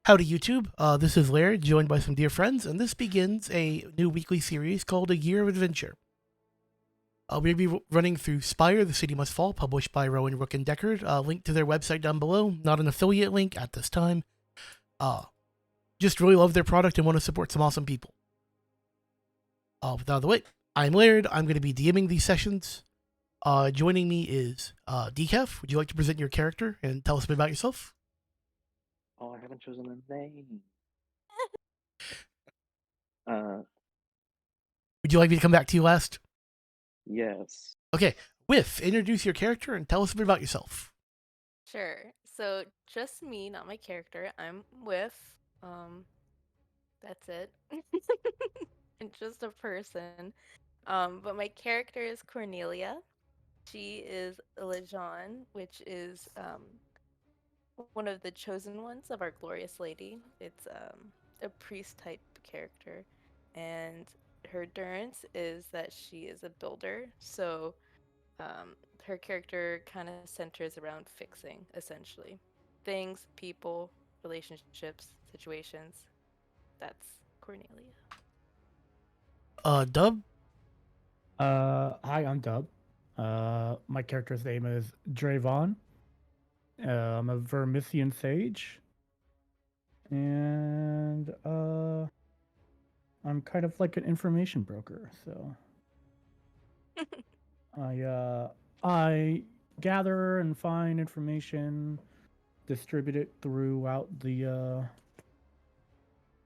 Howdy YouTube, this is Laird, joined by some dear friends, and this begins a new weekly series called A Year of Adventure. We'll be running through Spire, The City Must Fall, published by Rowan, Rook, and Deckard. Link to their website down below, not an affiliate link at this time. Just really love their product and want to support some awesome people. With that out of the way, I'm Laird, I'm going to be DMing these sessions. Joining me is Decaf. Would you like to present your character and tell us a bit about yourself? Oh, I haven't chosen a name. Would you like me to come back to you last? Yes. Okay, Whiff, introduce your character and tell us a bit about yourself. Sure. So just me, not my character. I'm with that's it. And just a person. But my character is Cornelia. She is Lejean, which is one of the chosen ones of our glorious lady. It's a priest type character. And her Durance is that she is a builder. So her character kind of centers around fixing, essentially. Things, people, relationships, situations. That's Cornelia. Dub? Hi, I'm Dub. My character's name is Drayvon. I'm a Vermisian sage. And I'm kind of like an information broker, so I gather and find information, distribute it throughout the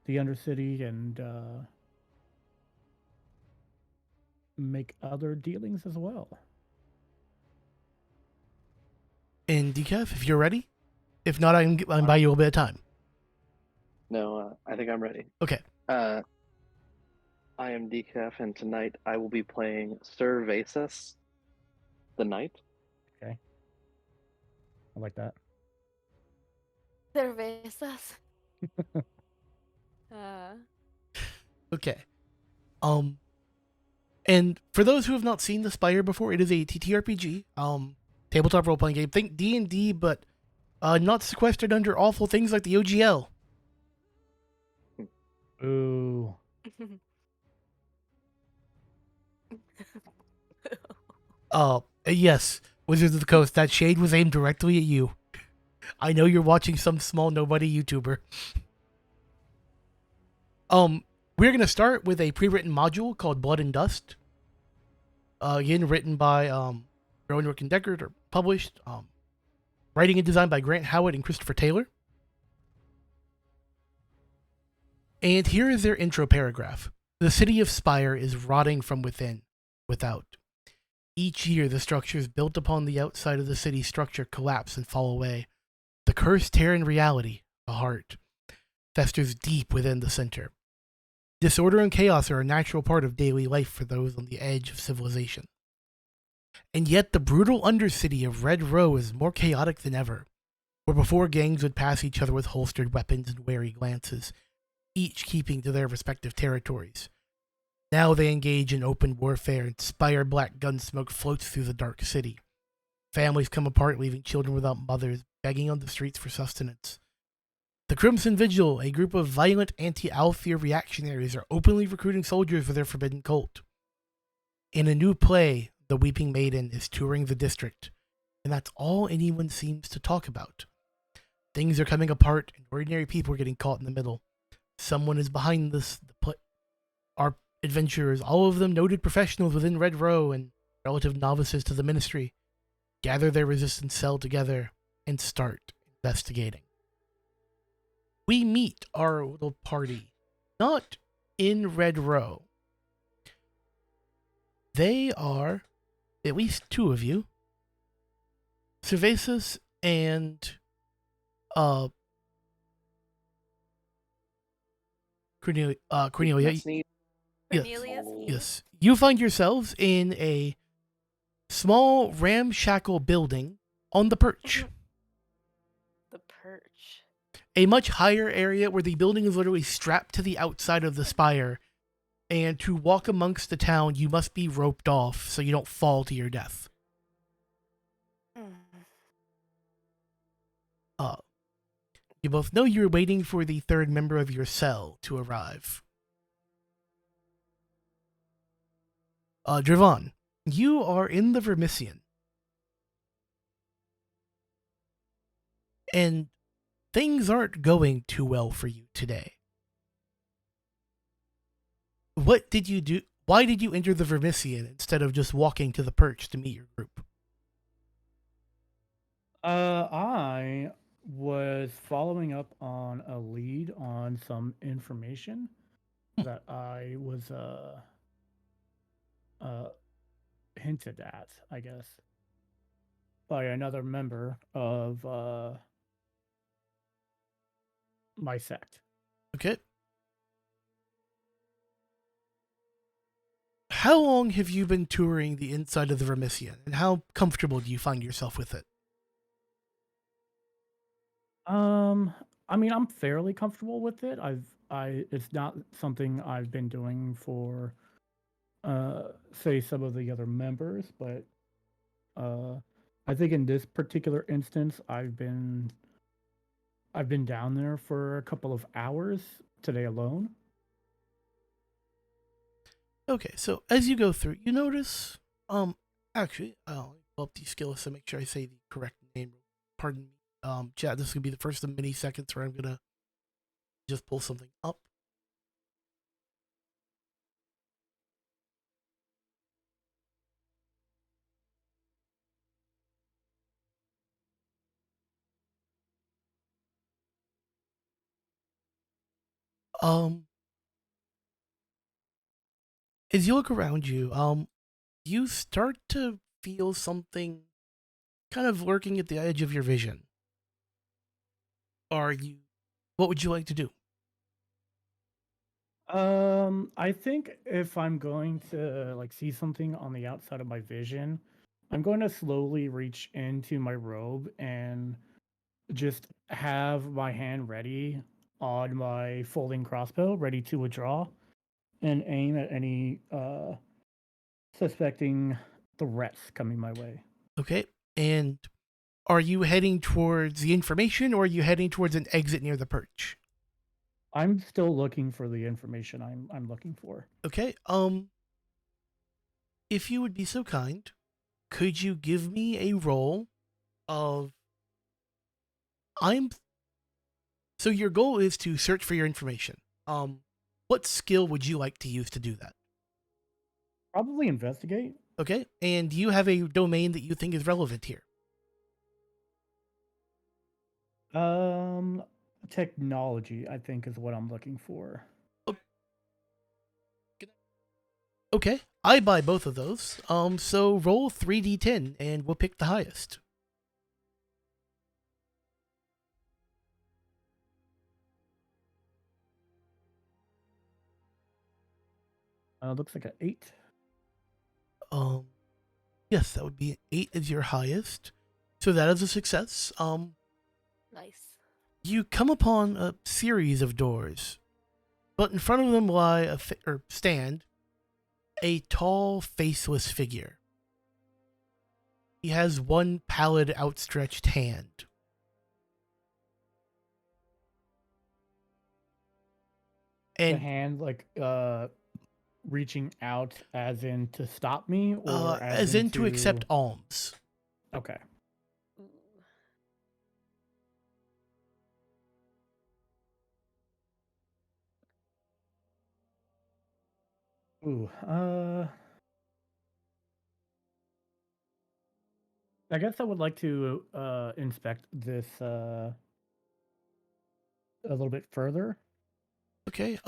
Undercity, and make other dealings as well. And Decaf, if you're ready. If not, I can buy you a little bit of time. No, I think I'm ready. Okay. I am Decaf, and tonight I will be playing Sir Vasus, the Knight. Okay. I like that. Cervezas. Okay. And for those who have not seen the Spire before, it is a TTRPG, tabletop role-playing game. Think D&D, but not sequestered under awful things like the OGL. Ooh. Yes, Wizards of the Coast, that shade was aimed directly at you. I know you're watching some small nobody YouTuber. We're going to start with a pre-written module called Blood and Dust. Again, written by Rowan, Rook, and Deckard, or published. Writing and design by Grant Howard and Christopher Taylor. And here is their intro paragraph. The city of Spire is rotting from without. Each year, the structures built upon the outside of the city structure collapse and fall away. The cursed Terran reality, the heart, festers deep within the center. Disorder and chaos are a natural part of daily life for those on the edge of civilization. And yet the brutal undercity of Red Row is more chaotic than ever, where before gangs would pass each other with holstered weapons and wary glances, each keeping to their respective territories. Now they engage in open warfare and Spire black gun smoke floats through the dark city. Families come apart, leaving children without mothers, begging on the streets for sustenance. The Crimson Vigil, a group of violent anti-aelfir reactionaries, are openly recruiting soldiers for their forbidden cult. In a new play, the Weeping Maiden is touring the district, and that's all anyone seems to talk about. Things are coming apart, and ordinary people are getting caught in the middle. Someone is behind this. Our adventurers, all of them noted professionals within Red Row and relative novices to the Ministry, gather their resistance cell together and start investigating. We meet our little party, not in Red Row. They are at least two of you, Cervasis and Cornelia. Cornelius. Yes. You find yourselves in a small ramshackle building on the Perch. The Perch. A much higher area where the building is literally strapped to the outside of the Spire. And to walk amongst the town, you must be roped off so you don't fall to your death. You both know you're waiting for the third member of your cell to arrive. Dravon, you are in the Vermissian. And things aren't going too well for you today. What did you do? Why did you enter the Vermissian instead of just walking to the perch to meet your group? I was following up on a lead on some information that I was hinted at, I guess, by another member of my sect. Okay. How long have you been touring the inside of the Vermissian, and how comfortable do you find yourself with it? I mean, I'm fairly comfortable with it. It's not something I've been doing for, say, some of the other members, but I think in this particular instance, I've been down there for a couple of hours today alone. Okay, so as you go through, you notice, actually, I'll pull up these skills to make sure I say the correct name. Pardon me. Chat, this is gonna be the first of many seconds where I'm gonna just pull something up. Um, as you look around you, you start to feel something kind of lurking at the edge of your vision. What would you like to do? I think if I'm going to like see something on the outside of my vision, I'm going to slowly reach into my robe and just have my hand ready on my folding crossbow, ready to withdraw and aim at any suspecting threats coming my way. Okay, and are you heading towards the information, or are you heading towards an exit near the perch? I'm still looking for the information I'm looking for. Okay, if you would be so kind, could you give me a roll of so your goal is to search for your information. What skill would you like to use to do that? Probably investigate. Okay, and do you have a domain that you think is relevant here? Technology, I think, is what I'm looking for. Okay, I buy both of those. So roll 3d10 and we'll pick the highest. Looks like an 8. Yes, that would be an 8 as your highest. So that is a success. Nice. You come upon a series of doors, but in front of them lie stand a tall, faceless figure. He has one pallid, outstretched hand. The And hand, like, reaching out as in to stop me, or as in to accept alms. Okay. Ooh. I guess I would like to inspect this a little bit further. Okay.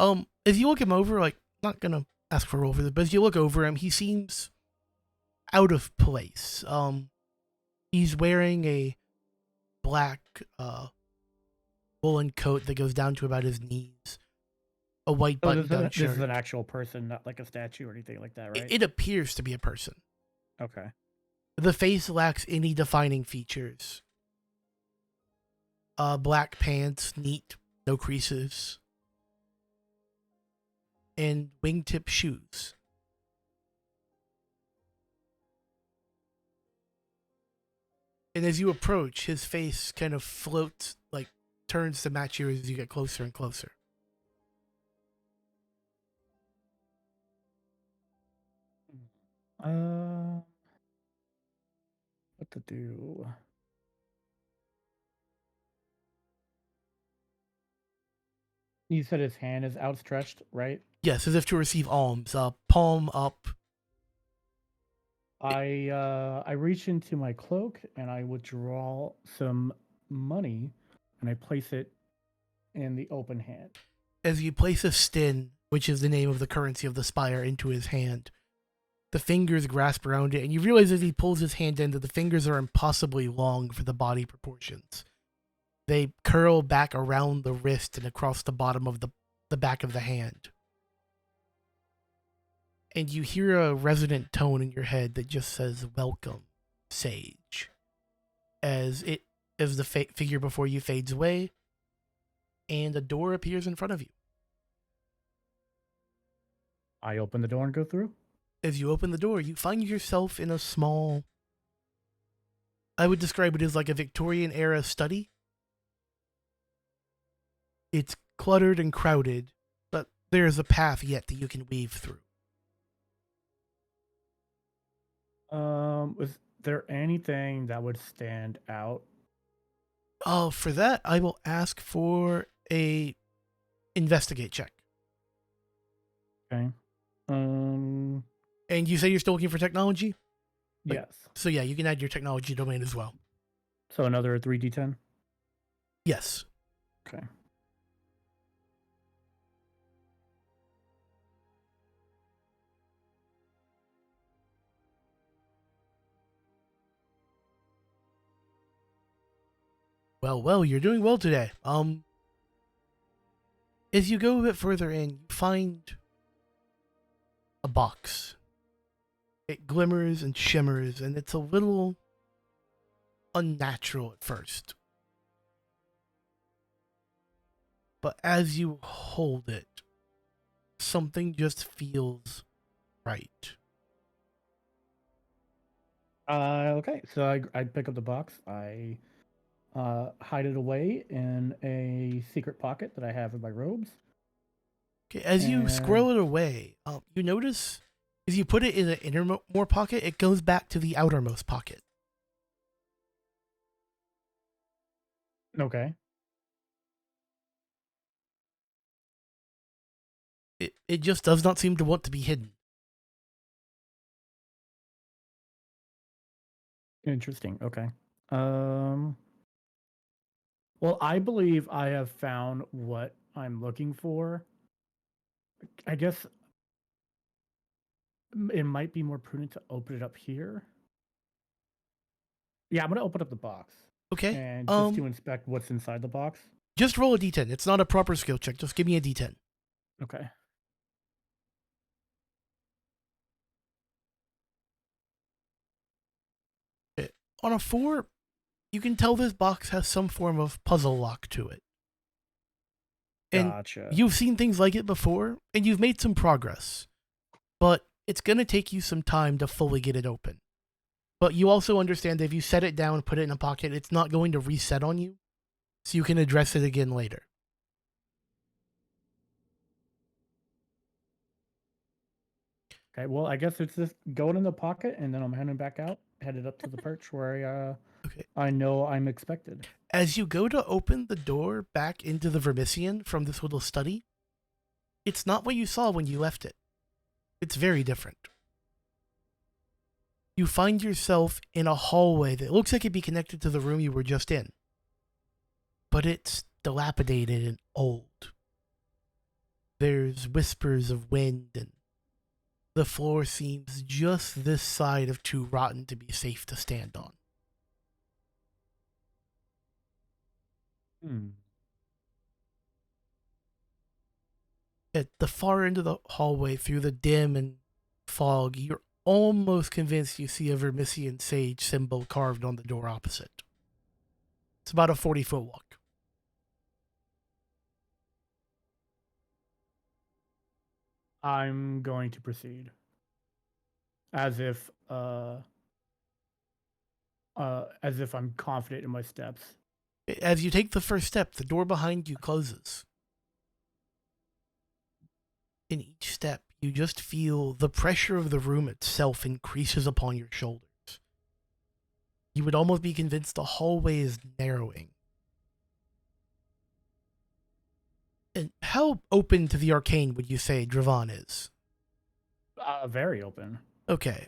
As you look him over, like, not gonna ask for a roll for this, but as you look over him, he seems out of place. He's wearing a black woolen coat that goes down to about his knees, a white So button-down this shirt. is an actual person, not like a statue or anything like that, right? It appears to be a person. Okay. The face lacks any defining features. Black pants, neat, no creases, and wingtip shoes. And as you approach, his face kind of floats like turns to match yours as you get closer and closer. What to do? You said his hand is outstretched, right? Yes, as if to receive alms. Palm up. I reach into my cloak and I withdraw some money, and I place it in the open hand. As you place a stin, which is the name of the currency of the Spire, into his hand, the fingers grasp around it, and you realize as he pulls his hand in that the fingers are impossibly long for the body proportions. They curl back around the wrist and across the bottom of the back of the hand. And you hear a resonant tone in your head that just says, "Welcome, sage." As the figure before you fades away, and a door appears in front of you. I open the door and go through. As you open the door, you find yourself in a small, I would describe it as like a Victorian era study. It's cluttered and crowded, but there is a path yet that you can weave through. Was there anything that would stand out? Oh, for that, I will ask for a investigate check. Okay. And you say you're still looking for technology? Yes. So yeah, you can add your technology domain as well. So another 3d10? Yes. Okay. Well, you're doing well today. As you go a bit further in, you find a box. It glimmers and shimmers, and it's a little unnatural at first. But as you hold it, something just feels right. Okay. So I pick up the box. I hide it away in a secret pocket that I have in my robes. Okay, as you squirrel it away, you notice as you put it in the innermost pocket, it goes back to the outermost pocket. Okay. It just does not seem to want to be hidden. Interesting. Okay. Well, I believe I have found what I'm looking for. I guess it might be more prudent to open it up here. Yeah, I'm gonna open up the box. Okay. And just to inspect what's inside the box. Just roll a d10. It's not a proper skill check. Just give me a d10. Okay. On a 4, you can tell this box has some form of puzzle lock to it. And Gotcha. you've seen things like it before, and you've made some progress. But it's going to take you some time to fully get it open. But you also understand that if you set it down and put it in a pocket, it's not going to reset on you. So you can address it again later. Okay, well, I guess it's just going in the pocket, and then I'm headed up to the perch where I know I'm expected. As you go to open the door back into the Vermisian from this little study, it's not what you saw when you left it. It's very different. You find yourself in a hallway that looks like it'd be connected to the room you were just in. But it's dilapidated and old. There's whispers of wind, and the floor seems just this side of too rotten to be safe to stand on. At the far end of the hallway, through the dim and fog, you're almost convinced you see a Vermisian sage symbol carved on the door opposite. It's about a 40-foot walk. I'm going to proceed. As if I'm confident in my steps. As you take the first step, the door behind you closes. In each step, you just feel the pressure of the room itself increases upon your shoulders. You would almost be convinced the hallway is narrowing. And how open to the arcane would you say Dravan is? Very open. Okay,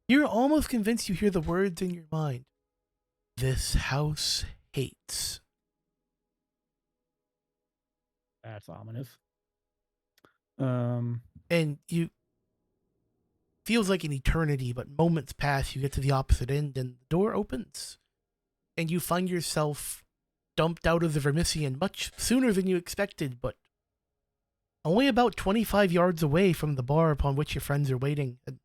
you're almost convinced you hear the words in your mind. This house hates. That's ominous. And you feels like an eternity, but moments pass, you get to the opposite end, and the door opens. And you find yourself dumped out of the Vermissian much sooner than you expected, but only about 25 yards away from the bar upon which your friends are waiting. And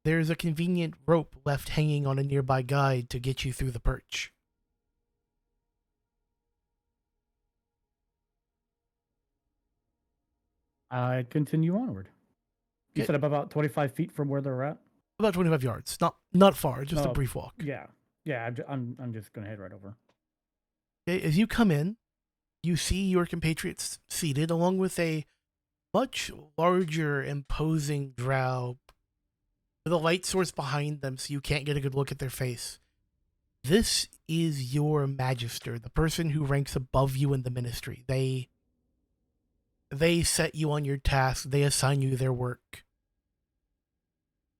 there's a convenient rope left hanging on a nearby guide to get you through the perch. I continue onward. You Okay. said about 25 feet from where they're at? About 25 yards. Not far, just a Oh, brief walk. Yeah. I'm just gonna head right over. Okay, as you come in, you see your compatriots seated along with a much larger, imposing drow with a light source behind them so you can't get a good look at their face. This is your Magister, the person who ranks above you in the ministry. They set you on your task, they assign you their work.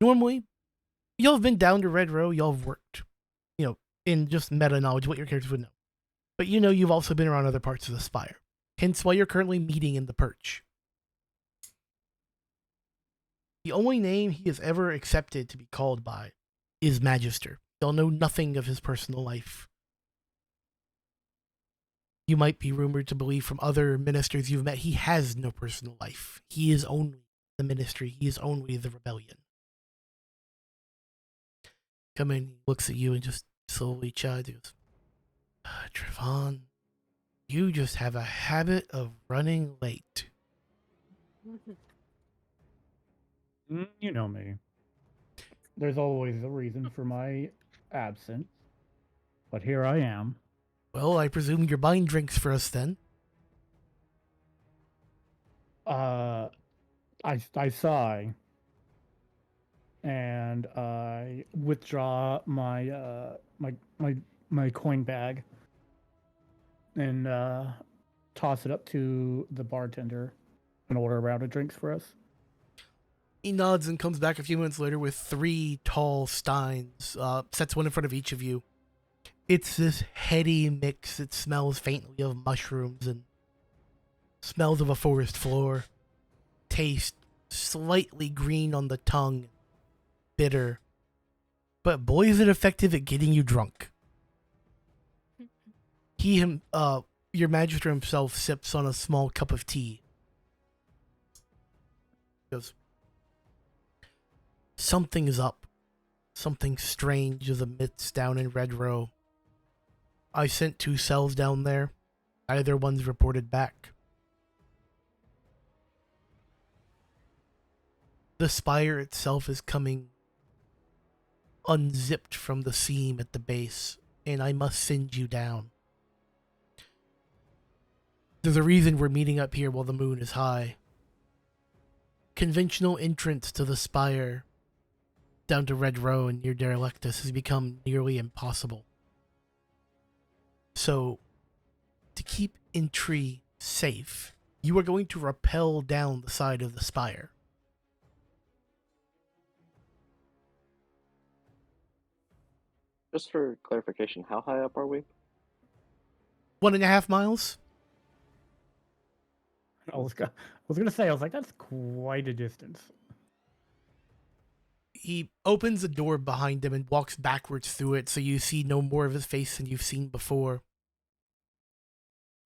Normally, y'all have been down to Red Row, y'all have worked, in just meta knowledge, what your characters would know. But you've also been around other parts of the Spire. Hence why you're currently meeting in the perch. The only name he has ever accepted to be called by is Magister. You'll know nothing of his personal life. You might be rumored to believe from other ministers you've met he has no personal life. He is only the ministry. He is only the rebellion. Come in, he looks at you and just slowly chides. He goes, Dravan, you just have a habit of running late. You know me. There's always a reason for my absence. But here I am. Well, I presume you're buying drinks for us then. I sigh. And I withdraw my my coin bag and toss it up to the bartender and order a round of drinks for us. He nods and comes back a few minutes later with 3 tall steins, sets one in front of each of you. It's this heady mix that smells faintly of mushrooms and smells of a forest floor. Taste slightly green on the tongue, bitter. But boy is it effective at getting you drunk. Your Magister himself sips on a small cup of tea. He goes, something is up. Something strange is amidst down in Red Row. I sent 2 cells down there. Either one's reported back. The spire itself is coming unzipped from the seam at the base, and I must send you down. There's a reason we're meeting up here while the moon is high. Conventional entrance to the spire down to Red Row and near Derelictus has become nearly impossible. So, to keep entry safe, you are going to rappel down the side of the spire. Just for clarification, how high up are we? 1.5 miles? I was gonna say, I was like, that's quite a distance. He opens the door behind him and walks backwards through it so you see no more of his face than you've seen before.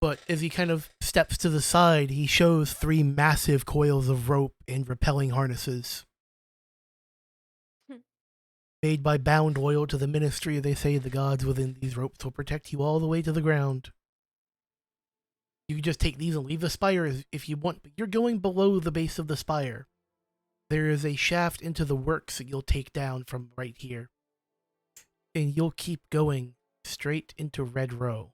But as he kind of steps to the side, he shows 3 massive coils of rope and rappelling harnesses. Made by bound loyal to the ministry, they say the gods within these ropes will protect you all the way to the ground. You can just take these and leave the spire if you want, but you're going below the base of the spire. There is a shaft into the works that you'll take down from right here. And you'll keep going straight into Red Row.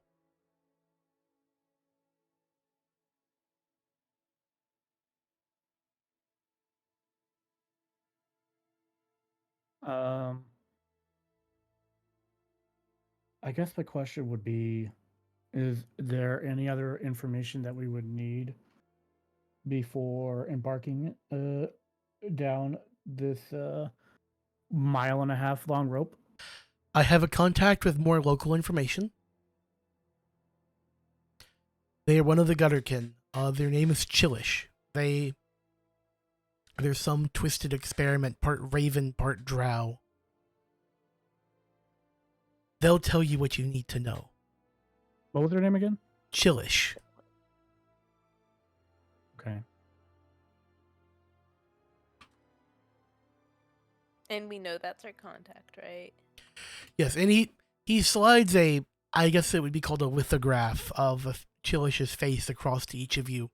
I guess the question would be, is there any other information that we would need before embarking down this 1.5 mile long rope? I have a contact with more local information. They are one of the Gutterkin. Their name is Chillish. There's some twisted experiment, part raven, part drow. They'll tell you what you need to know. What was their name again? Chillish. Okay. And we know that's our contact, right? Yes, and he slides I guess it would be called a lithograph of Chillish's face across to each of you.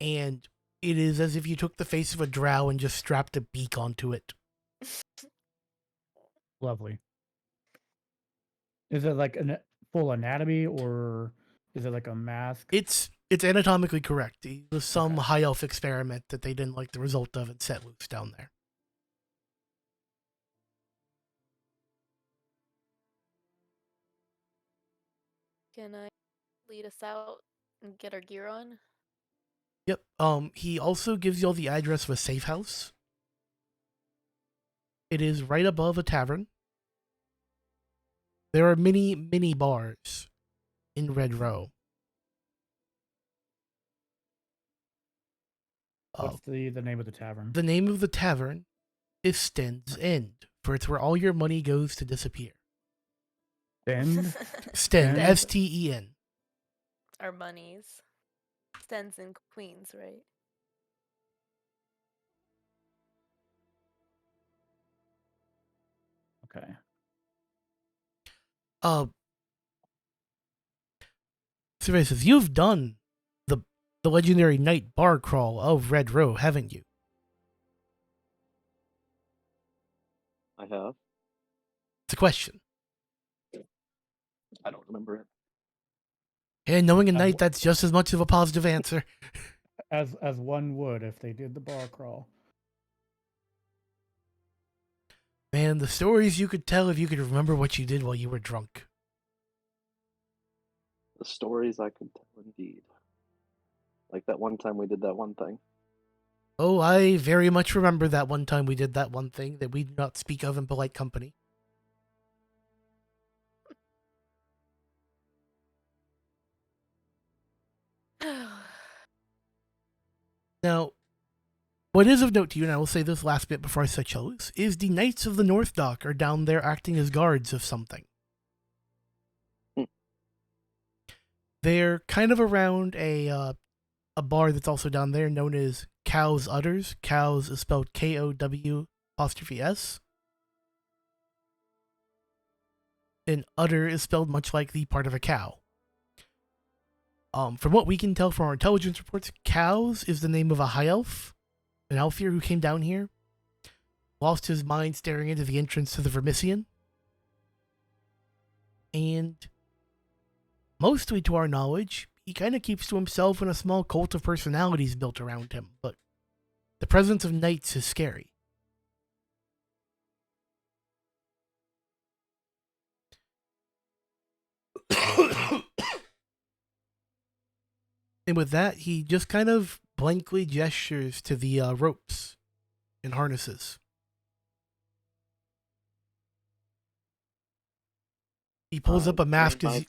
And it is as if you took the face of a drow and just strapped a beak onto it. Lovely. Is it like a full anatomy, or is it like a mask? It's anatomically correct. It was some Okay. high elf experiment that they didn't like the result of and set loose down there. Can I lead us out and get our gear on? Yep. He also gives you all the address of a safe house. It is right above a tavern. There are many bars in Red Row. What's the name of the tavern? The name of the tavern is Sten's End, for it's where all your money goes to disappear. Sten? Stend, Stend? S-T-E-N. Our monies. Stens and queens, right? Okay. Survey says, you've done the legendary night bar crawl of Red Row, haven't you? I have. It's a question. I don't remember it. And knowing a As night, that's just as much of a positive answer. As one would if they did the bar crawl. Man, the stories you could tell if you could remember what you did while you were drunk. The stories I could tell, indeed. Like that one time we did that one thing. Oh, I very much remember that one time we did that one thing that we do not speak of in polite company. Now, what is of note to you, and I will say this last bit before I set you loose, is the Knights of the North Dock are down there acting as guards of something. They're kind of around a bar that's also down there known as Cow's Udders. Cow's is spelled K-O-W''S. And udder is spelled much like the part of a cow. From what we can tell from our intelligence reports, Cows is the name of a high elf, an aelfir who came down here, lost his mind staring into the entrance to the Vermissian, and mostly to our knowledge, he kind of keeps to himself and a small cult of personalities built around him, but the presence of knights is scary. And with that, he just kind of blankly gestures to the ropes and harnesses. He pulls up a mask as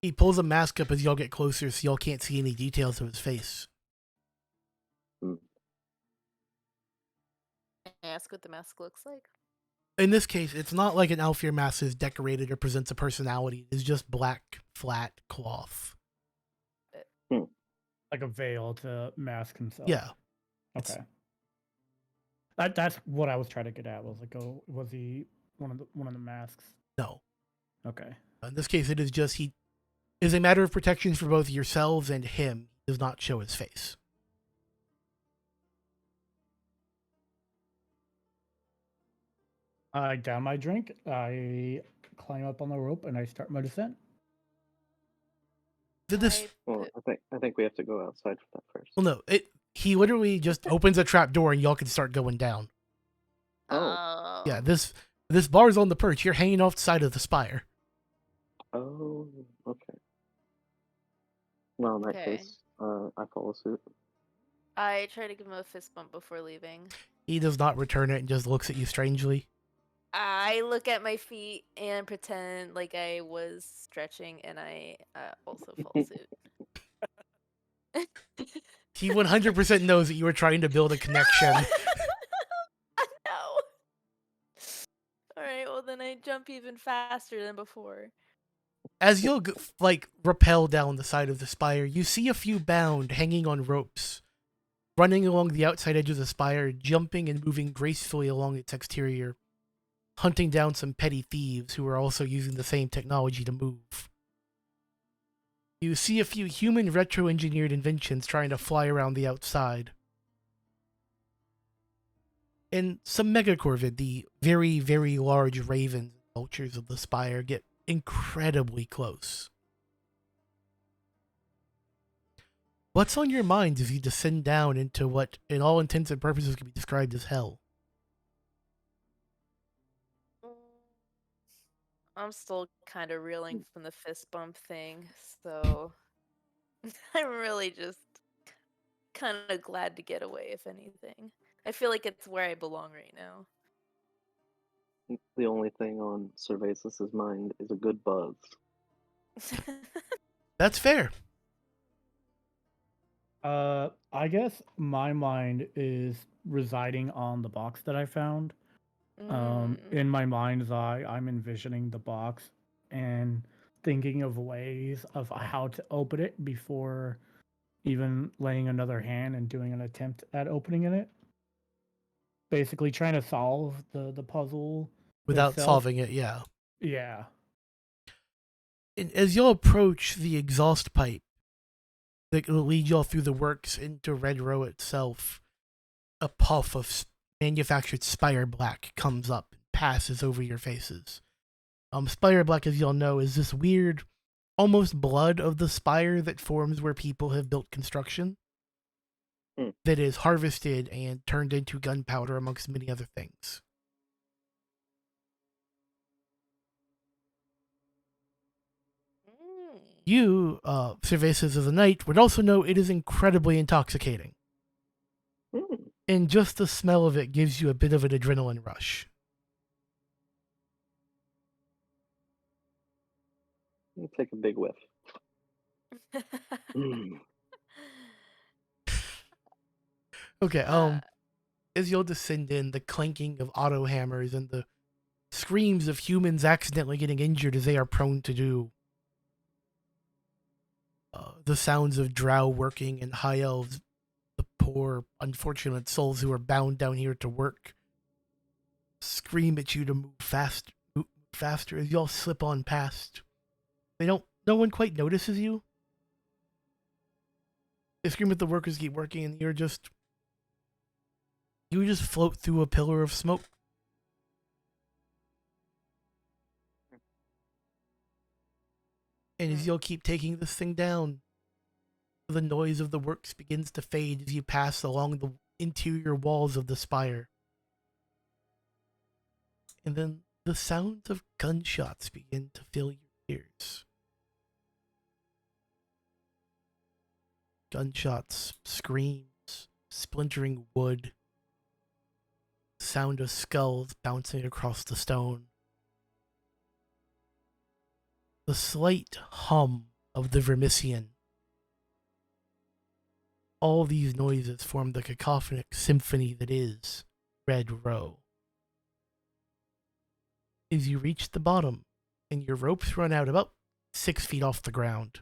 he pulls a mask up as y'all get closer, so y'all can't see any details of his face. Can I ask what the mask looks like? In this case, it's not like an aelfir mask is decorated or presents a personality. It's just black, flat cloth. Like a veil to mask himself. Yeah. Okay. That's what I was trying to get at. Was he one of the masks? No. Okay. In this case, it is just he is a matter of protection for both yourselves and him. He does not show his face. I down my drink. I climb up on the rope and I start my descent. Did this? Well, I think we have to go outside for that first. Well, no. He literally just opens a trap door and y'all can start going down. Oh. Yeah, this bar's on the perch. You're hanging off the side of the spire. Oh, okay. Well, in that Okay. case, I follow suit. I try to give him a fist bump before leaving. He does not return it and just looks at you strangely. I look at my feet and pretend like I was stretching, and I also follow suit. He 100% knows that you were trying to build a connection. No. Alright, well then I jump even faster than before. As you'll rappel down the side of the spire, you see a few bound hanging on ropes, running along the outside edge of the spire, jumping and moving gracefully along its exterior, hunting down some petty thieves who are also using the same technology to move. You see a few human retro-engineered inventions trying to fly around the outside. And some megacorvid, the very, very large ravens and vultures of the spire, get incredibly close. What's on your mind as you descend down into what, in all intents and purposes, can be described as hell? I'm still kind of reeling from the fist bump thing, so I'm really just kind of glad to get away, if anything. I feel like it's where I belong right now. The only thing on Cervasis's mind is a good buzz. That's fair. I guess my mind is residing on the box that I found. In my mind's eye, I'm envisioning the box and thinking of ways of how to open it before even laying another hand and doing an attempt at opening it. Basically trying to solve the puzzle Without itself. solving it, yeah. Yeah. And as you'll approach the exhaust pipe that will lead y'all through the works into Red Row itself, a puff of manufactured Spire Black comes up and passes over your faces. Spire Black, as y'all know, is this weird, almost blood of the spire that forms where people have built construction that is harvested and turned into gunpowder, amongst many other things. You, Cervases of the Night, would also know it is incredibly intoxicating. And just the smell of it gives you a bit of an adrenaline rush. You take a big whiff. Okay, as you'll descend in, the clanking of auto hammers and the screams of humans accidentally getting injured as they are prone to do. The sounds of drow working and high elves, the poor, unfortunate souls who are bound down here to work, scream at you to move faster as y'all slip on past. No one quite notices you. They scream at the workers keep working, and you just float through a pillar of smoke. And as you'll keep taking this thing down, the noise of the works begins to fade as you pass along the interior walls of the spire. And then the sounds of gunshots begin to fill your ears. Gunshots, screams, splintering wood, sound of skulls bouncing across the stone. The slight hum of the Vermisian. All these noises form the cacophonic symphony that is Red Row. As you reach the bottom, and your ropes run out about 6 feet off the ground.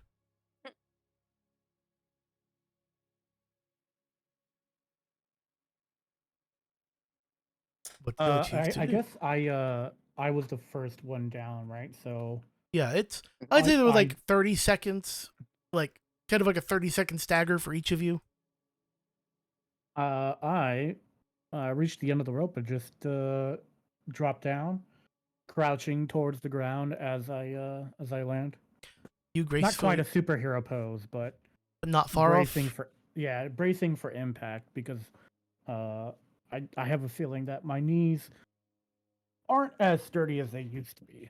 What do you choose to I do? guess I was the first one down, right? So Yeah, I'd say there was like 30 seconds, like kind of like a 30-second stagger for each of you. I reached the end of the rope and just dropped down, crouching towards the ground as I land. You Not quite gracefully, a superhero pose, but not far off. bracing for impact because I have a feeling that my knees aren't as sturdy as they used to be.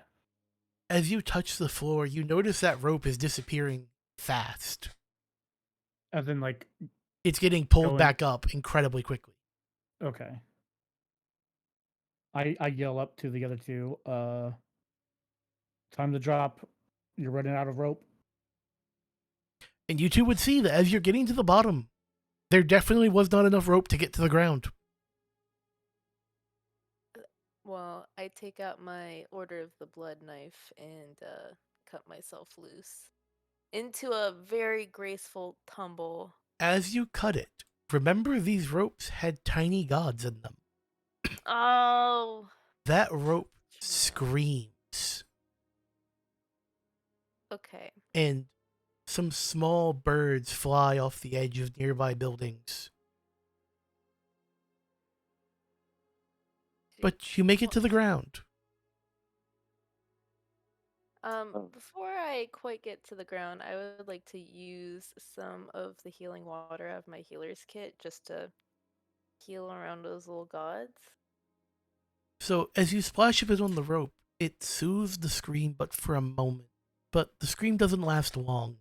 As you touch the floor, you notice that rope is disappearing fast. As in, like, It's getting pulled Going- back up incredibly quickly. okay. I yell up to the other two, time to drop. You're running out of rope. And you two would see that as you're getting to the bottom, there definitely was not enough rope to get to the ground. Well, I take out my Order of the Blood knife and cut myself loose into a very graceful tumble. As you cut it, remember these ropes had tiny gods in them. Oh, That rope true. screams, Okay. and some small birds fly off the edge of nearby buildings. But you make it to the ground. Before I quite get to the ground, I would like to use some of the healing water out of my healer's kit just to heal around those little gods. So as you splash a bit on the rope, it soothes the scream, but for a moment. But the scream doesn't last long.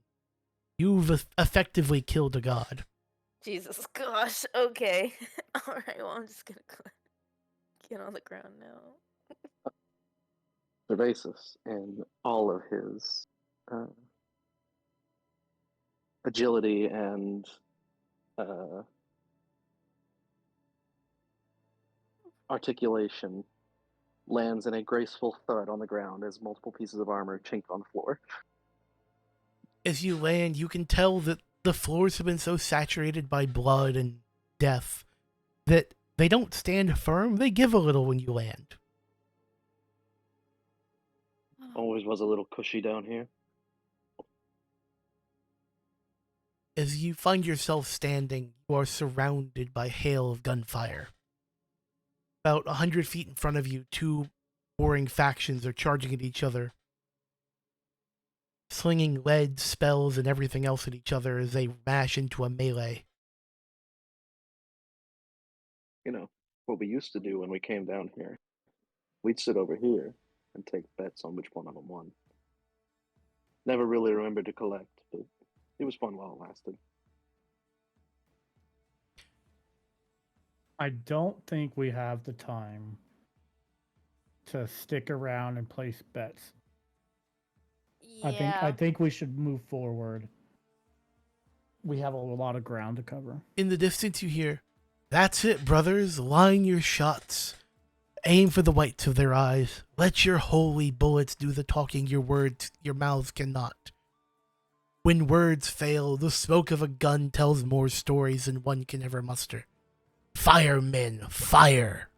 You've effectively killed a god. Jesus gosh, okay. Alright, well, I'm just gonna get on the ground now. Cervasis and all of his agility and articulation lands in a graceful thud on the ground as multiple pieces of armor chink on the floor. As you land, you can tell that the floors have been so saturated by blood and death that they don't stand firm, they give a little when you land. Always was a little cushy down here. As you find yourself standing, you are surrounded by hail of gunfire. About 100 feet in front of you, two warring factions are charging at each other, slinging lead, spells, and everything else at each other as they mash into a melee. You know, what we used to do when we came down here. We'd sit over here and take bets on which one of them won. Never really remembered to collect, but it was fun while it lasted. I don't think we have the time to stick around and place bets. Yeah. I think we should move forward. We have a lot of ground to cover. In the distance, you hear, "That's it, brothers. Line your shots. Aim for the whites of their eyes. Let your holy bullets do the talking your mouths cannot. When words fail, the smoke of a gun tells more stories than one can ever muster. Fire, men, fire!"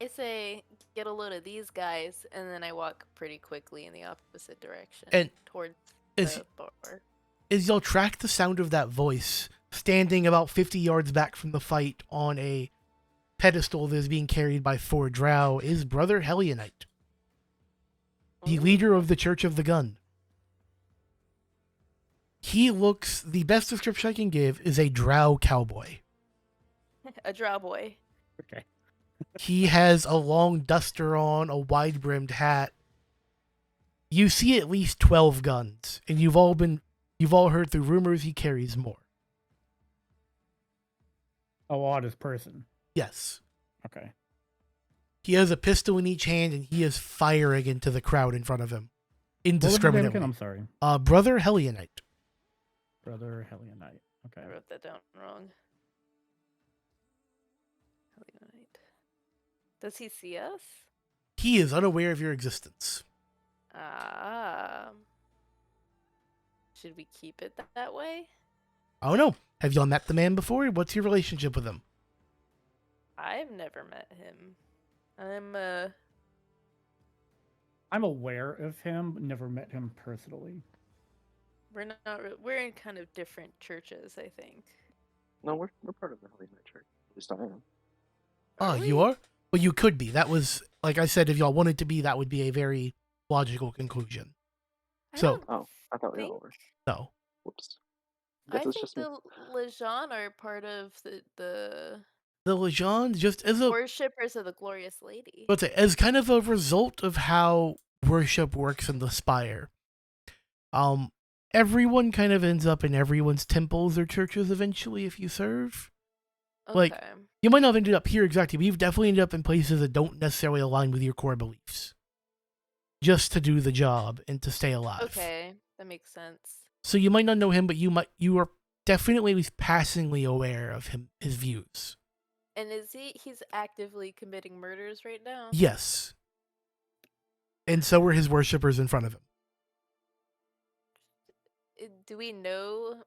I say, get a load of these guys, and then I walk pretty quickly in the opposite direction And towards as- the bar. As you'll track the sound of that voice, standing about 50 yards back from the fight on a pedestal that is being carried by 4 drow, is Brother Helionite, the leader of the Church of the Gun. He looks, the best description I can give is a drow cowboy. A drow boy. Okay. He has a long duster on, a wide-brimmed hat. You see at least 12 guns, and you've all heard through rumors he carries more. A oddest person. Yes. Okay. He has a pistol in each hand, and he is firing into the crowd in front of him. What was his name Indiscriminately. again? I'm sorry. Brother Helionite. Brother Helionite. Okay. I wrote that down wrong. Helionite. Does he see us? He is unaware of your existence. Should we keep it that way? I don't know. Have y'all met the man before? What's your relationship with him? I've never met him. I'm aware of him, never met him personally. We're in kind of different churches, I think. No, we're part of the Holy Night Church. At least I am. Ah, Are you we? are? Well, you could be. That was like I said, if y'all wanted to be, that would be a very logical conclusion. I So, don't Oh, I thought think. y'all were. no. Whoops. I Guess it's think just me. the Lejean are part of the The Legion, just as a worshippers of the glorious lady. let's say, as kind of a result of how worship works in the Spire, everyone kind of ends up in everyone's temples or churches eventually if you serve. Okay. Like, you might not have ended up here exactly, but you've definitely ended up in places that don't necessarily align with your core beliefs. Just to do the job and to stay alive. Okay, that makes sense. So you might not know him, but you are definitely at least passingly aware of his views. And he's actively committing murders right now? Yes. And so were his worshippers in front of him. Do we know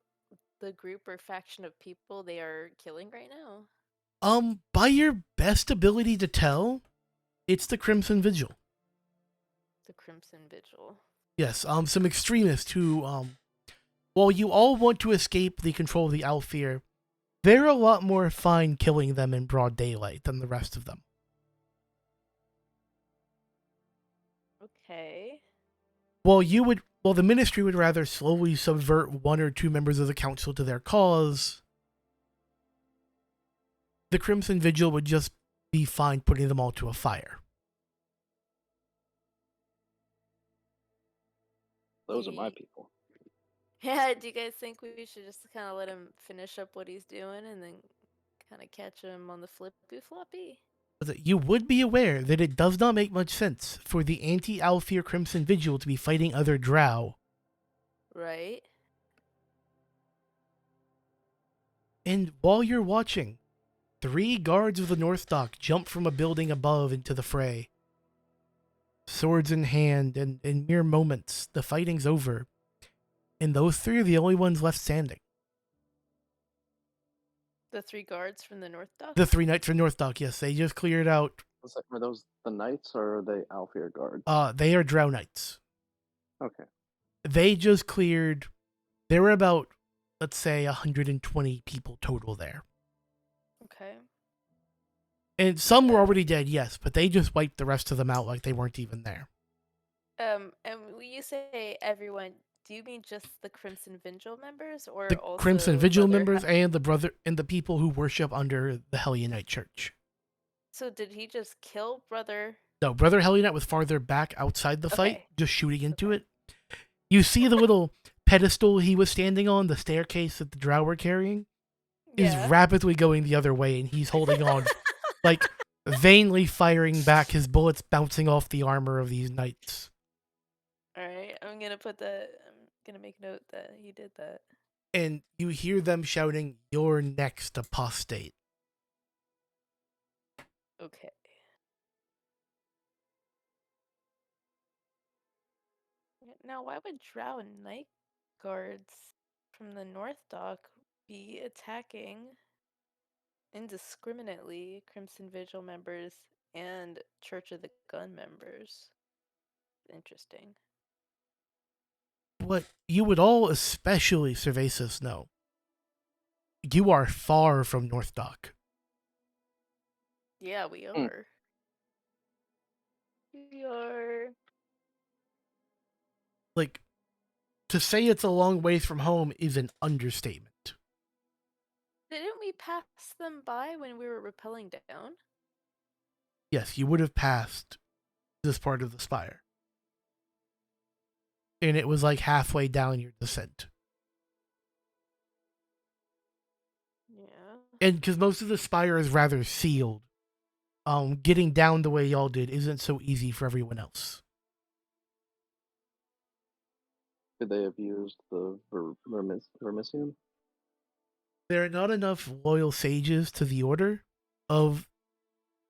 the group or faction of people they are killing right now? By your best ability to tell, it's the Crimson Vigil. The Crimson Vigil. Yes, some extremists who, while you all want to escape the control of the aelfir, they're a lot more fine killing them in broad daylight than the rest of them. Okay. While the ministry would rather slowly subvert one or two members of the council to their cause, the Crimson Vigil would just be fine putting them all to a fire. Those are my people. Yeah, do you guys think we should just kind of let him finish up what he's doing and then kind of catch him on the flippy floppy? But you would be aware that it does not make much sense for the anti-aelfir Crimson Vigil to be fighting other drow. Right? And while you're watching, 3 guards of the North Dock jump from a building above into the fray. Swords in hand, and in mere moments, the fighting's over. And those 3 are the only ones left standing. The 3 guards from the North Dock? The 3 knights from North Dock, yes, they just cleared out. Are those the knights or are they aelfir guards? They are drow knights. Okay. They just cleared. There were about, let's say, 120 people total there. Okay. And some were already dead, yes, but they just wiped the rest of them out like they weren't even there. And when you say everyone, do you mean just the Crimson Vigil members, or The also Crimson Vigil Brother members and the people who worship under the Helionite Church. So did he just kill Brother? No, Brother Helionite was farther back outside the fight, Okay. just shooting into it. You see the little pedestal he was standing on, the staircase that the drow were carrying, is rapidly going the other way, and he's holding on, like, vainly firing back, his bullets bouncing off the armor of these knights. Alright, I'm gonna make note that he did that. And you hear them shouting, "You're next, apostate." Okay. Now, why would drow and night guards from the North Dock be attacking indiscriminately Crimson Vigil members and Church of the Gun members? Interesting. What you would all, especially Cervasis, know. You are far from North Dock. Yeah, we are. We are. Like, to say it's a long ways from home is an understatement. Didn't we pass them by when we were rappelling down? Yes, you would have passed this part of the Spire. And it was like halfway down your descent. Yeah. And because most of the Spire is rather sealed, getting down the way y'all did isn't so easy for everyone else. Could they have used the Vermisium? There are not enough loyal sages to the order of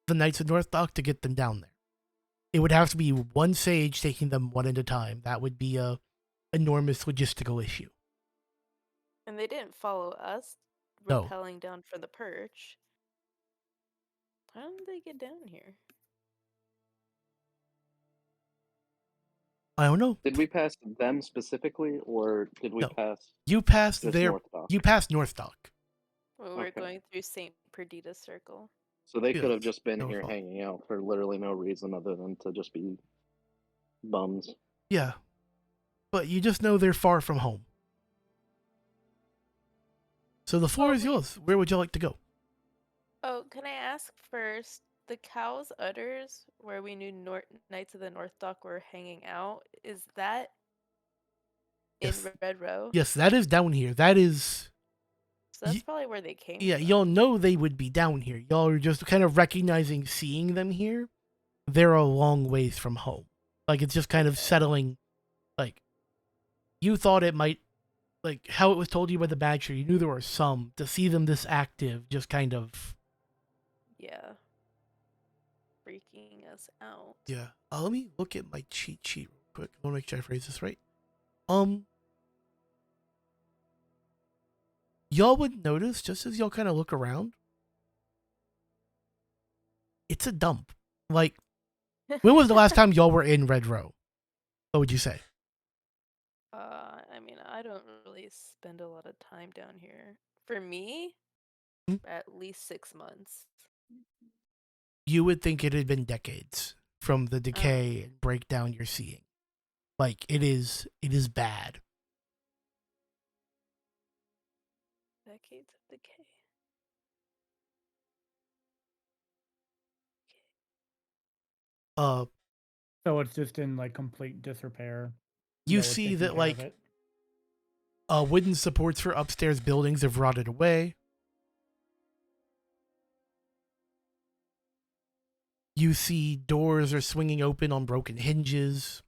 the Knights of North Dock to get them down there. It would have to be one sage taking them one at a time. That would be a enormous logistical issue. And they didn't follow us No. rappelling down for the perch. How did they get down here? I don't know. Did we pass them specifically, or did we No. pass You passed just there. North Dock? You passed North Dock. Well, we're Okay. going through St. Perdita's circle. So they could have Yes, just been no here fault. hanging out for literally no reason other than to just be bums. Yeah, but you just know they're far from home. So the floor Oh, is wait. yours. Where would you like to go? Oh, can I ask first? The Cow's Udders, where we knew Knights of the North Dock were hanging out, is that in Yes, Red Row? yes, that is down here. That is, So that's probably where they came yeah. Y'all from. know they would be down here. Y'all are just kind of recognizing, seeing them here. They're a long ways from home. Like it's just kind of Okay. settling. Like you thought it might, like how it was told you by the Badger. You knew there were some. To see them this active, just kind of. Yeah. Freaking us out. Yeah. Let me look at my cheat sheet real quick. I want to make sure I phrase this right. Y'all would notice just as y'all kind of look around, it's a dump. Like, when was the last time y'all were in Red Row? What would you say? I mean, I don't really spend a lot of time down here. For me, Hmm? at least 6 months. You would think it had been decades from the Oh, decay and breakdown you're seeing. Like, it is bad. decades of decay. Uh, So it's just in like complete disrepair. you No one's see taking that, care of like, it. wooden supports for upstairs buildings have rotted away. You see doors are swinging open on broken hinges.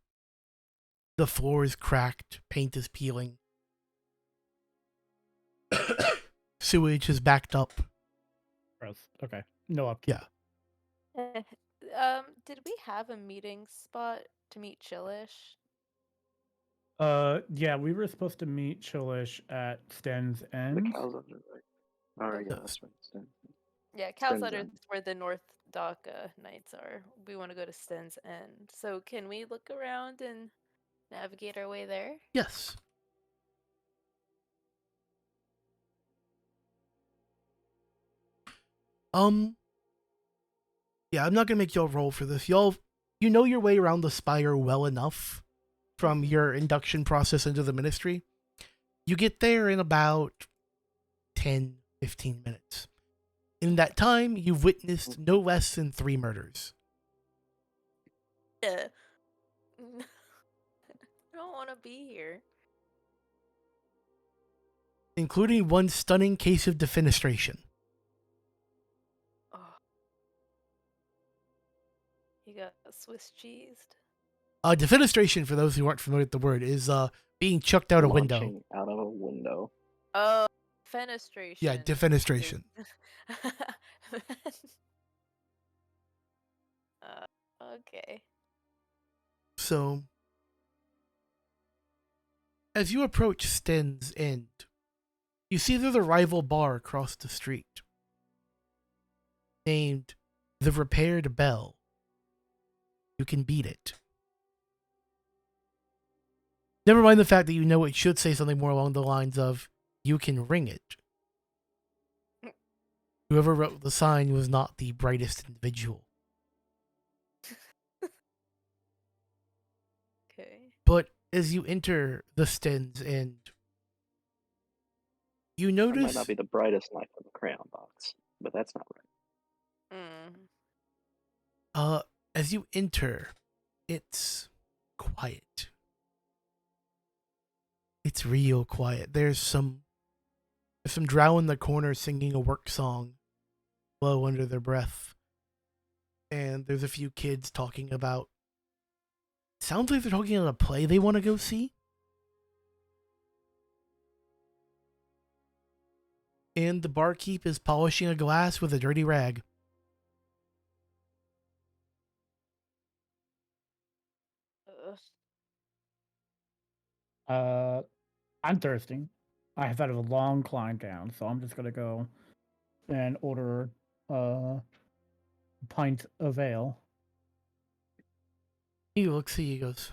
The floor is cracked. Paint is peeling. Sewage is backed up. Gross. Okay. No upkeep. Yeah. Did we have a meeting spot to meet Chillish? Yeah, we were supposed to meet Chillish at Sten's The End. cows under right. Oh yeah, Okay. that's right. Yeah, Sten's Cal's End. is where the North Dock Knights are. We want to go to Sten's End. So can we look around and navigate our way there? Yes. Yeah, I'm not gonna make y'all roll for this. You know your way around the Spire well enough from Mhm. your induction process into the ministry. You get there in about 10, 15 minutes. In that time, you've witnessed no less than 3 murders, Yeah. I don't want to be here. including one stunning case of defenestration. Oh, you got Swiss cheesed. Defenestration, for those who aren't familiar with the word, is being chucked out a window. Launching out of a window. Oh, fenestration. Yeah, defenestration. Okay. So, as you approach Sten's End, you see there's a rival bar across the street named The Repaired Bell. You can beat it. Never mind the fact that you know it should say something more along the lines of, you can ring it. Whoever wrote the sign was not the brightest individual. Okay. But as you enter the Sten's End, you That might notice not be the brightest light of the crayon box, but that's not right. as you enter, it's quiet. It's real quiet. There's some drow in the corner singing a work song low under their breath. And there's a few kids talking about, sounds like they're talking about a play they want to go see. And the barkeep is polishing a glass with a dirty rag. Ugh. I'm thirsty. I have had a long climb down, so I'm just gonna go and order a pint of ale. He looks at you, he goes,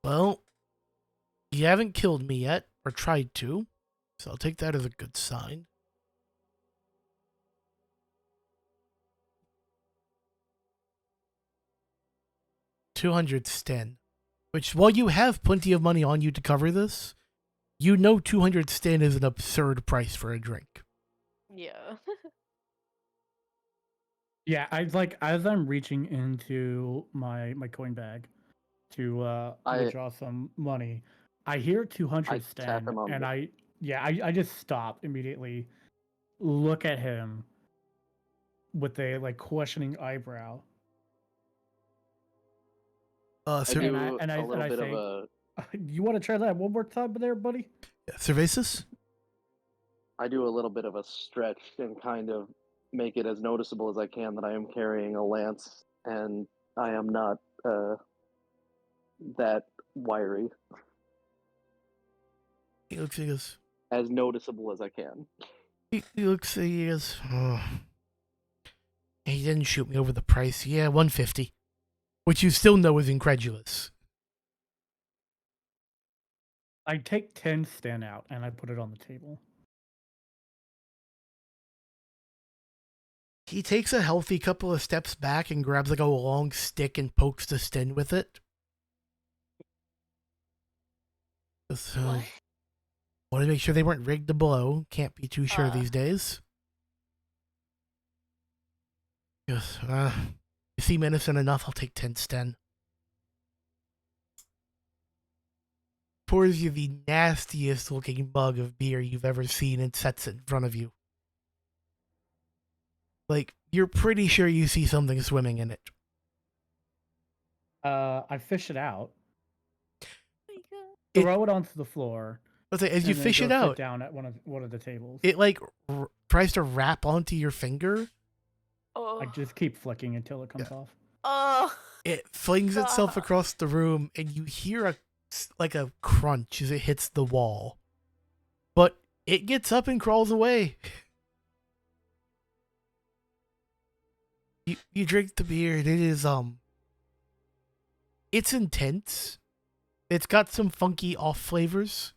well, you haven't killed me yet, or tried to, so I'll take that as a good sign. 200 sten. Which, while you have plenty of money on you to cover this, you know 200 sten is an absurd price for a drink. Yeah. Yeah, I like as I'm reaching into my coin bag to withdraw some money, I hear 200 I tap sten, him on and the. I just stop immediately, look at him with a like questioning eyebrow, I So, do and a little I bit of say, a. "You want to try that one more time, there, buddy?" Cervasis? I do a little bit of a stretch and kind of make it as noticeable as I can that I am carrying a lance and I am not that wiry. He looks, he goes, As noticeable as I can. he looks, he goes, oh. He didn't shoot me over the price. Yeah, 150. Which you still know is incredulous. I take 10 sten out and I put it on the table. He takes a healthy couple of steps back and grabs like a long stick and pokes the sten with it. So, What? want to make sure they weren't rigged to blow. Can't be too sure these days. Yes, you seem innocent enough, I'll take 10 sten. Pours you the nastiest looking mug of beer you've ever seen and sets it in front of you. Like, you're pretty sure you see something swimming in it. I fish it out, Oh my God. throw it onto the floor, Let's say, as you and then fish go it sit out, down at one of the tables. it like tries to wrap onto your finger. Oh. I just keep flicking until it comes off. Oh. It flings itself Stop. across the room, and you hear a crunch as it hits the wall. But it gets up and crawls away. You drink the beer, and it is it's intense. It's got some funky off flavors.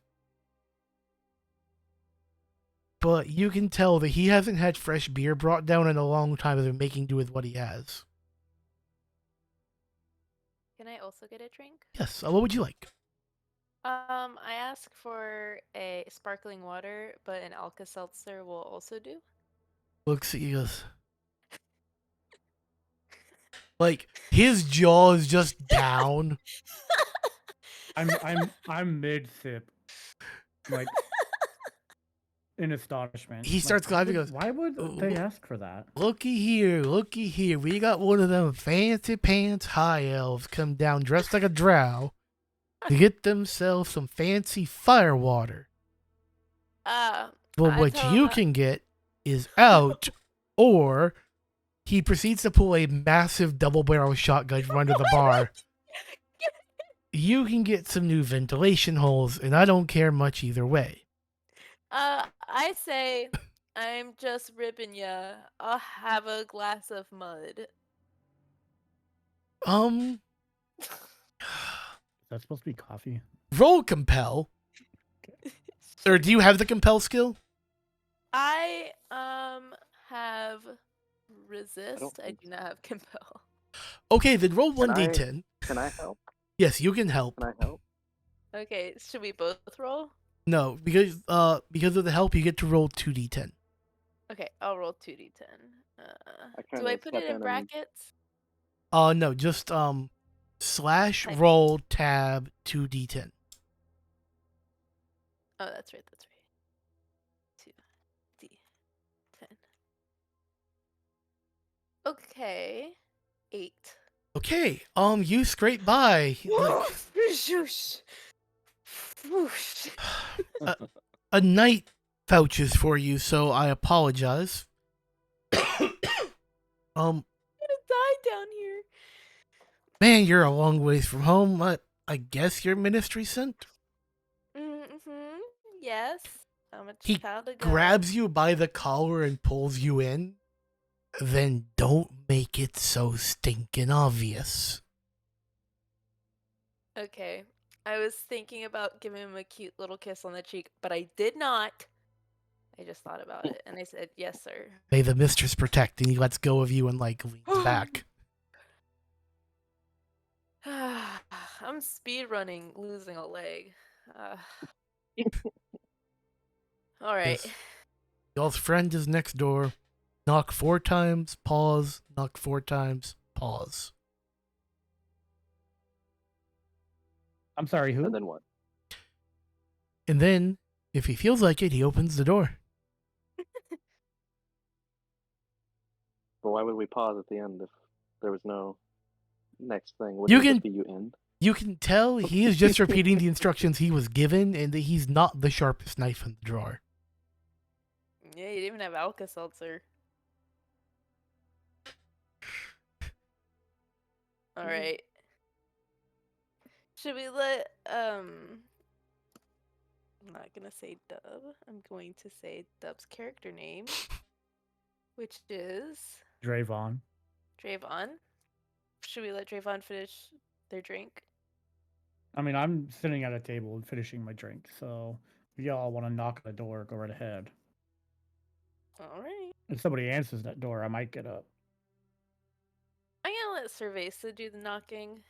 But you can tell that he hasn't had fresh beer brought down in a long time as they're making do with what he has. Can I also get a drink? Yes, what would you like? I ask for a sparkling water, but an Alka-Seltzer will also do. Looks at you, goes, like, his jaw is just down. I'm mid sip, like in astonishment. He starts laughing, goes, Why would they ask for that? looky here. We got one of them fancy pants high elves come down dressed like a drow to get themselves some fancy fire water. But what you can get is out, or he proceeds to pull a massive double barrel shotgun from under the bar. You can get some new ventilation holes, and I don't care much either way. I say, I'm just ribbing ya. I'll have a glass of mud. Is that supposed to be coffee? Roll compel. Or do you have the compel skill? I have resist. I do not have compel. Okay, then roll 1d10. Can I help? Yes, you can help. Can I help? Okay, should we both roll? No, because of the help, you get to roll 2d10. Okay, I'll roll 2d10. Do kinda I put step it in in and- brackets? No, just / roll tab 2d10. Oh, that's right. 2d10. Okay, 8. Okay, you scrape by. Like, a night vouches for you, so I apologize. I'm gonna die down here. Man, you're a long ways from home. I guess your ministry sent? Mm-hmm. Yes. I'm a He child of God. grabs you by the collar and pulls you in. Then don't make it so stinking obvious. Okay. I was thinking about giving him a cute little kiss on the cheek, but I did not. I just thought about it, and I said, yes, sir. May the mistress protect, and he lets go of you and, like, leans back. I'm speed running, losing a leg. Uh, all right. Yes. Y'all's friend is next door. Knock 4 times, pause. Knock 4 times, pause. I'm sorry, who? And then what? And then, if he feels like it, he opens the door. But why would we pause at the end if there was no next thing? You Wouldn't it can- just be you end? You can tell he is just repeating the instructions he was given, and that he's not the sharpest knife in the drawer. Yeah, you didn't even have Alka-Seltzer. All right. Should we let I'm not gonna say Dub. I'm going to say Dub's character name, which is Drayvon. Drayvon. Should we let Drayvon finish their drink? I mean, I'm sitting at a table and finishing my drink, so if y'all want to knock on the door, go right ahead. All right. If somebody answers that door, I might get up. I'm gonna let Cerveza do the knocking.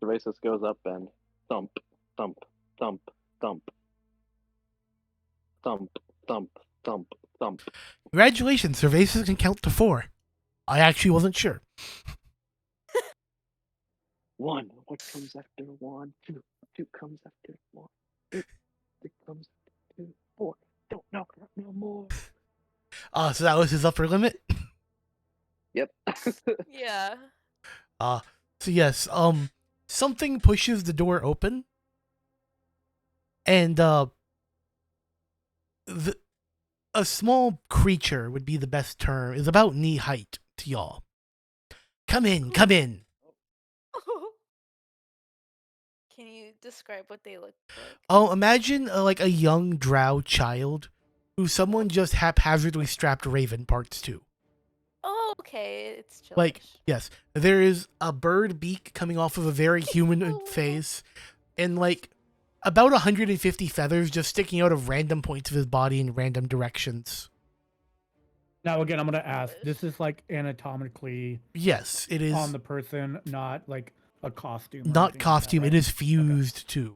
Cervasis goes up and thump, thump, thump, thump, thump, thump, thump, thump. Congratulations, Cervasis can count to 4. I actually wasn't sure. 1. What comes after 1? 2. 2 comes after 1. 3. 3 comes after 2. 4. Don't knock out no more. So that was his upper limit? Yep. Yeah. So yes, something pushes the door open, and a small creature would be the best term, is about knee height to y'all. Come in, come in. Can you describe what they look like? Oh, imagine like a young drow child who someone just haphazardly strapped raven parts to. Oh, okay. It's chillish. Like, yes, there is a bird beak coming off of a very human so face, and like about 150 feathers just sticking out of random points of his body in random directions. Now, again, I'm going to ask, this is like anatomically Yes, it is on the person, not like a costume. or not anything like that, costume. right? It is fused to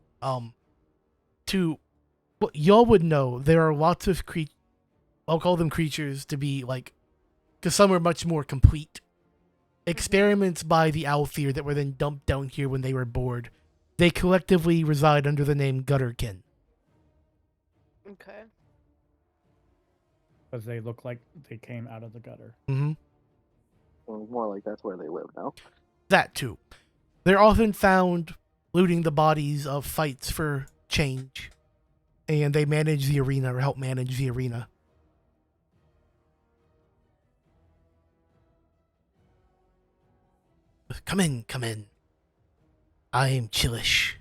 what y'all would know. There are lots of I'll call them creatures to be like, because some are much more complete. Experiments by the aelfir that were then dumped down here when they were bored. They collectively reside under the name Gutterkin. Okay. Because they look like they came out of the gutter. Mm-hmm. Well, more like that's where they live now. That too. They're often found looting the bodies of fights for change, and they manage the arena or help manage the arena. Come in, come in. I am Chillish.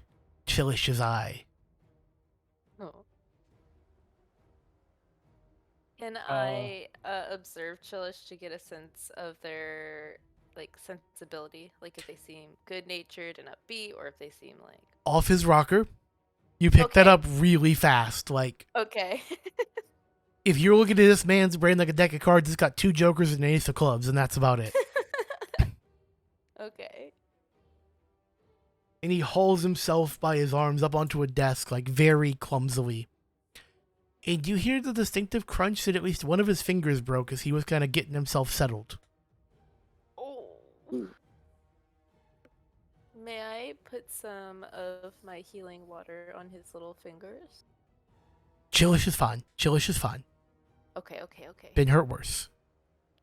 Chillish as I. Oh. Can I observe Chillish to get a sense of their like sensibility, like if they seem good-natured and upbeat, or if they seem like Off his rocker. You picked that Okay. up really fast. Like, okay. if you're looking at this man's brain like a deck of cards, it's got 2 jokers and an ace of clubs, and that's about it. Okay. And he hauls himself by his arms up onto a desk, like very clumsily. And you hear the distinctive crunch that at least one of his fingers broke as he was kind of getting himself settled. Oh. Ooh. May I put some of my healing water on his little fingers? Chillish is fine. Chillish is fine. Okay. Been hurt worse.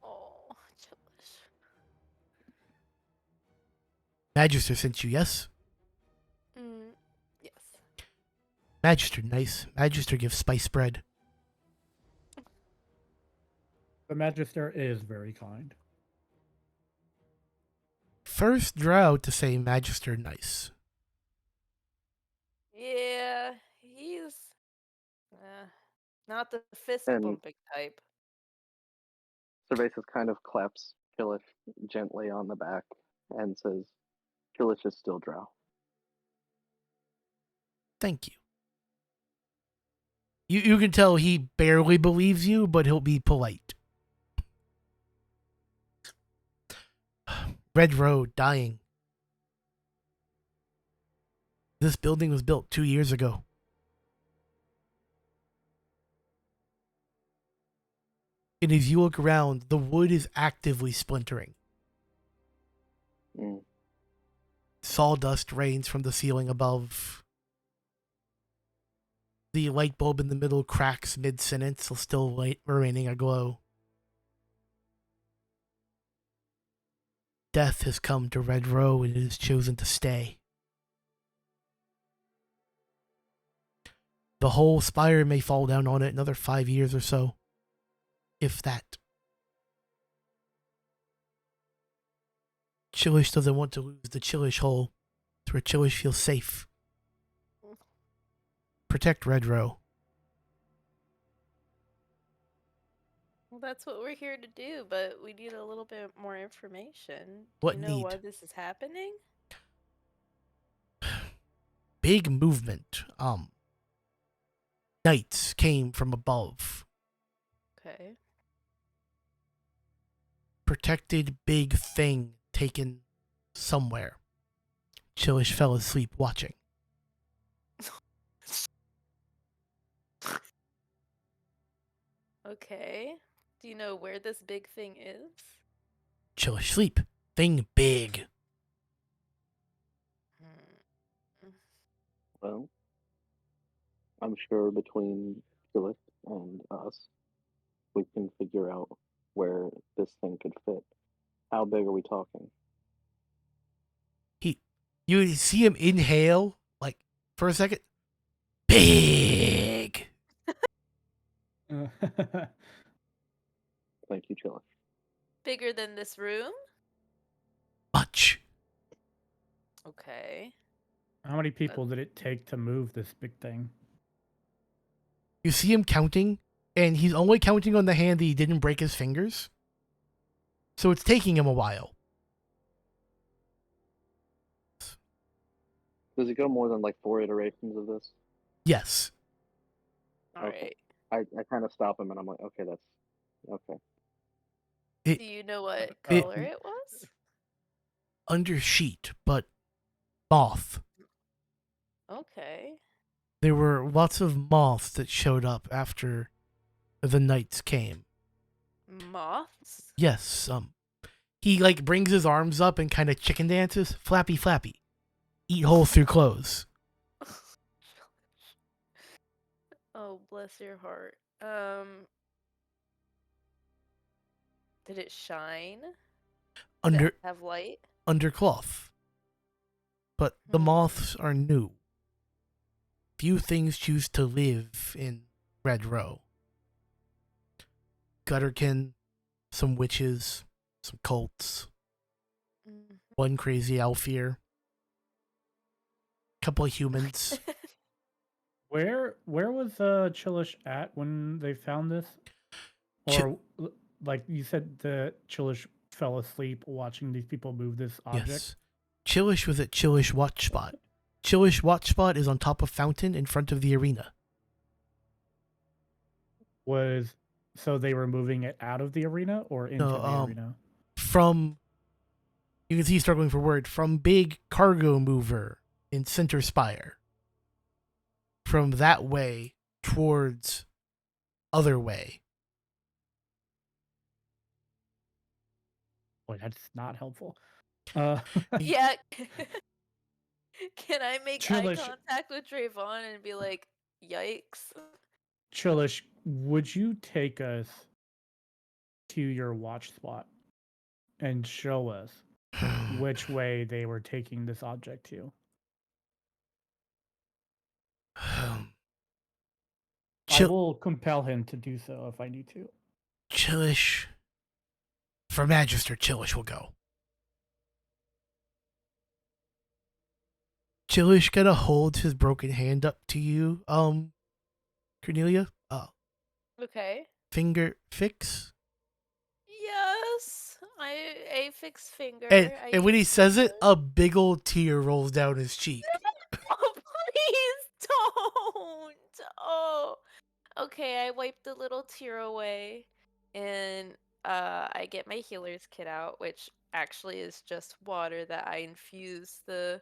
Oh, Chillish. Magister sent you, yes? Yes. Magister, nice. Magister gives spice bread. The Magister is very kind. First drow to say Magister, nice. Yeah, he's not the fist And- bumping type. Cervasis kind of claps Killish gently on the back and says, Killish is still drow. Thank you. You can tell he barely believes you, but he'll be polite. Red Road dying. This building was built 2 years ago. And as you look around, the wood is actively splintering. Mm. Sawdust rains from the ceiling above. The light bulb in the middle cracks mid-sentence, still remaining aglow. Death has come to Red Row and it has chosen to stay. The whole spire may fall down on it another 5 years or so. If that. Chillish doesn't want to lose the Chillish hole. It's where Chillish feels safe. Protect Red Row. Well, that's what we're here to do, but we need a little bit more information. What Do you know need? why this is happening? Big movement. Knights came from above. Okay. Protected big thing taken somewhere. Chillish fell asleep watching. Okay. Do you know where this big thing is? Chillish sleep. Thing big. Well, I'm sure between Philip and us, we can figure out where this thing could fit. How big are we talking? You see him inhale, like, for a second. Big! Thank you, Chillish. Bigger than this room? Much. Okay. How many people did it take to move this big thing? You see him counting, and he's only counting on the hand that he didn't break his fingers. So it's taking him a while. Does it go more than like 4 iterations of this? Yes. All Okay. right. I kind of stop him and I'm like, okay, that's okay. It, Do you know what Oh. color it was? under sheet, but moth. Okay. There were lots of moths that showed up after the knights came. Moths? Yes, he like brings his arms up and kind of chicken dances, flappy flappy. Eat holes through clothes. Oh, bless your heart. Did it shine? Did Under it have light? under cloth. But the moths are new. Few things choose to live in Red Row. Gutterkin, some witches, some cults, one crazy aelfir, couple of humans. Where was Chillish at when they found this? Or like you said, the Chillish fell asleep watching these people move this object. Yes. Chillish was at Chillish Watch Spot. Chillish Watch Spot is on top of fountain in front of the arena. So they were moving it out of the arena or into the arena? From, you can see struggling for word, from big cargo mover in center Spire. From that way towards other way. Boy, that's not helpful. Yeah. Can I make eye Chillish- contact with Trayvon and be like, yikes? Chillish, would you take us to your watch spot and show us which way they were taking this object to? I will compel him to do so if I need to. Chillish. For Magister, Chillish will go. Chillish kind of holds his broken hand up to you, Cornelia. Okay. Finger fix. Yes. A fixed finger. And when he says it, a big old tear rolls down his cheek. Oh, please don't. Oh. Okay, I wipe the little tear away and I get my healer's kit out, which actually is just water that I infuse the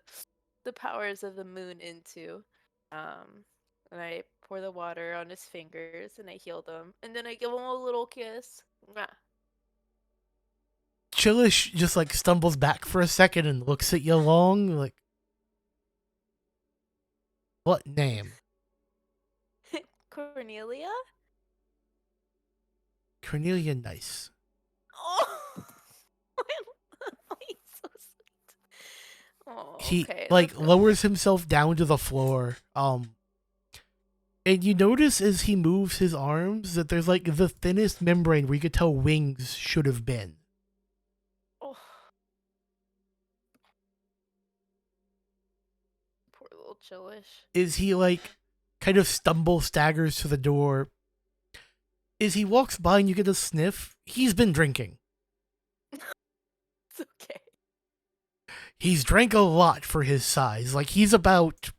powers of the moon into. And I pour the water on his fingers and I heal them. And then I give him a little kiss. Mwah. Chilish just like stumbles back for a second and looks at you long, like, what name? Cornelia? Cornelia Nice. Oh, he's so sweet. Oh, He okay. like Let's go. lowers himself down to the floor. And you notice as he moves his arms that there's like the thinnest membrane where you could tell wings should have been. Oh. Poor little Chillish. Is he like kind of staggers to the door? As he walks by and you get a sniff, he's been drinking. It's okay. He's drank a lot for his size. Like he's about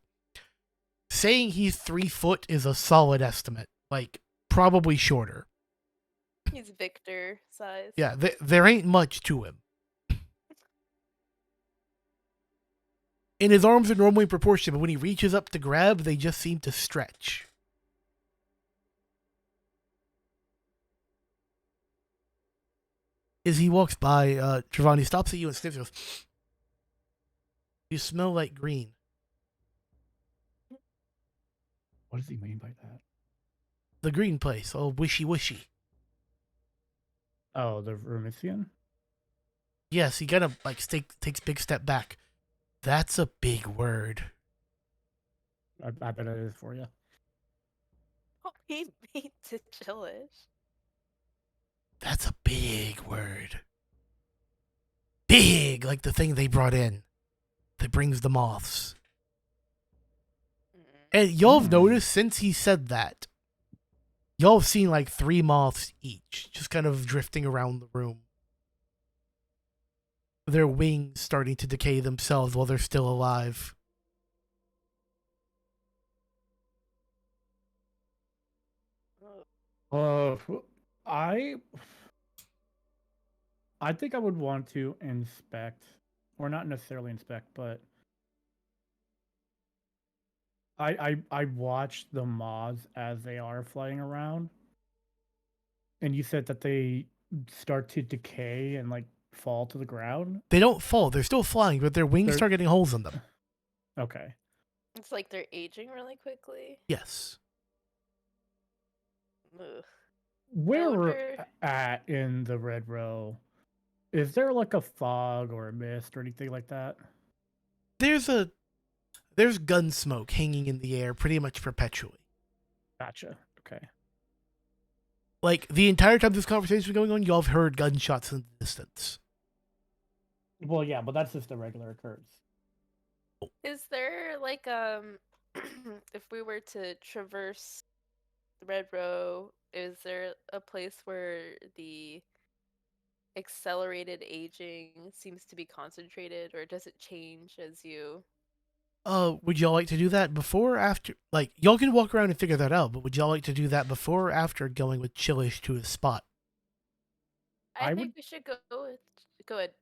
saying he's 3 foot is a solid estimate. Like probably shorter. He's Victor size. Yeah, there ain't much to him. And his arms are normally proportioned, but when he reaches up to grab, they just seem to stretch. As he walks by, Giovanni stops at you and sniffs and goes, "You smell like green." What does he mean by that? The green place, all wishy-wishy. Oh, the Romician? Yes, he kind of like takes a big step back. That's a big word. I bet it is for you. Oh, he beat to Chillish. That's a big word. Big, like the thing they brought in that brings the moths. And y'all have noticed since he said that, y'all have seen like 3 moths each, just kind of drifting around the room. Their wings starting to decay themselves while they're still alive. I think I would want to inspect, or not necessarily inspect, but I watched the moths as they are flying around, and you said that they start to decay and like fall to the ground. They don't fall, they're still flying, but their wings start getting holes in them. Okay. It's like they're aging really quickly. Yes. Ugh. Where we're wonder- at in the Red Row, is there like a fog or a mist or anything like that? There's gun smoke hanging in the air pretty much perpetually. Gotcha. Okay. Like, the entire time this conversation was going on, y'all have heard gunshots in the distance. Well, yeah, but that's just a regular occurrence. Is there like if we were to traverse the Red Row, is there a place where the accelerated aging seems to be concentrated, or does it change as you? Would y'all like to do that before or after? Like, y'all can walk around and figure that out, but would y'all like to do that before or after going with Chillish to his spot? I I think would- we should go ahead.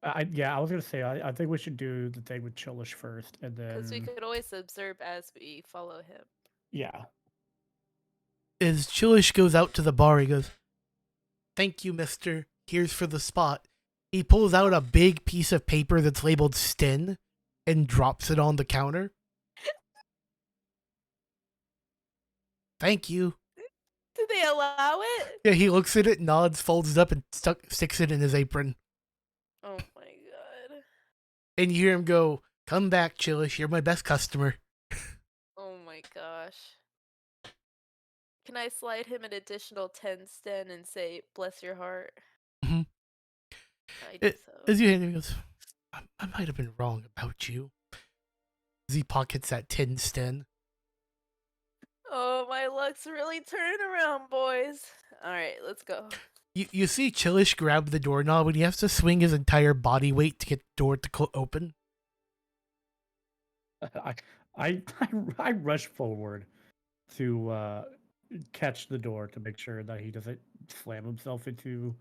I was gonna say I think we should do the thing with Chillish first, and Because we then could always observe as we follow him. yeah. As Chillish goes out to the bar, he goes, "Thank you, mister. Here's for the spot." He pulls out a big piece of paper that's labeled Sten and drops it on the counter. "Thank you." Do they allow it? Yeah, he looks at it, nods, folds it up, and sticks it in his apron. Oh my god. And you hear him go, "Come back, Chillish. You're my best customer." Oh my gosh. Can I slide him an additional 10 sten and say, bless your heart? Mhm. I do so. As you hand him, he goes, I might have been wrong about you. As he pockets that 10 Sten. Oh, my luck's really turning around, boys. Alright, let's go. You see Chillish grab the doorknob and he has to swing his entire body weight to get the door to open. I rush forward to catch the door to make sure that he doesn't slam himself into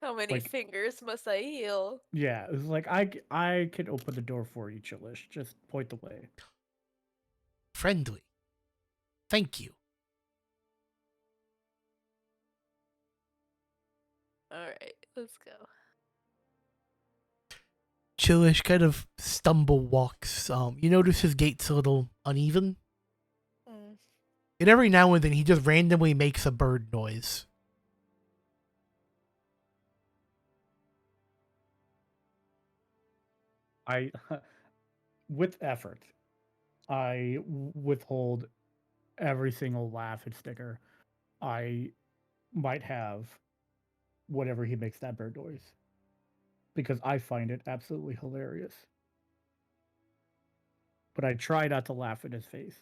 How many Like- fingers must I heal? Yeah, it was like I can open the door for you, Chilish. Just point the way. Friendly. Thank you. Alright, let's go. Chilish kind of stumble walks. You notice his gait's a little uneven. Mm. And every now and then he just randomly makes a bird noise. I, with effort, I withhold every single laugh and sticker I might have whenever he makes that bird noise, because I find it absolutely hilarious. But I try not to laugh in his face.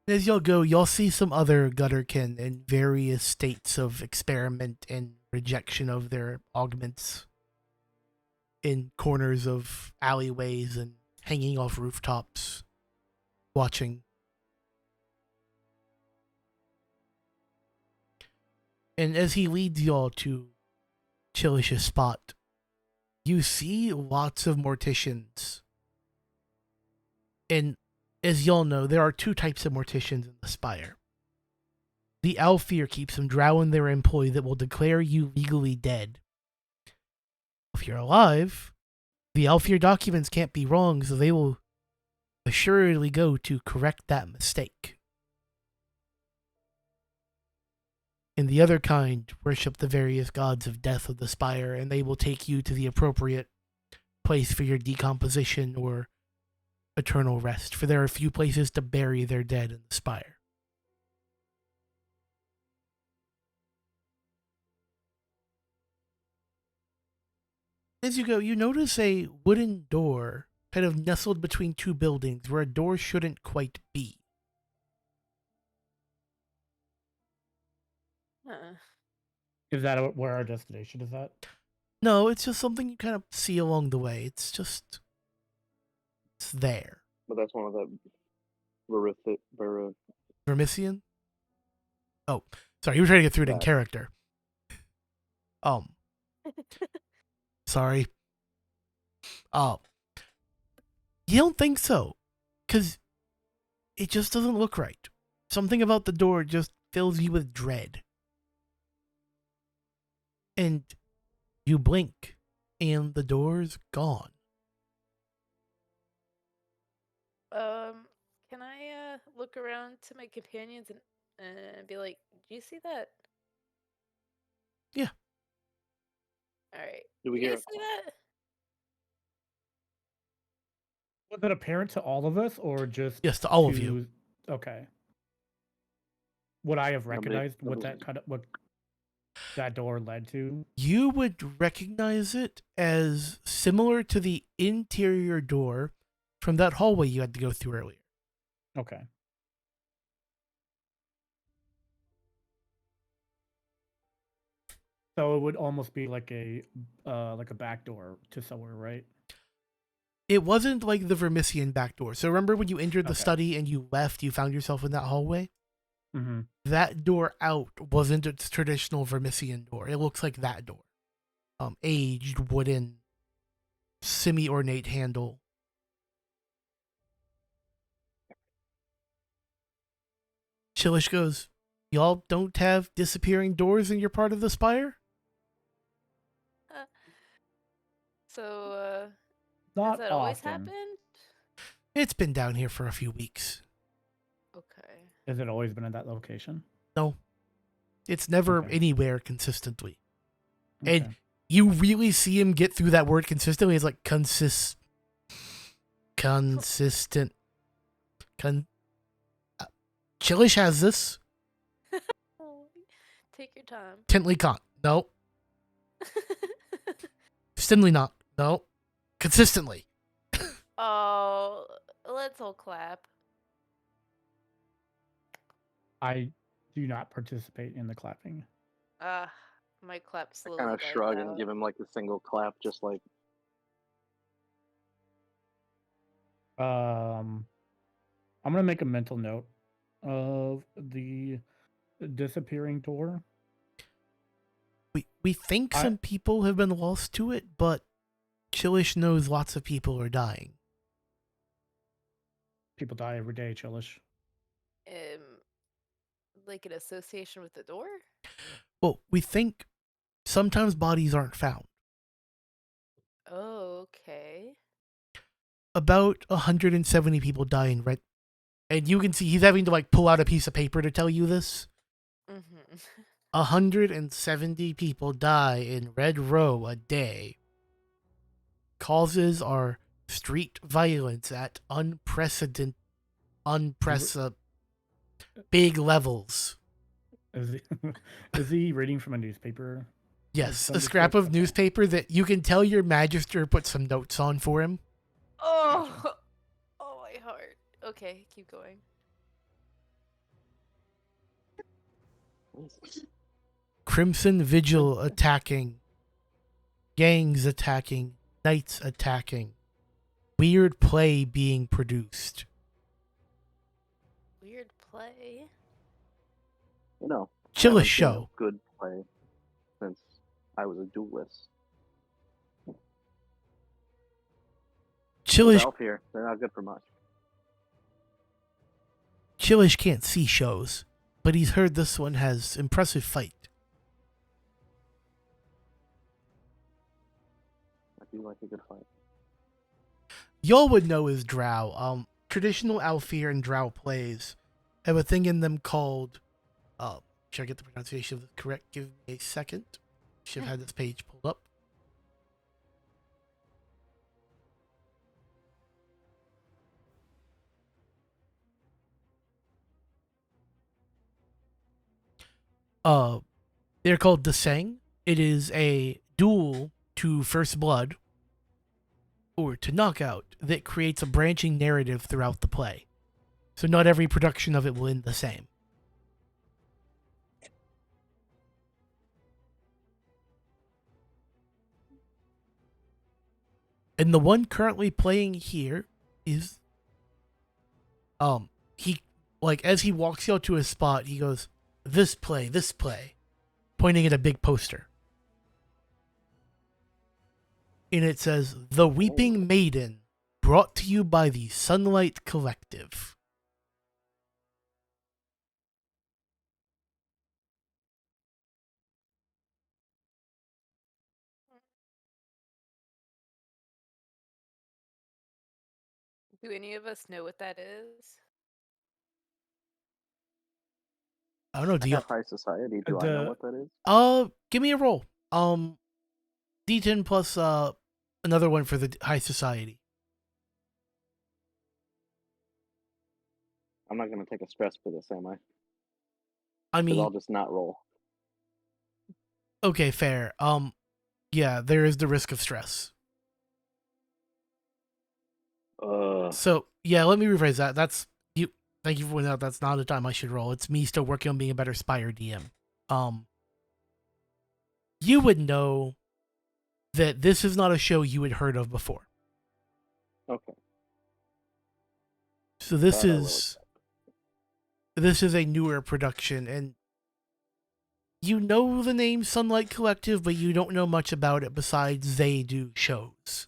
As y'all go, y'all see some other gutterkin in various states of experiment and rejection of their augments in corners of alleyways and hanging off rooftops, watching. And as he leads y'all to Chilish's spot, you see lots of morticians. And as y'all know, there are two types of morticians in the Spire. The aelfir keeps some drow in their employ that will declare you legally dead. If you're alive, the aelfir documents can't be wrong, so they will assuredly go to correct that mistake. And the other kind worship the various gods of death of the Spire, and they will take you to the appropriate place for your decomposition or eternal rest, for there are few places to bury their dead in the Spire. As you go, you notice a wooden door kind of nestled between two buildings where a door shouldn't quite be. Huh. Is that where our destination is at? No, it's just something you kind of see along the way. It's there. But that's one of the Vermisian? Oh, sorry, you were trying to get through it in That. character. Sorry. You don't think so, because it just doesn't look right. Something about the door just fills you with dread. And you blink, and the door's gone. Can I look around to my companions and be like, "Do you see that?" Yeah. All right. Do we you hear guys see that? Was it apparent to all of us, or just Yes, to all of you. Okay. Would I have Nobody- recognized what nobody- what that door led to? You would recognize it as similar to the interior door from that hallway you had to go through earlier. Okay. So it would almost be like a back door to somewhere, right? It wasn't like the Vermisian back door. So remember when you entered the Okay. study and you left, you found yourself in that hallway? Mm-hmm. That door out wasn't its traditional Vermisian door. It looks like that door. Aged, wooden, semi-ornate handle. Chilish goes, y'all don't have disappearing doors in your part of the Spire? So, Not has that always often. happened? It's been down here for a few weeks. Okay. Has it always been in that location? No. It's never Okay. anywhere consistently. Okay. And you really see him get through that word consistently. It's like consistent. Chilish has this. Oh, take your time. Tintly can't. No. Stinley not. No. Consistently. Oh, let's all clap. I do not participate in the clapping. My clap I slowly kind of dies shrug out. and give him like a single clap, just like I'm gonna make a mental note of the disappearing door. We think I- some people have been lost to it, but Chilish knows lots of people are dying. People die every day, Chillish. Like an association with the door? Well, we think sometimes bodies aren't found. Oh, okay. About 170 people die in Red, and you can see he's having to like pull out a piece of paper to tell you this. Mm-hmm. 170 people die in Red Row a day. Causes are street violence at big levels. Is he reading from a newspaper? Yes, some a scrap of description? newspaper that you can tell your Magister put some notes on for him. Oh, oh my heart. Okay, keep going. Crimson Vigil attacking. Gangs attacking. Knights attacking. Weird play being produced. Weird play. You know, I Chillish haven't seen a show. good play since I was a duelist. Those Chillish aelfir, they're not good for much. Chillish can't see shows, but he's heard this one has impressive fight. I do like a good fight. Y'all would know is drow. Traditional aelfir and drow plays have a thing in them called. Should I get the pronunciation of this correct? Give me a second. Should have had this page pulled up. They're called Deseng. It is a duel to first blood or to knockout that creates a branching narrative throughout the play. So not every production of it will end the same. And the one currently playing here is he like as he walks out to his spot, he goes, this play, pointing at a big poster. And it says, The Weeping Maiden, brought to you by the Sunlight Collective. Do any of us know what that is? I don't know, do I you have high society. Do I know what that is? give me a roll. D10 plus another one for the high society. I'm not gonna take a stress for this, am I? I Because I'll mean, just not roll. okay, fair. Yeah, there is the risk of stress. So yeah, let me rephrase that. That's you. Thank you for pointing out. That's not the time I should roll. It's me still working on being a better Spire DM. You would know that this is not a show you had heard of before. Okay. So this Thought I is a newer production, and you know the name Sunlight Collective, but you don't know much about it besides they do shows.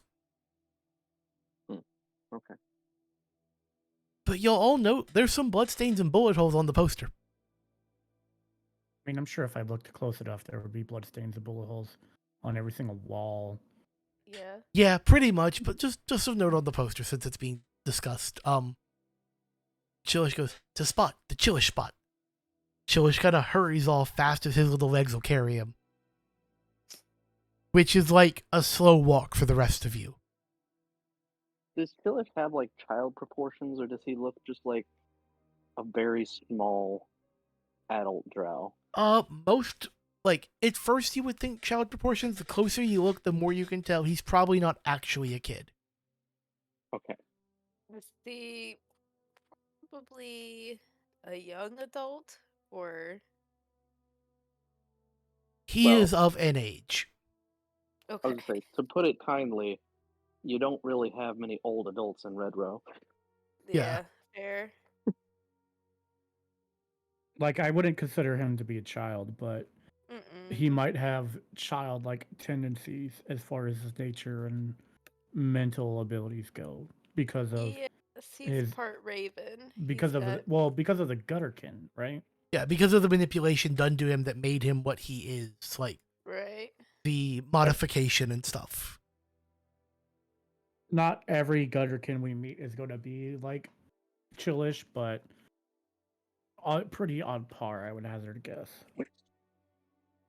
Okay. But you'll all know there's some bloodstains and bullet holes on the poster. I mean, I'm sure if I looked close enough, there would be bloodstains and bullet holes on every single wall. Yeah. Yeah, pretty much, but just a note on the poster since it's being discussed. Chillish goes, to spot, the Chillish spot. Chillish kind of hurries off fast as his little legs will carry him. Which is like a slow walk for the rest of you. Does Philip have like child proportions, or does he look just like a very small adult drow? Most, like, at first you would think child proportions. The closer you look, the more you can tell he's probably not actually a kid. Okay. Is he probably a young adult or He Well- is of an age. I okay? was gonna say, to put it kindly, you don't really have many old adults in Red Row. Yeah. Fair. Like, I wouldn't consider him to be a child, but he might have childlike tendencies as far as his nature and mental abilities go because of Yes, he's his part raven. because of his, well because of the gutterkin, right? Yeah, because of the manipulation done to him that made him what he is, like right. the modification and stuff. Not every gutterkin we meet is going to be like chillish, but pretty on par, I would hazard a guess.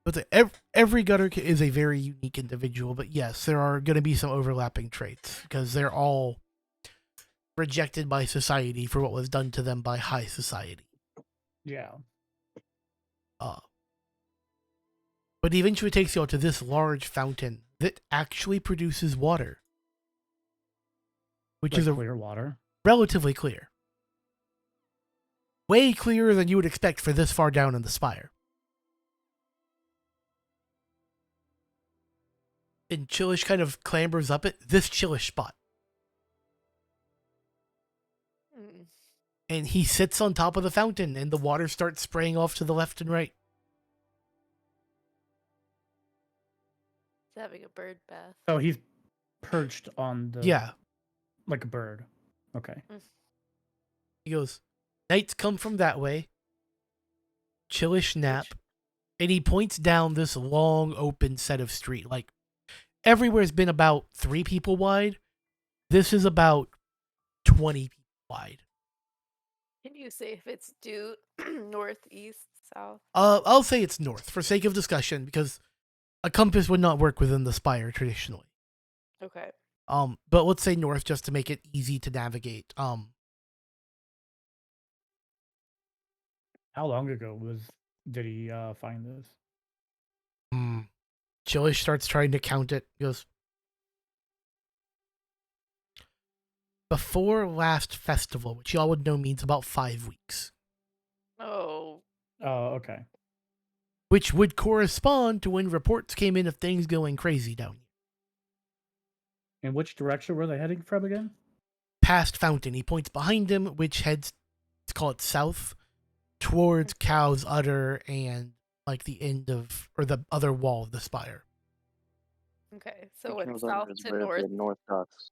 But every gutter is a very unique individual. But yes, there are going to be some overlapping traits because they're all rejected by society for what was done to them by high society. Yeah. But eventually takes you out to this large fountain that actually produces water, which Like is clear water. relatively clear. Way clearer than you would expect for this far down in the spire. And Chillish kind of clambers up it, this Chillish spot. Mm. And he sits on top of the fountain, and the water starts spraying off to the left and right. He's having a bird bath. Oh, he's perched on the Yeah. like a bird. Okay. He goes, "Knights come from that way. Chillish nap." And he points down this long, open set of street. Like, everywhere's been about 3 people wide. This is about 20 people wide. Can you say if it's due north, east, south? I'll say it's north for sake of discussion because a compass would not work within the spire traditionally. Okay. But let's say north just to make it easy to navigate. How long ago did he find this? Chillish starts trying to count it. He goes, before last festival, which y'all would know means about 5 weeks. Oh. Oh, okay. Which would correspond to when reports came in of things going crazy down here. In which direction were they heading from again? Past fountain. He points behind him, which heads, let's call it south, towards Cow's Udder and like the end of, or the other wall of the spire. Okay. So it's Cows south Under is to where north. The North Docks.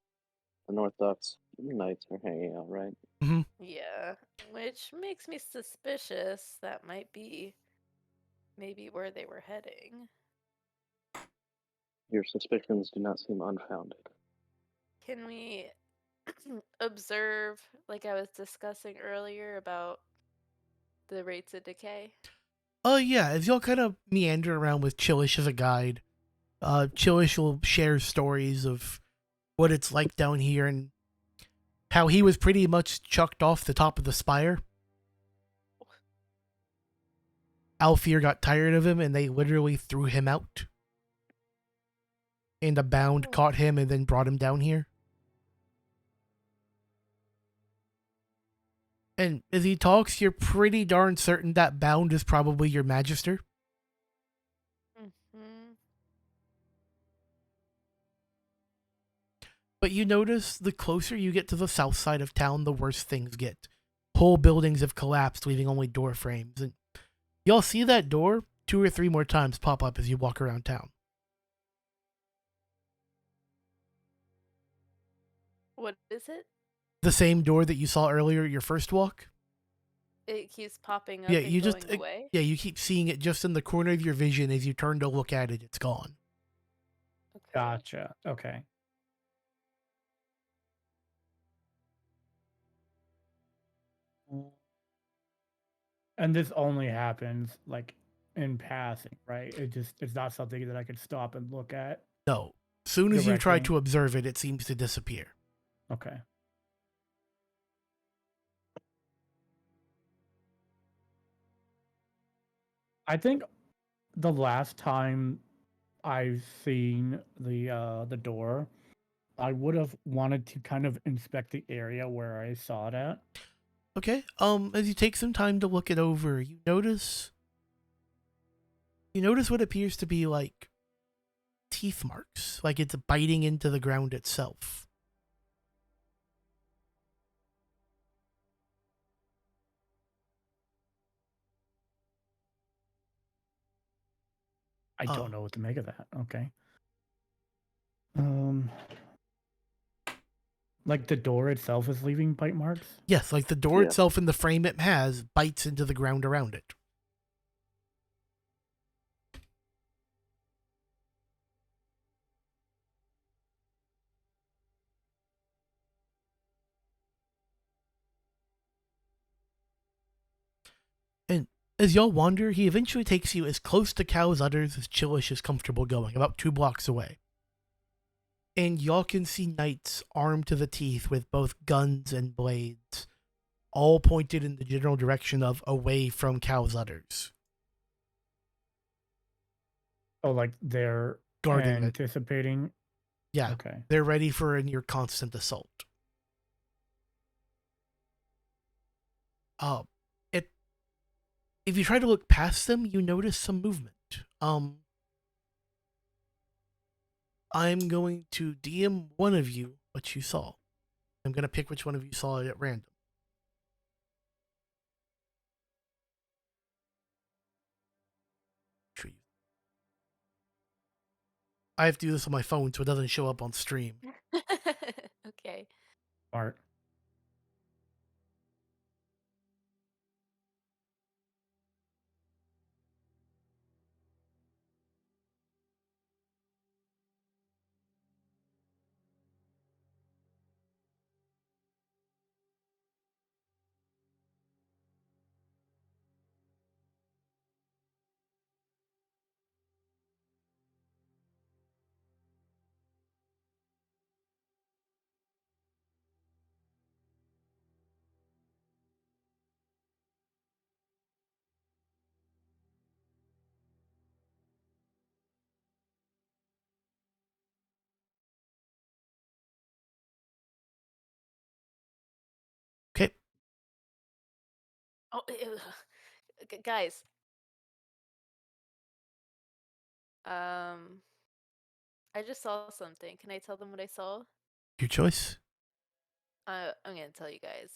The North Docks Knights are hanging out, right? Mm-hmm. Yeah. Which makes me suspicious that might be maybe where they were heading. Your suspicions do not seem unfounded. Can we observe, like I was discussing earlier, about the rates of decay? Yeah, as y'all kind of meander around with Chillish as a guide, Chillish will share stories of what it's like down here and how he was pretty much chucked off the top of the spire. Aelfir got tired of him and they literally threw him out. And a bound caught him and then brought him down here. And as he talks, you're pretty darn certain that bound is probably your Magister. Mm-hmm. But you notice the closer you get to the south side of town, the worse things get. Whole buildings have collapsed, leaving only door frames. And y'all see that door 2 or 3 more times pop up as you walk around town. What is it? The same door that you saw earlier your first walk? It keeps popping up Yeah, and you going just away? yeah, you keep seeing it just in the corner of your vision. As you turn to look at it, it's gone. Okay. Gotcha. Okay. And this only happens like in passing, right? It's not something that I could stop and look at. No. Soon as you try Directly. to observe it, it seems to disappear. Okay. I think the last time I've seen the door, I would have wanted to kind of inspect the area where I saw it at. Okay. As you take some time to look it over, you notice what appears to be like teeth marks, like it's biting into the ground itself. I Oh. don't know what to make of that. Okay. Like the door itself is leaving bite marks? Yes, like the door Yeah. itself and the frame it has bites into the ground around it. And as y'all wander, he eventually takes you as close to Cow's Udders as Chillish is comfortable going, about 2 blocks away. And y'all can see knights armed to the teeth with both guns and blades, all pointed in the general direction of away from Cow's Udders. Oh, like they're Guarding it. anticipating. Yeah, Okay. they're ready for a near constant assault. If you try to look past them, you notice some movement. I'm going to DM one of you what you saw. I'm going to pick which one of you saw it at random. I have to do this on my phone so it doesn't show up on stream. Okay. Art. Okay. Oh, guys. I just saw something. Can I tell them what I saw? Your choice. I'm gonna tell you guys.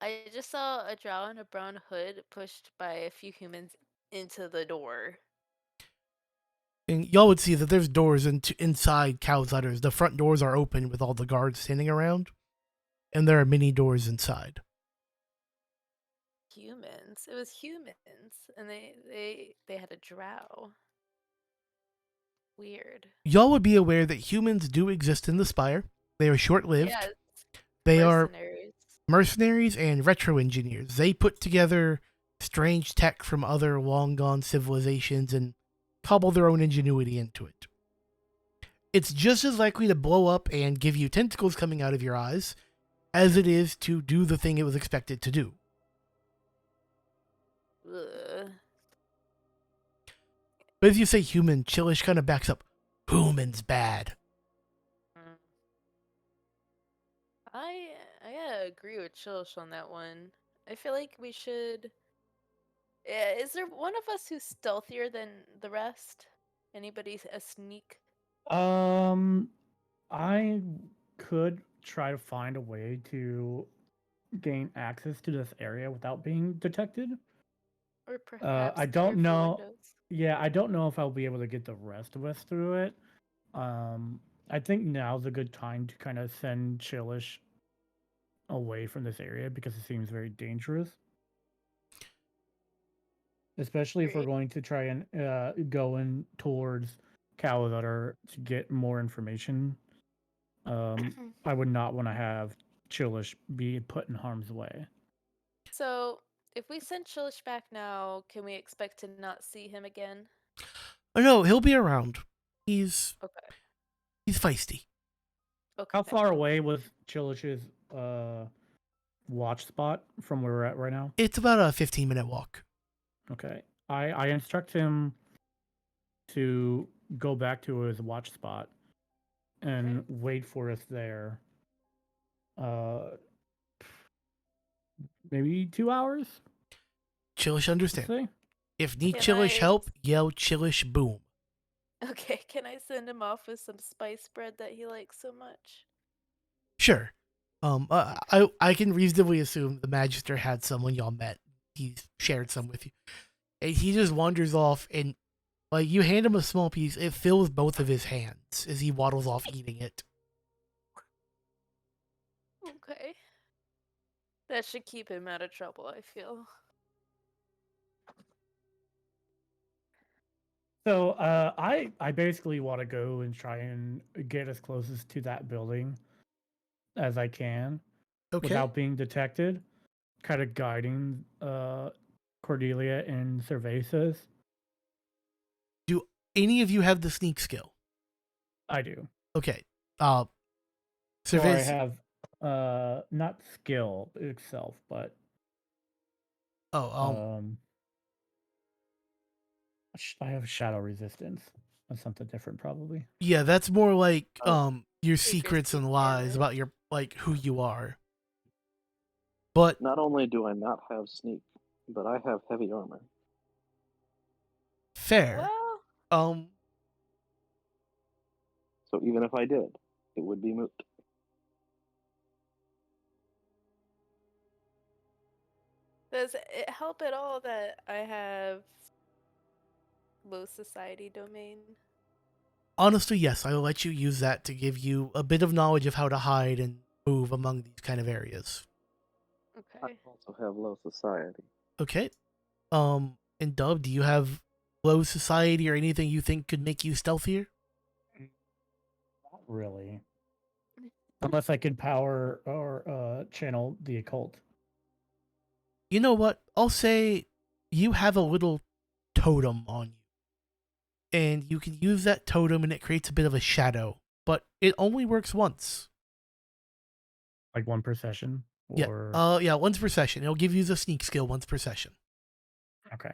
I just saw a drow in a brown hood pushed by a few humans into the door. And y'all would see that there's doors inside Cow's Udders. The front doors are open with all the guards standing around. And there are many doors inside. Humans. It was humans, and they had a drow. Weird. Y'all would be aware that humans do exist in the Spire. They are short-lived. Yeah, They are mercenaries. mercenaries and retro engineers. They put together strange tech from other long-gone civilizations and cobble their own ingenuity into it. It's just as likely to blow up and give you tentacles coming out of your eyes as it is to do the thing it was expected to do. Ugh. But as you say human, Chillish kind of backs up. Human's bad. I agree with Chillish on that one. I feel like we should. Is there one of us who's stealthier than the rest? Anybody a sneak? I could try to find a way to gain access to this area without being detected. Or perhaps I enter don't through know. windows? Yeah, I don't know if I'll be able to get the rest of us through it. I think now's a good time to kind of send Chillish away from this area because it seems very dangerous. Especially if we're Agreed. going to try and go in towards Calavetter to get more information. I would not want to have Chillish be put in harm's way. So, if we send Chillish back now, can we expect to not see him again? Oh no, he'll be around. He's feisty. Okay. How far away was Chillish's watch spot from where we're at right now? It's about a 15-minute walk. Okay. I instruct him to go back to his watch spot and wait for us there. Maybe 2 hours? Chillish understand. Say? If need Can Chillish I- help, yell Chillish boom. Okay, can I send him off with some spice bread that he likes so much? Sure. I can reasonably assume the Magister had some when y'all met. He shared some with you. And he just wanders off, and Like, you hand him a small piece, it fills both of his hands as he waddles off eating it. Okay. That should keep him out of trouble, I feel. So I basically want to go and try and get as closest to that building as I can Okay. without being detected, kind of guiding Cordelia and Cervases. Do any of you have the sneak skill? I do. Okay. Or I Cervez, have not skill itself, but I have shadow resistance. That's something different, probably. yeah, that's more like your Secrets secrets and and lies damage. about your like who you are. But Not only do I not have sneak, but I have heavy armor. fair. Well, So even if I did, it would be moot. does it help at all that I have low society domain? Honestly, yes, I'll let you use that to give you a bit of knowledge of how to hide and move among these kind of areas. I Okay. also have low society. Okay. And Dove, do you have low society or anything you think could make you stealthier? Not really. Unless I could power or channel the occult. You know what? I'll say you have a little totem on you. And you can use that totem and it creates a bit of a shadow, but it only works once. Like one per session? Yeah. Or... Yeah, once per session. It'll give you the sneak skill once per session. Okay.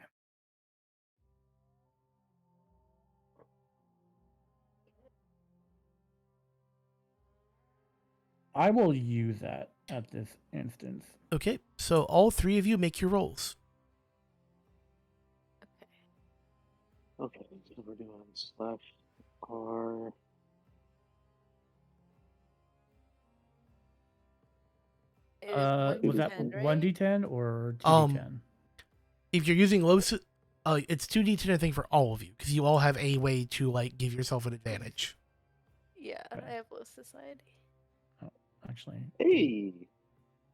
I will use that at this instance. Okay, so all three of you make your rolls. Okay, so we're doing /R. Was that 1d10, 1d10 or 2d10? If you're using low, it's 2d10 I think for all of you because you all have a way to like give yourself an advantage. Yeah, Okay. I have low society. Oh, actually. Hey!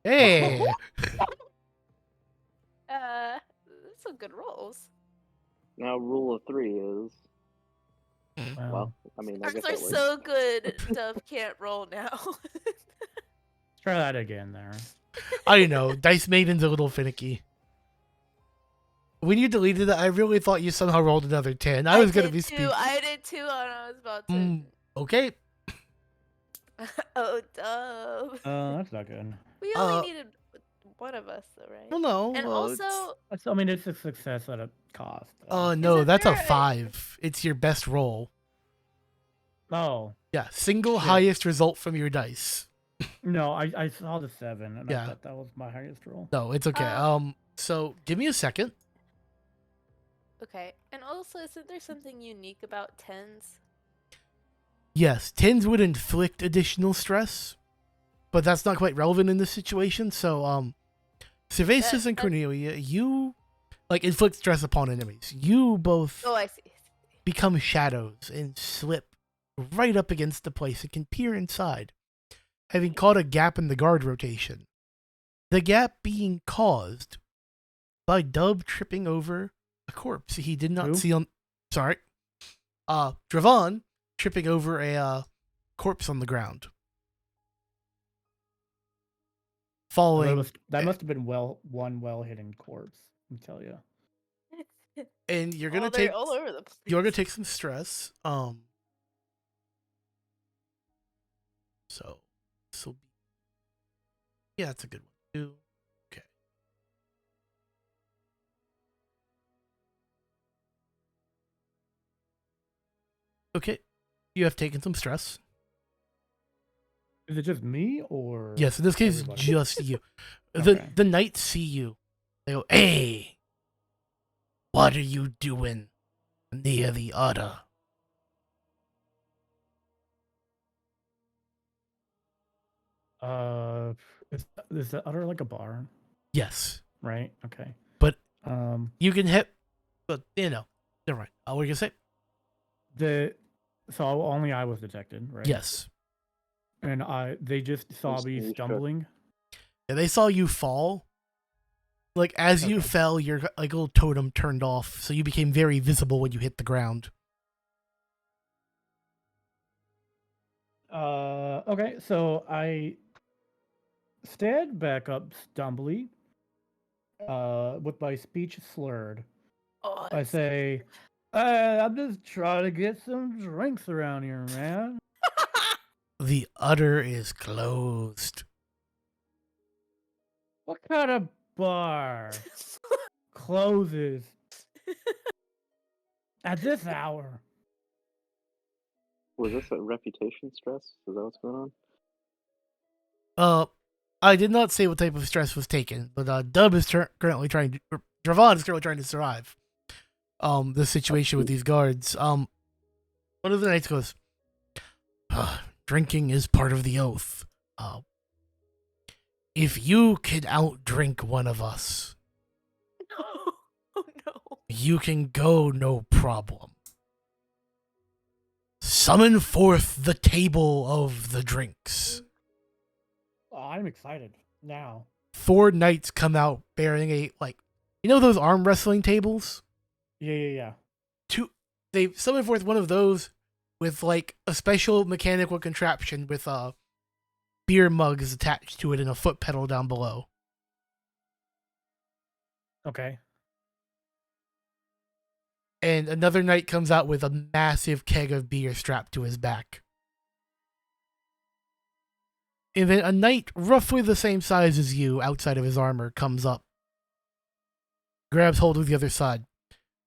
Hey, That's some good rolls. Now rule of 3 is... Well, Well, I mean, I Cards guess are that works. so good, Dove can't roll now. let's try that again there. I don't know. Dice Maiden's a little finicky. When you deleted that, I really thought you somehow rolled another 10. I was gonna did be too. speaking. I did too, and I was about to. Okay. Oh, Dove. That's not good. We only needed one of us, though, right? No. And also, I mean, it's a success at a cost. No, Isn't that's a there a- 5. It's your best roll. Oh. Yeah, single Shit. highest result from your dice. No, I saw the 7, and Yeah. I thought that was my highest roll. No, it's okay. So give me a second. okay. And also, isn't there something unique about tens? Yes, 10s would inflict additional stress, but that's not quite relevant in this situation. So, Cervases and Cornelia, you like inflict stress upon enemies. You both Oh, I see. become shadows and slip right up against the place and can peer inside, having caught a gap in the guard rotation. The gap being caused by Dub tripping over a corpse he did not Who? see on. Sorry, Dravon tripping over a corpse on the ground. Following, That must have been one well-hidden corpse. Let me tell you. and you're gonna Well, take they're all over the place. you're gonna take some stress. So yeah, that's a good one too. Okay. Okay, you have taken some stress. Is it just me or? Yes, in this case, everybody? just you. Okay. The knights see you. They go, "Hey, what are you doing near the udder?" Is the udder like a barn? Yes, Right. Okay. but Um. you can hit. But you know, Never mind. What were you gonna say? So only I was detected, right? Yes. And they just saw Just me you shook. stumbling. Yeah, they saw you fall. Like as you Okay. fell, your like little totem turned off, so you became very visible when you hit the ground. Okay, so I stand back up stumbly, with my speech slurred. Oh, I it's say, I'm just trying to get some drinks around here, man. The udder is closed. What kind of bar closes at this hour? Was this a reputation stress? Is that what's going on? I did not say what type of stress was taken, but Dub is currently trying to. Dravon is currently trying to survive. The situation with these guards. One of the knights goes, drinking is part of the oath. If you can outdrink one of us, no. Oh no. you can go no problem. Summon forth the table of the drinks. Oh, I'm excited now. 4 knights come out bearing a, like, you know those arm wrestling tables? Yeah. They summon forth one of those with like a special mechanical contraption with beer mugs attached to it and a foot pedal down below. Okay. And another knight comes out with a massive keg of beer strapped to his back. And then a knight roughly the same size as you outside of his armor comes up, grabs hold of the other side.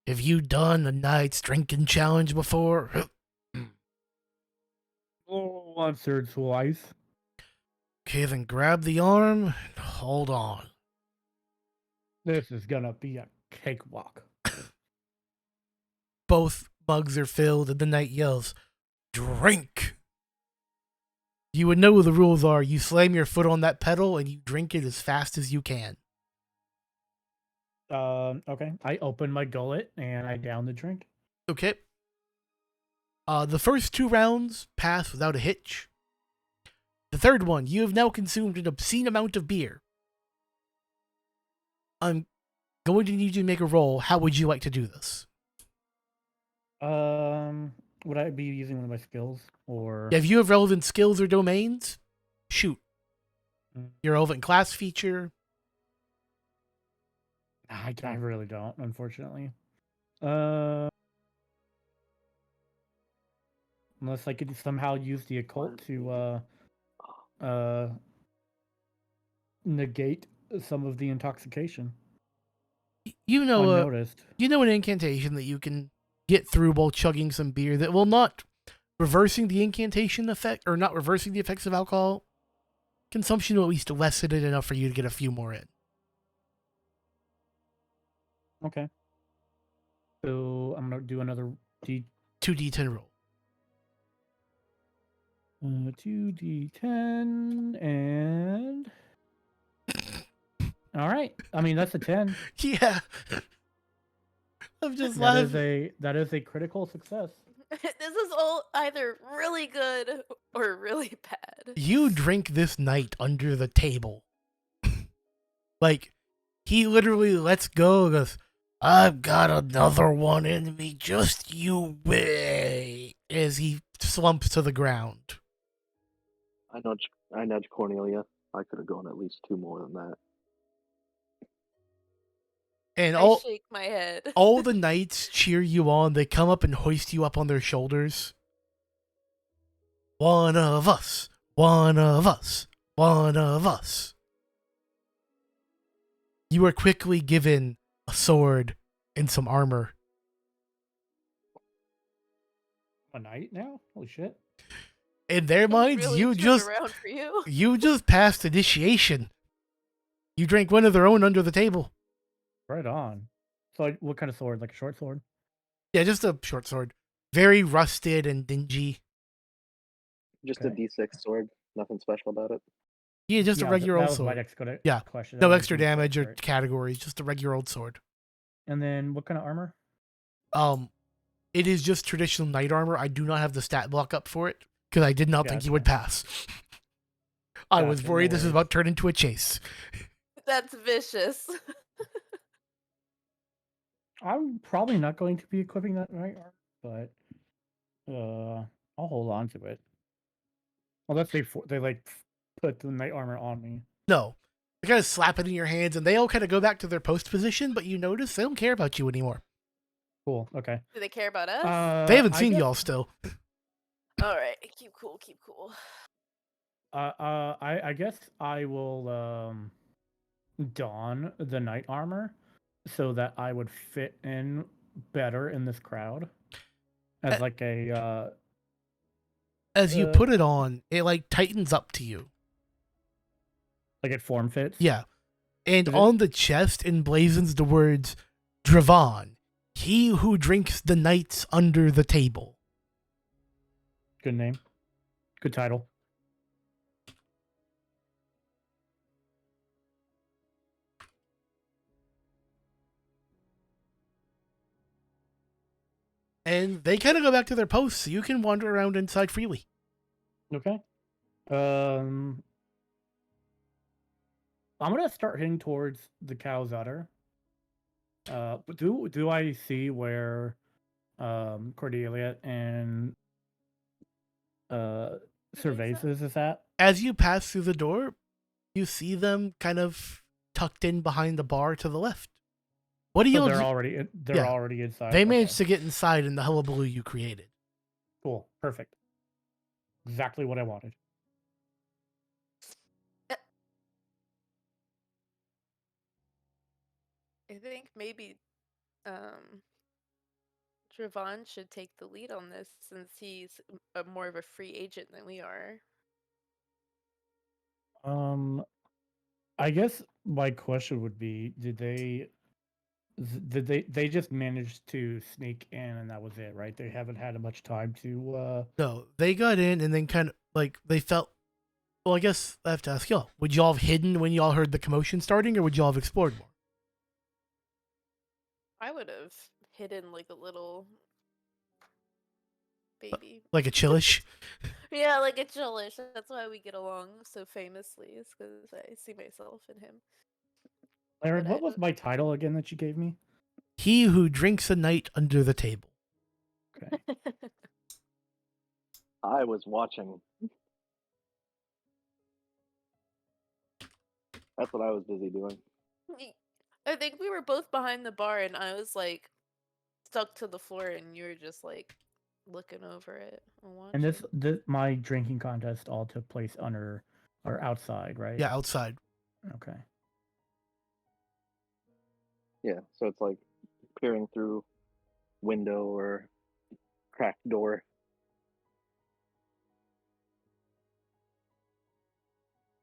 Have you done a knight's drinking challenge before? Oh, once or twice. Okay, then grab the arm and hold on. This is gonna be a cakewalk. Both mugs are filled and the knight yells, drink! You would know what the rules are. You slam your foot on that pedal and you drink it as fast as you can. Okay. I open my gullet and I down the drink. Okay. The first 2 rounds pass without a hitch. The third one, you have now consumed an obscene amount of beer. I'm going to need you to make a roll. How would you like to do this? Would I be using one of my skills or? Yeah, if you have relevant skills or domains, shoot. Mm. Your relevant class feature. I really don't, unfortunately. Unless I could somehow use the occult to negate some of the intoxication. You know, Unnoticed. you know an incantation that you can get through while chugging some beer that will not reversing the incantation effect, or not reversing the effects of alcohol consumption, will at least lessen it enough for you to get a few more in. Okay. So I'm gonna do another 2d10 roll. 2d10 and. All right. I mean that's a 10. Yeah. I'm just That laughing. is a critical success. This is all either really good or really bad. You drink this knight under the table. Like, he literally lets go and goes, I've got another one in me, just you wait, as he slumps to the ground. I nudge Cornelia. I could have gone at least 2 more than that. And I shake my head. all the knights cheer you on. They come up and hoist you up on their shoulders. One of us, one of us, one of us. You are quickly given a sword and some armor. A knight now? Holy shit. In their minds, really you turned just around for you. you just passed initiation. You drank one of their own under the table. Right on. So what kind of sword? Like a short sword? Yeah, just a short sword. Very rusted and dingy. Just Okay. a D6 sword. Nothing special about it. Yeah, just a regular that old was my sword. next Yeah. question. No That was extra D6, damage or right? categories, just a regular old sword. And then what kind of armor? It is just traditional knight armor. I do not have the stat block up for it because I did not think you would pass. I was Gotcha, no worried this was worries. about to turn into a chase. That's vicious. I'm probably not going to be equipping that right armor, but I'll hold on to it. Unless they like put the knight armor on me. No. They kind of slap it in your hands and they all kind of go back to their post position, but you notice they don't care about you anymore. Cool. Okay. Do they care about us? They haven't I seen guess, y'all still. All right, keep cool, keep cool. I guess I will don the knight armor so that I would fit in better in this crowd as like a As you put it on, it like tightens up to you. like it form fits. Yeah. And Is it- on the chest emblazons the words Dravan, he who drinks the nights under the table. Good name. Good title. And they kind of go back to their posts, so you can wander around inside freely. Okay. I'm gonna start heading towards the cow's udder. But do I see where Cordelia and Cervases is at? As you pass through the door, you see them kind of tucked in behind the bar to the left. What do you So do? they're already inside. They managed Okay. to get inside in the hullabaloo you created. Cool. Perfect. Exactly what I wanted. I think maybe Dravan should take the lead on this since he's more of a free agent than we are. I guess my question would be, did they just manage to sneak in and that was it, right? They haven't had much time to No, they got in and then kind of like they felt. Well, I guess I have to ask y'all. Would y'all have hidden when y'all heard the commotion starting, or would y'all have explored more? I would have hidden like a little baby. Like a chillish? Yeah, like a chillish. That's why we get along so famously, is because I see myself in him. Aaron, what was my title again that you gave me? He who drinks a night under the table. Okay. I was watching. That's what I was busy doing. I think we were both behind the bar and I was like stuck to the floor and you were just like looking over it and watching. And this my drinking contest all took place under or outside, right? Yeah, outside. Okay. Yeah, so it's like peering through window or cracked door.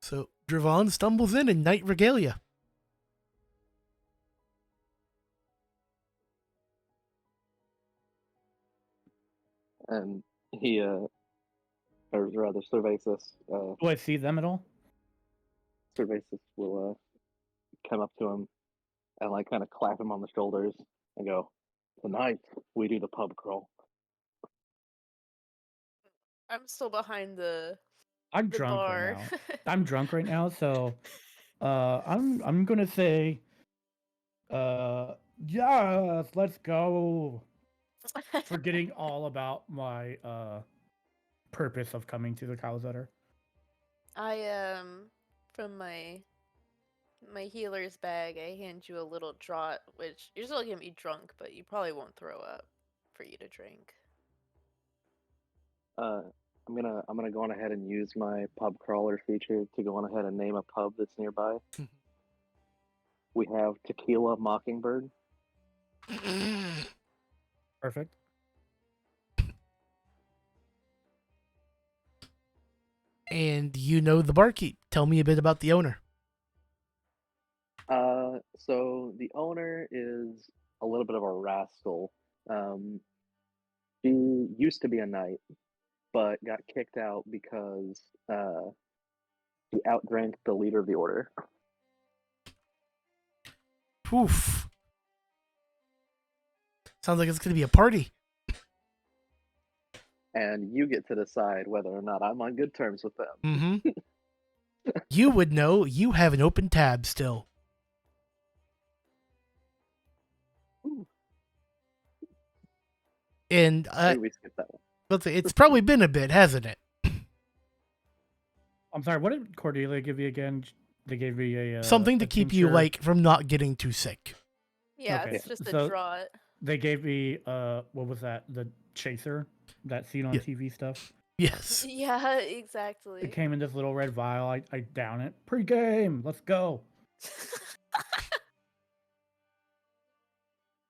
So Dravan stumbles in night regalia. And he, or rather, Cervasis Do I see them at all? will come up to him and like kind of clap him on the shoulders and go, "Tonight we do the pub crawl." I'm still behind the I'm the drunk bar. right now. I'm drunk right now, so I'm gonna say yes, let's go. Forgetting all about my purpose of coming to the cow's udder. I from my healer's bag, I hand you a little draught, which you're still gonna be drunk, but you probably won't throw up for you to drink. I'm gonna go on ahead and use my pub crawler feature to go on ahead and name a pub that's nearby. We have Tequila Mockingbird. Perfect. And you know the barkeep. Tell me a bit about the owner. So the owner is a little bit of a rascal. She used to be a knight, but got kicked out because she outdrank the leader of the order. Poof. Sounds like it's going to be a party. And you get to decide whether or not I'm on good terms with them. Mm-hmm. You would know. You have an open tab still. Ooh. And Maybe we skip that one. let's say it's probably been a bit, hasn't it? I'm sorry. What did Cordelia give you again? They gave me a Something to a keep you tincture. like from not getting too sick. Yeah, Okay, it's just a so- draught. They gave me what was that? The chaser, that seen on Yeah. TV stuff. Yes. Yeah, exactly. It came in this little red vial. I down it. Pre-game. Let's go.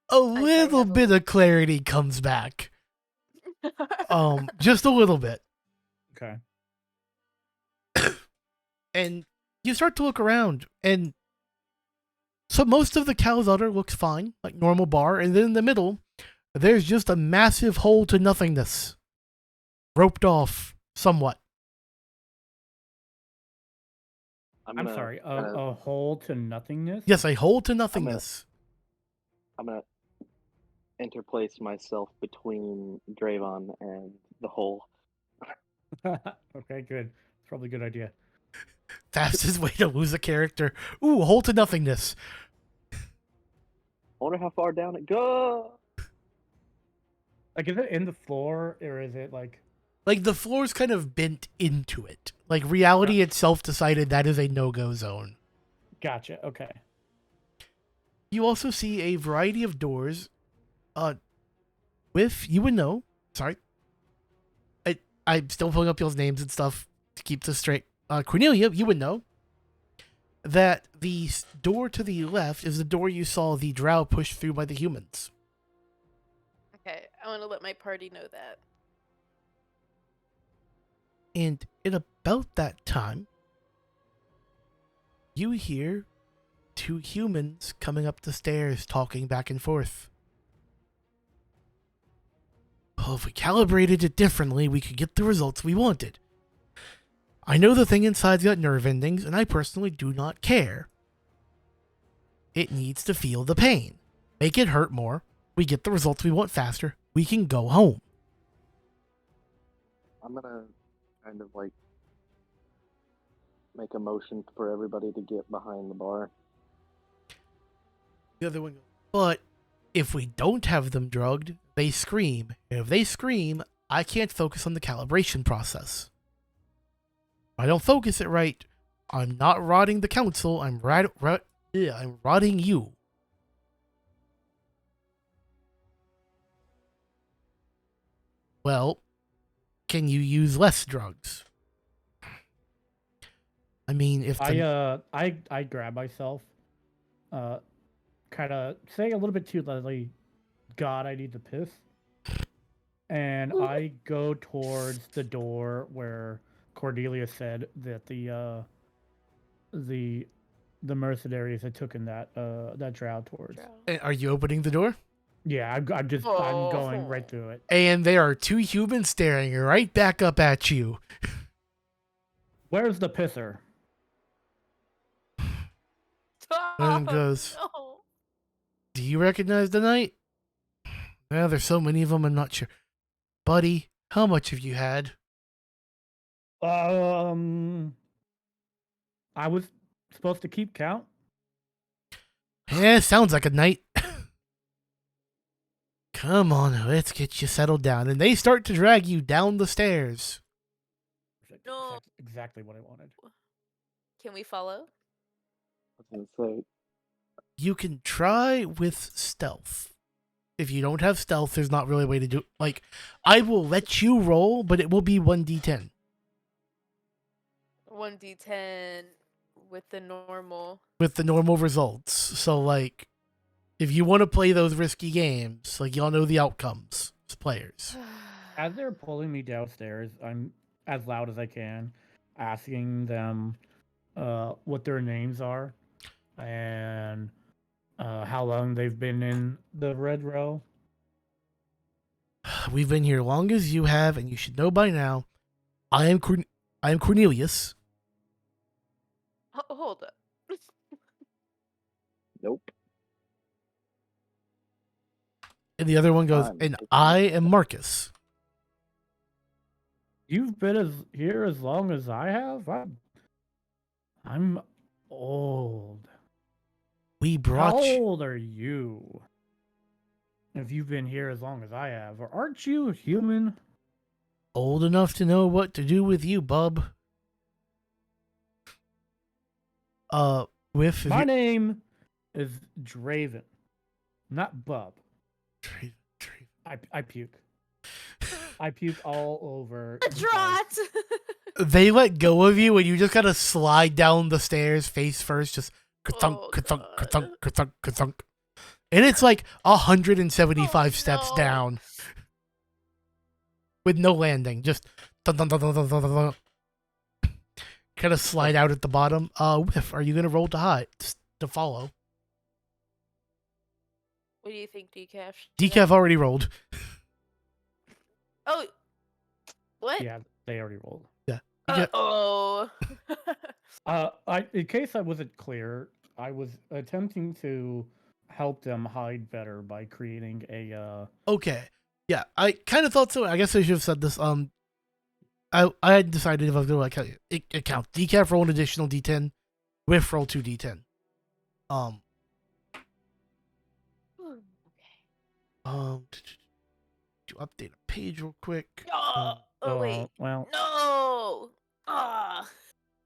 A little have a bit of clarity comes back. Just a little bit. Okay. And you start to look around, and so most of the cow's udder looks fine, like normal bar, and then in the middle, there's just a massive hole to nothingness, roped off somewhat. I'm gonna sorry. kinda- A hole to nothingness. Yes, a hole to nothingness. I'm gonna interplace myself between Draven and the hole. Okay, good. It's probably a good idea. Fastest way to lose a character. Ooh, a hole to nothingness. I wonder how far down it goes. Like, is it in the floor or is it like? Like the floor's kind of bent into it. Like reality itself decided that is a no-go zone. Gotcha. Okay. You also see a variety of doors. With you would know. Sorry, I'm still pulling up y'all's names and stuff to keep this straight. Cornelia, you would know that the door to the left is the door you saw the drow push through by the humans. Okay, I want to let my party know that. And at about that time, you hear two humans coming up the stairs talking back and forth. Well, if we calibrated it differently, we could get the results we wanted. I know the thing inside's got nerve endings, and I personally do not care. It needs to feel the pain. Make it hurt more. We get the results we want faster. We can go home. I'm gonna kind of like make a motion for everybody to get behind the bar. The other one goes, but if we don't have them drugged, they scream. And if they scream, I can't focus on the calibration process. If I don't focus it right, I'm not rotting the council, I'm I'm rotting you. Well, can you use less drugs? I mean, if the, I grab myself, kind of say a little bit too loudly, "God, I need to piss," and I go towards the door where Cordelia said that the mercenaries had taken that drow towards. are you opening the door? Yeah, I'm going right through it. And there are two humans staring right back up at you. Where's the pisser? And goes, no. do you recognize the knight? Well, there's so many of them, I'm not sure. Buddy, how much have you had? I was supposed to keep count. Yeah, sounds like a knight. Come on, let's get you settled down. And they start to drag you down the stairs. No. Exactly what I wanted. Can we follow? I was gonna say, You can try with stealth. If you don't have stealth, there's not really a way to do it. Like, I will let you roll, but it will be 1d10. 1d10 with the normal. With the normal results. So, like, if you want to play those risky games, like, y'all know the outcomes as players. As they're pulling me downstairs, I'm as loud as I can, asking them what their names are and how long they've been in the red row. We've been here long as you have, and you should know by now. I am Cornelius. Hold up. nope. And the other one goes, I'm and taking I it. am Marcus. You've been here as long as I have. I'm old. We How brought you. old are you? If you've been here as long as I have, or aren't you human? Old enough to know what to do with you, bub. Whiff. My name is Draven, not Bub. I puke. I puke all over. The you guys. draught. They let go of you and you just gotta slide down the stairs face first, just ka-thunk, Oh, ka-thunk, God. ka-thunk, ka-thunk, ka-thunk. And it's like 175 steps no. down. With no landing, just dun, dun, dun, dun, dun, dun, dun, dun. Kind of slide out at the bottom. Whiff, are you gonna roll to hide to follow? What do you think, Decaf? Decaf already rolled. Oh, what? Yeah, they already rolled. Yeah. Oh. In case I wasn't clear, I was attempting to help them hide better by creating a. Okay. Yeah, I kind of thought so. I guess I should have said this. I had decided if I was gonna like it counts. Decaf roll an additional D10, Whiff roll 2 D10. To update a page real quick. Oh, wait. Well, No. Ah,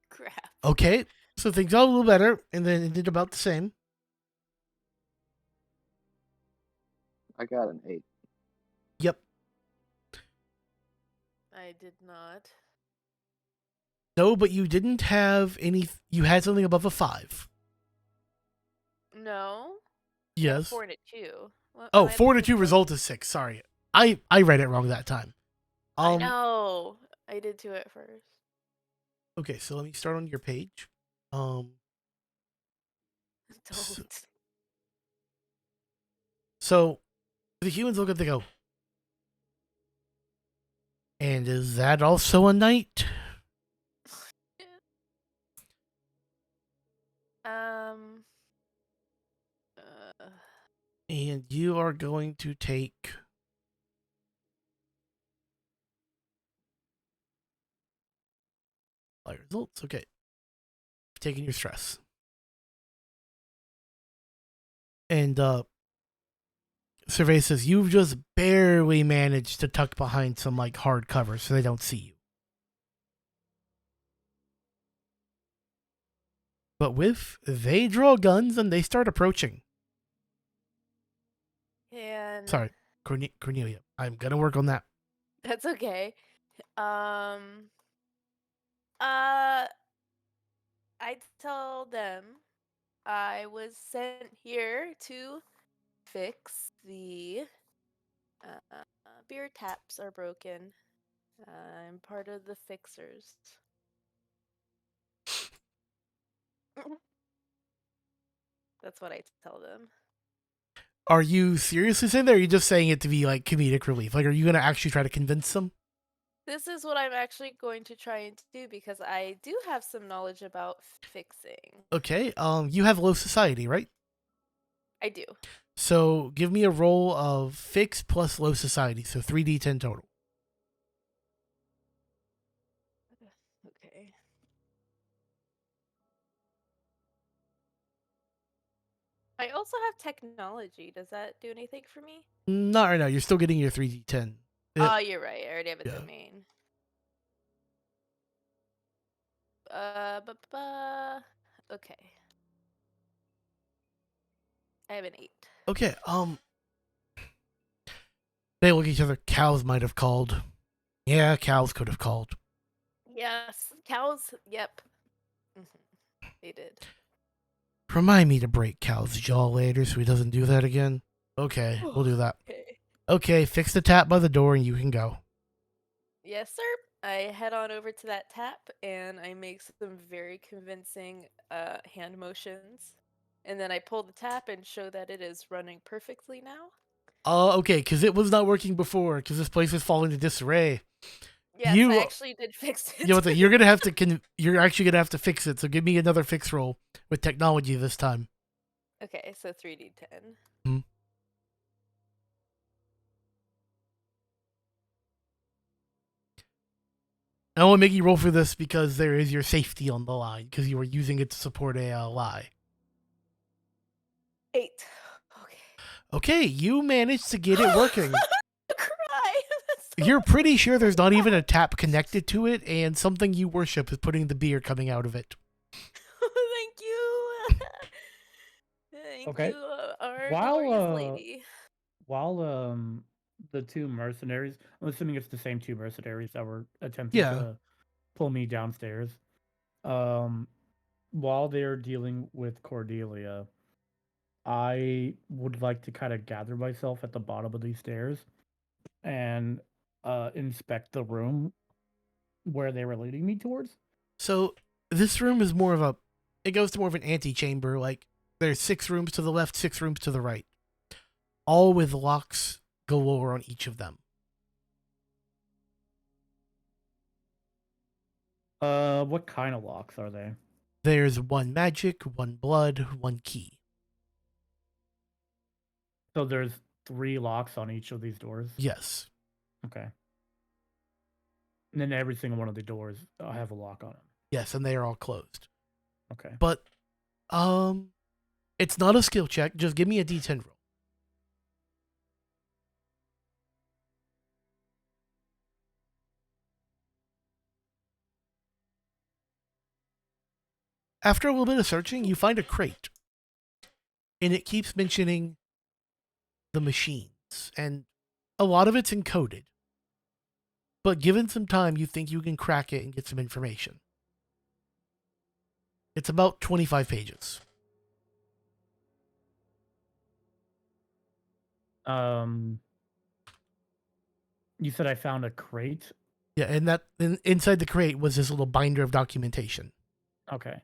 crap. Okay, so things got a little better, and then it did about the same. I got an 8. Yep. I did not. No, but you didn't have any. You had something above a 5. No. Yes. 4 and a 2. What Oh, am I 4 to looking 2 for? result is 6. Sorry, I read it wrong that time. I know. I did 2 at first. Okay, so let me start on your page. Don't. So the humans look at they go. And is that also a knight? And you are going to take results. Okay. Taking your stress. And Survey says you've just barely managed to tuck behind some like hard cover so they don't see you. But with they draw guns and they start approaching. And Sorry, Cornelia. I'm gonna work on that. that's okay. I tell them I was sent here to fix the beer taps are broken. I'm part of the fixers. That's what I tell them. Are you seriously saying that, or are you just saying it to be like comedic relief? Like, are you gonna actually try to convince them? This is what I'm actually going to try and do because I do have some knowledge about fixing. Okay. You have low society, right? I do. So give me a roll of fix plus low society, so 3d10 total. Okay. I also have technology. Does that do anything for me? Not right now. You're still getting your 3d10. Oh, you're right. I already have a Yeah. domain. Okay. I have an 8. Okay. They look at each other. Cows might have called. Yeah, cows could have called. Yes, cows. Yep. They did. Remind me to break Cow's jaw later so he doesn't do that again. Okay, we'll do that. Okay. Okay, fix the tap by the door and you can go. Yes, sir. I head on over to that tap and I make some very convincing hand motions. And then I pull the tap and show that it is running perfectly now. Okay, because it was not working before because this place is falling to disarray. Yes, I actually did fix it. You know what? You're gonna have to. You're actually gonna have to fix it. So give me another fix roll with technology this time. Okay, so 3d10. Hmm. I want to make you roll for this because there is your safety on the line because you were using it to support a lie. 8. Okay. Okay, you managed to get it working. Cry. You're pretty sure there's not even a tap connected to it, and something you worship is putting the beer coming out of it. Thank you. Thank Okay. you, our While glorious lady. while the two mercenaries, I'm assuming it's the same two mercenaries that were attempting Yeah. to pull me downstairs. While they're dealing with Cordelia, I would like to kind of gather myself at the bottom of these stairs and inspect the room where they were leading me towards. So this room is more of a, it goes to more of an antechamber. Like there's 6 rooms to the left, 6 rooms to the right, all with locks galore on each of them. What kind of locks are they? There's 1 magic, 1 blood, 1 key. So there's 3 locks on each of these doors. Yes. Okay. And then every single one of the doors have a lock on them. Yes, and they are all closed. Okay. But it's not a skill check. Just give me a D10 roll. After a little bit of searching, you find a crate. And it keeps mentioning the machines. And a lot of it's encoded. But given some time, you think you can crack it and get some information. It's about 25 pages. You said I found a crate? Yeah, and inside the crate was this little binder of documentation. Okay.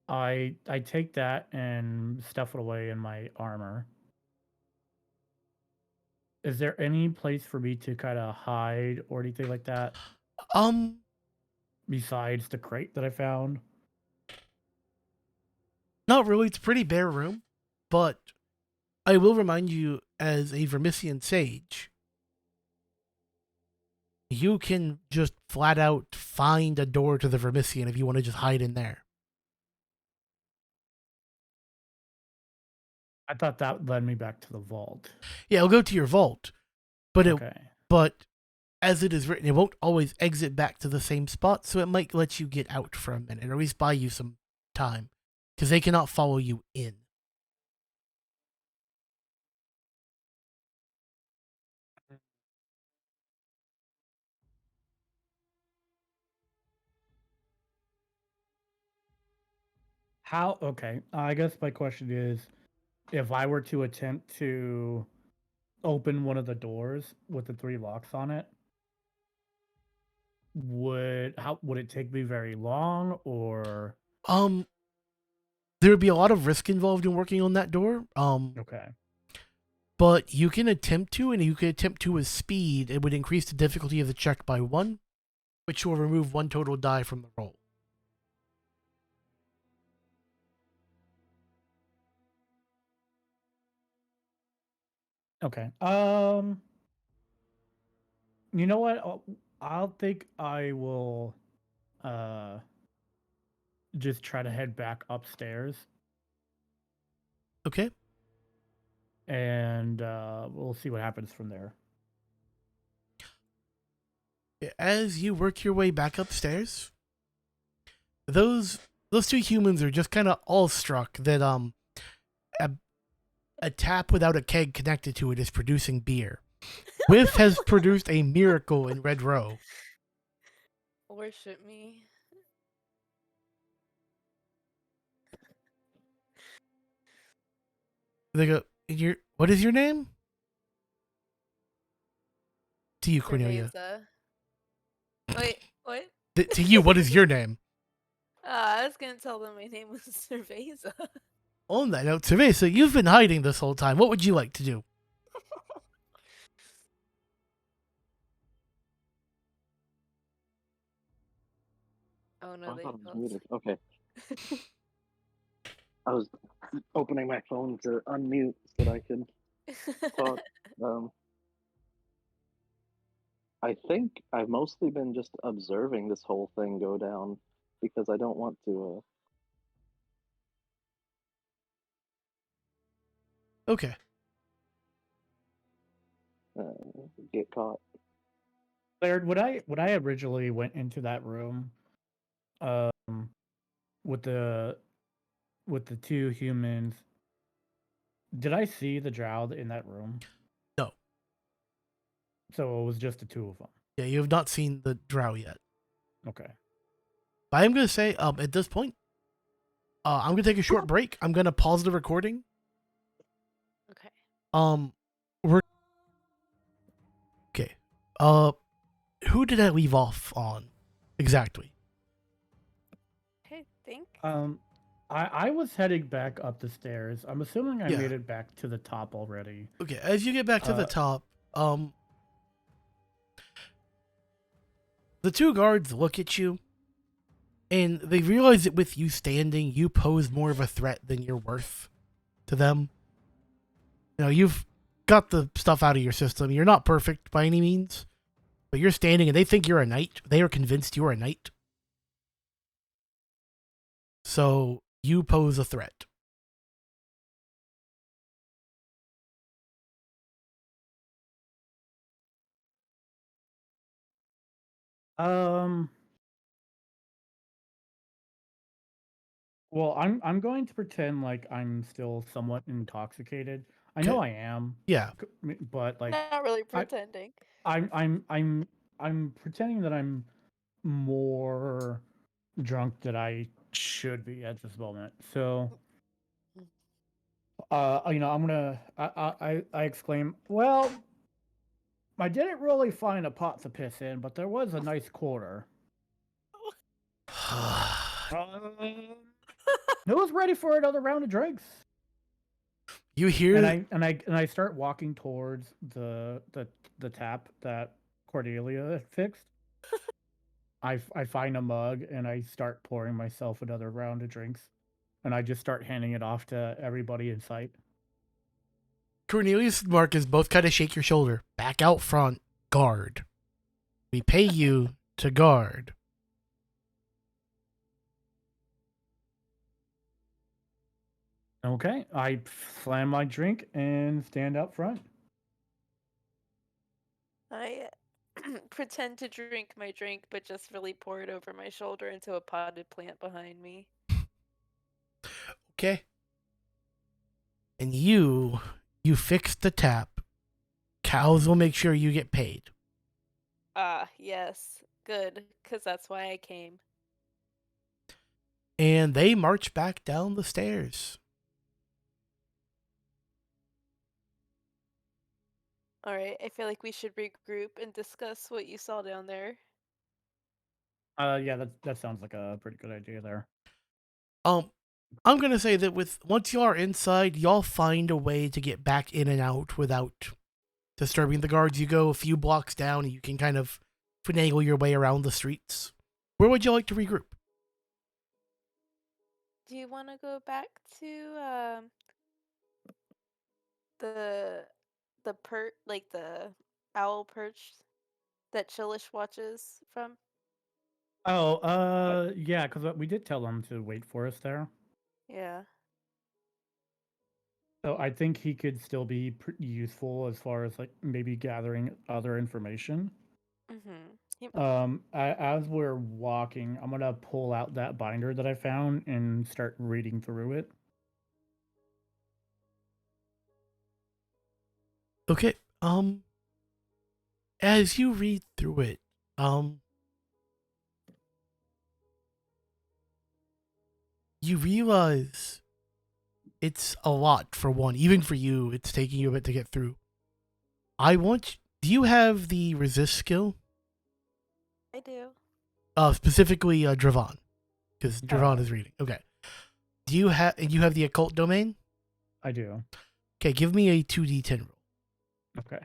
I take that and stuff it away in my armor. Is there any place for me to kind of hide or anything like that besides the crate that I found? Not really. It's a pretty bare room, but I will remind you, as a Vermissian sage, you can just flat out find a door to the Vermissian if you want to just hide in there. I thought that led me back to the vault. Yeah, it'll go to your vault, but Okay. but as it is written, it won't always exit back to the same spot, so it might let you get out for a minute, or at least buy you some time, because they cannot follow you in. How? Okay. I guess my question is, if I were to attempt to open one of the doors with the 3 locks on it, would it take me very long, or There would be a lot of risk involved in working on that door. okay. But you can attempt to, and you can attempt to with speed. It would increase the difficulty of the check by 1, which will remove 1 total die from the roll. Okay. You know what? I'll think I will just try to head back upstairs Okay? and we'll see what happens from there. As you work your way back upstairs, those 2 humans are just kind of awestruck that a tap without a keg connected to it is producing beer. Whiff has produced a miracle in Red Row. Worship me. They go, what is your name? To you, Cornelia. Cerveza. Wait, what? To you, what is your name? I was gonna tell them my name was Cerveza. On that note, Cerveza, you've been hiding this whole time. What would you like to do? Oh Oh, no, I they thought it was called. muted. Okay. I was opening my phone to unmute so that I could talk. I think I've mostly been just observing this whole thing go down because I don't want to Okay. get caught. Laird, when I originally went into that room, um, with the two humans, did I see the drow in that room? No. So it was just the two of them. Yeah, you have not seen the drow yet. Okay. But I'm going to say, at this point, I'm going to take a short break. I'm going to pause the recording. Okay. We're okay. Who did I leave off on exactly? Okay, think. I was heading back up the stairs. I'm assuming I Yeah. made it back to the top already. Okay, as you get back to the top, the two guards look at you, and they realize that with you standing, you pose more of a threat than you're worth to them. You know, you've got the stuff out of your system. You're not perfect by any means, but you're standing, and they think you're a knight. They are convinced you're a knight. So you pose a threat. Well, I'm going to pretend like I'm still somewhat intoxicated. I know I am. Yeah. But like Not really pretending. I'm pretending that I'm more drunk than I should be at this moment. So I'm gonna I exclaim, well, I didn't really find a pot to piss in, but there was a nice quarter. Who's ready for another round of drinks? You hear and I start walking towards the tap that Cordelia had fixed. I find a mug and I start pouring myself another round of drinks, and I just start handing it off to everybody in sight. Cornelius and Marcus both kind of shake your shoulder. Back out front, guard. We pay you to guard. Okay, I slam my drink and stand up front. I pretend to drink my drink, but just really pour it over my shoulder into a potted plant behind me. Okay. And you fix the tap. Cows will make sure you get paid. Ah, yes. Good, because that's why I came. And they march back down the stairs. Alright, I feel like we should regroup and discuss what you saw down there. Yeah, that sounds like a pretty good idea there. I'm gonna say that once you are inside, y'all find a way to get back in and out without disturbing the guards. You go a few blocks down, and you can kind of finagle your way around the streets. Where would you like to regroup? Do you want to go back to the the owl perch that Chillish watches from? Oh, yeah, because we did tell them to wait for us there. Yeah. So I think he could still be pretty useful as far as like maybe gathering other information. As we're walking, I'm gonna pull out that binder that I found and start reading through it. Okay. As you read through it, you realize it's a lot for one. Even for you, it's taking you a bit to get through. Do you have the resist skill? I do. Specifically, Dravon. Because Dravon is reading. Okay. You have the occult domain? I do. Okay, give me a 2d10 roll. Okay.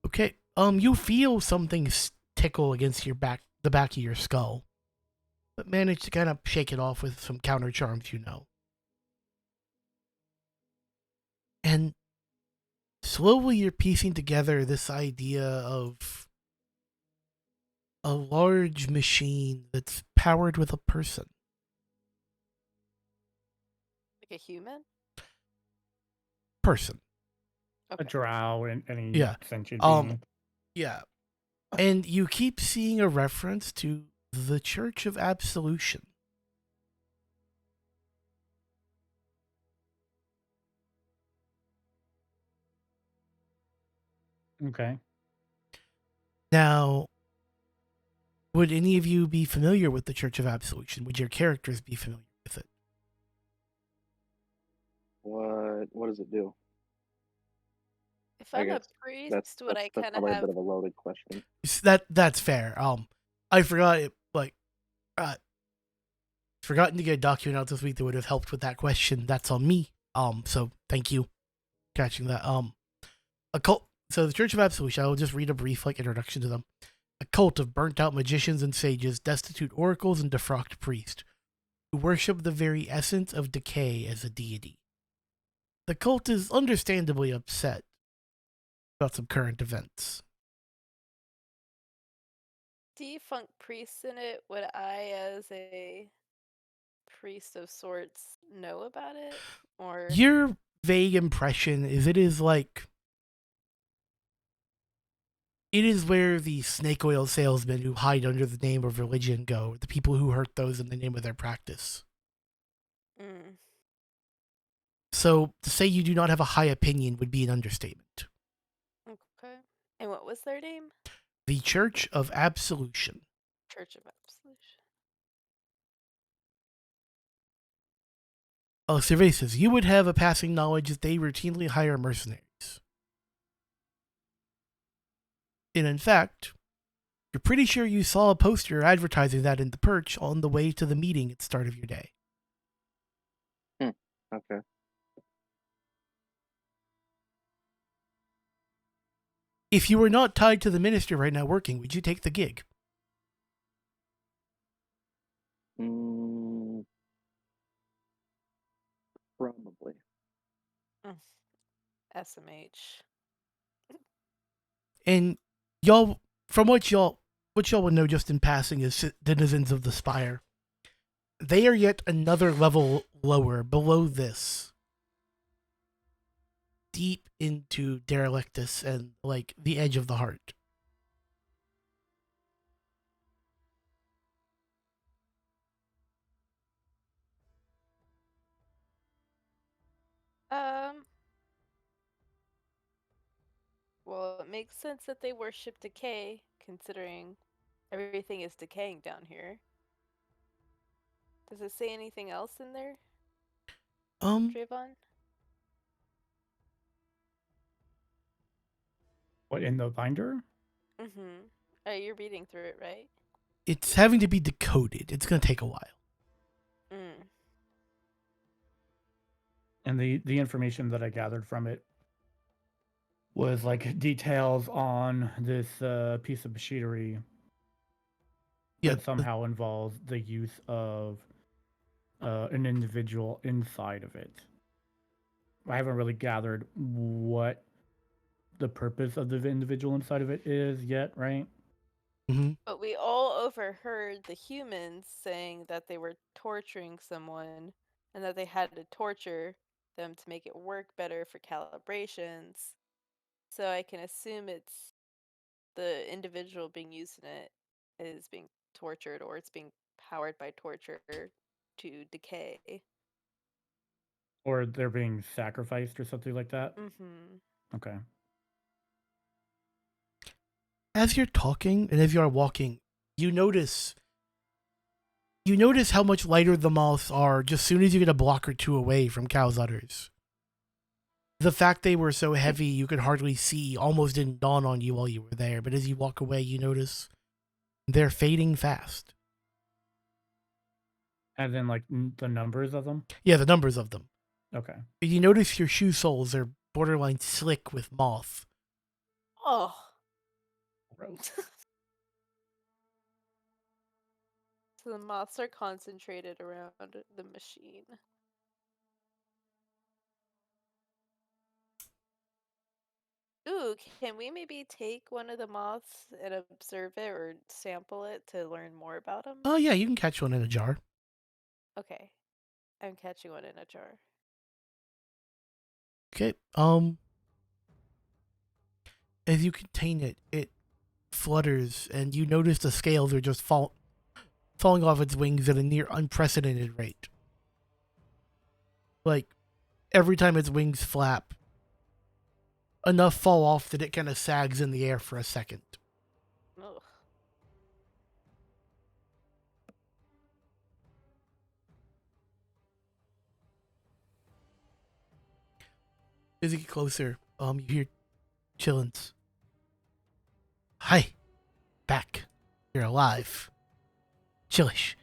Okay. You feel something tickle against the back of your skull. but manage to kind of shake it off with some counter charms, you know. And slowly you're piecing together this idea of a large machine that's powered with a person. Like a human? Person. A Okay. drow and any Yeah. sentient Um, being. Yeah. And you keep seeing a reference to the Church of Absolution. Okay. Now, would any of you be familiar with the Church of Absolution? Would your characters be familiar with it? What does it do? If I I'm a guess priest, would I that's kind of probably a have bit of a loaded question. That's fair. I forgot it. Forgotten to get a document out this week that would have helped with that question. That's on me. So thank you, catching that. A cult. So the Church of Absolution. I will just read a brief introduction to them. A cult of burnt-out magicians and sages, destitute oracles, and defrocked priests who worship the very essence of decay as a deity. The cult is understandably upset about some current events. defunct priests in it? Would I, as a priest of sorts, know about it? Or Your vague impression is it is where the snake oil salesmen who hide under the name of religion go, the people who hurt those in the name of their practice. mm, So to say you do not have a high opinion would be an understatement. okay. And what was their name? The Church of Absolution. Church of Absolution. Survey says you would have a passing knowledge that they routinely hire mercenaries. And in fact, you're pretty sure you saw a poster advertising that in the perch on the way to the meeting at the start of your day. Okay. If you were not tied to the minister right now working, would you take the gig? Probably. SMH. And y'all, from what y'all would know just in passing as denizens of the Spire, they are yet another level lower, below this, deep into Derelictus and the edge of the heart. Well, it makes sense that they worship decay, considering everything is decaying down here. Does it say anything else in there, Trayvon? What, in the binder? Mm-hmm. You're reading through it, right? It's having to be decoded. It's going to take a while. Mm. And the information that I gathered from it was details on this piece of machinery that somehow involves the use of an individual inside of it. I haven't really gathered what the purpose of the individual inside of it is yet, right? Mm-hmm. But we all overheard the humans saying that they were torturing someone and that they had to torture them to make it work better for calibrations. So I can assume it's the individual being used in it is being tortured, or it's being powered by torture to decay. Or they're being sacrificed or something like that? Mm-hmm. Okay. As you're talking and as you are walking, you notice how much lighter the moths are just soon as you get a block or two away from Cow's udders. The fact they were so heavy you could hardly see almost didn't dawn on you while you were there, but as you walk away, you notice they're fading fast. And then, the numbers of them? Yeah, the numbers of them. Okay. But you notice your shoe soles are borderline slick with moth. Oh. Gross. So the moths are concentrated around the machine. Ooh, can we maybe take one of the moths and observe it or sample it to learn more about them? Oh yeah, you can catch one in a jar. Okay, I'm catching one in a jar. Okay. As you contain it, it flutters, and you notice the scales are just falling off its wings at a near unprecedented rate. Like, every time its wings flap, enough fall off that it kind of sags in the air for a second. Ugh. As you get closer, you hear Chillins. Hi, back. You're alive. Chillish.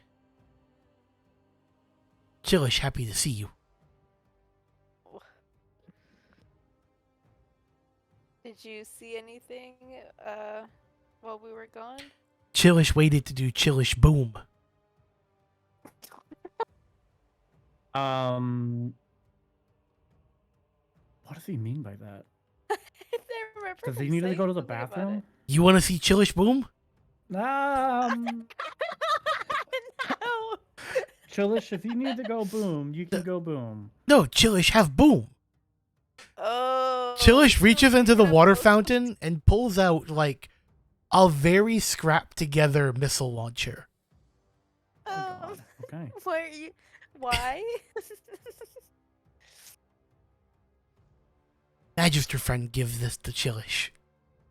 Chillish, happy to see you. Did you see anything while we were gone? Chillish waited to do Chillish boom. What does he mean by that? I remember Does him he need to saying go to the something about bathroom? it. You want to see Chillish boom? No. Chillish, if you need to go boom, you can go boom. No, Chillish, have boom. Oh. Chillish so reaches into the have water both- fountain and pulls out, like, a very scrapped together missile launcher. Oh god. Okay. Why are you? Why? Magister friend, give this to Chillish.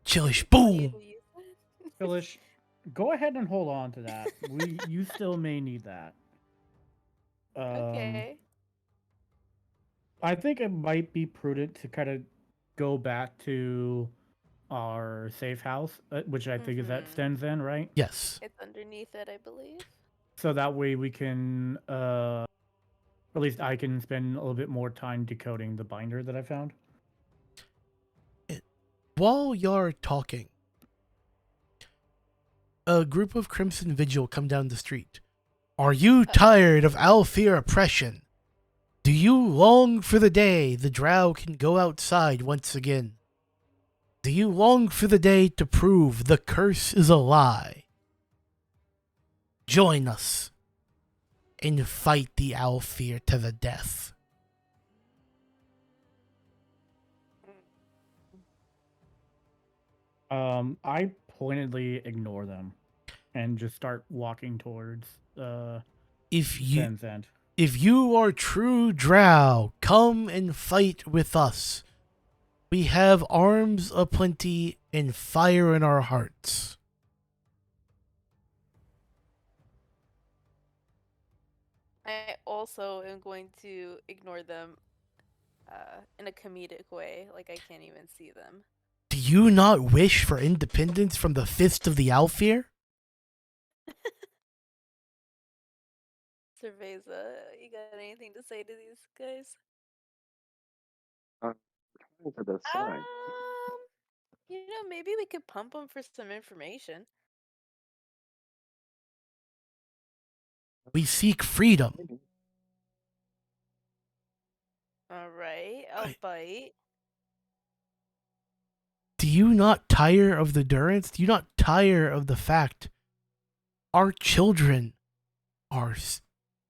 Chillish, Want you boom! to use it? Chillish, go ahead and hold on to that. You still may need that. Okay. I think it might be prudent to kind of go back to our safe house, which I think is at Mhm. Sten's End, right? Yes. It's underneath it, I believe. So that way we can, at least I can spend a little bit more time decoding the binder that I found. While you're talking, a group of Crimson Vigil come down the street. Are you tired of aelfir oppression? Do you long for the day the drow can go outside once again? Do you long for the day to prove the curse is a lie? Join us and fight the aelfir to the death. I pointedly ignore them and just start walking towards If you Sten's End. If you are true drow, come and fight with us. We have arms aplenty and fire in our hearts. I also am going to ignore them in a comedic way, like I can't even see them. Do you not wish for independence from the fist of the aelfir? Cerveza, you got anything to say to these guys? To the side. Maybe we could pump them for some information. We seek freedom. Maybe. All right, I'll bite. Do you not tire of the Durance? Do you not tire of the fact our children are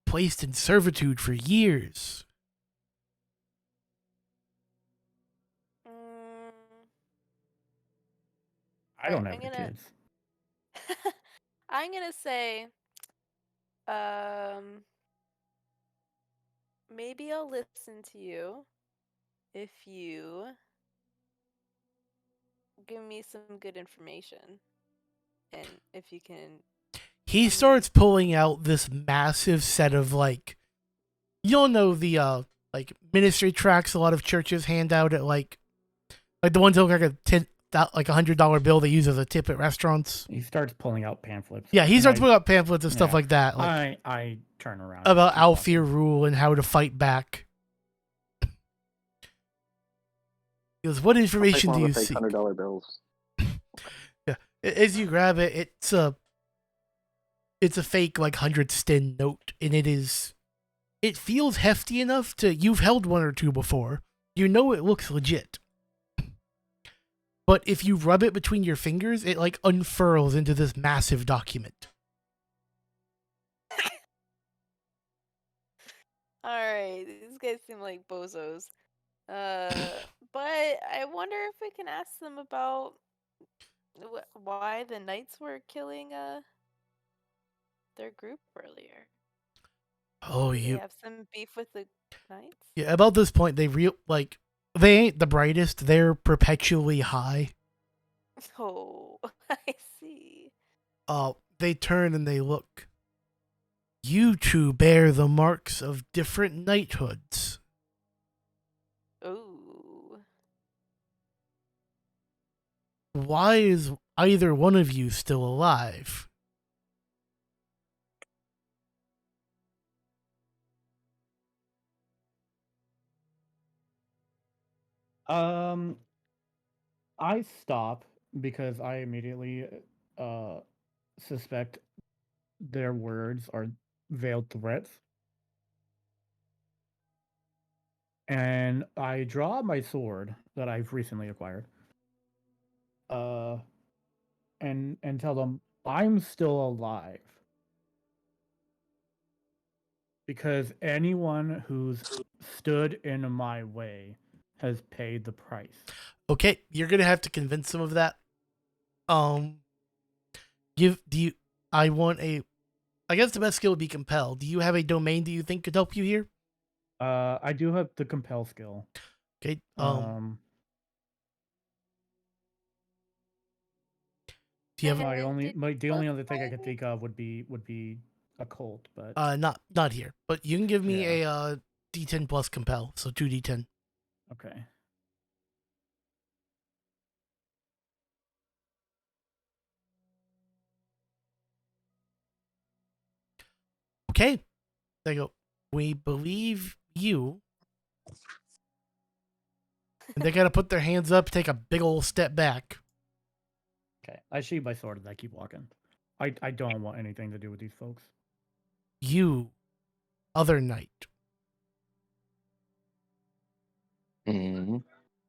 placed in servitude for years? I don't Alright, have any kids. I'm gonna say, maybe I'll listen to you if you give me some good information, and if you can. He starts pulling out this massive set of, like, you'll know the like ministry tracts a lot of churches hand out at like the ones that look like $100 bill they use as a tip at restaurants. He starts pulling out pamphlets. Yeah, he and starts pulling out pamphlets and stuff yeah. like that. Like, I turn around about and keep walking. aelfir rule and how to fight back. He goes, "What information do you seek?" $100 bills. Yeah, as you grab it, it's it's a fake like 100 stin note, and it feels hefty enough to you've held one or two before. You know it looks legit. But if you rub it between your fingers, it like unfurls into this massive document. Alright, these guys seem like bozos. But I wonder if we can ask them about why the knights were killing their group earlier. Oh, Do they have some beef with the knights? Yeah, about this point they they ain't the brightest, they're perpetually high. Oh, I see. They turn and they look. You two bear the marks of different knighthoods. Ooh. Why is either one of you still alive? I stop because I immediately suspect their words are veiled threats. And I draw my sword that I've recently acquired. And tell them I'm still alive. Because anyone who's stood in my way has paid the price. Okay, you're gonna have to convince them of that. I guess the best skill would be compel. Do you have a domain that you think could help you here? I do have the compel skill. Okay. Do you have the only other thing I could think of would be a cult, but not here. But you can give me yeah. a D10 plus compel, so 2d10. Okay. Okay. They go, we believe you. And they gotta put their hands up, take a big old step back. Okay. I sheathe my sword and I keep walking. I don't want anything to do with these folks. You, other knight. Mm-hmm.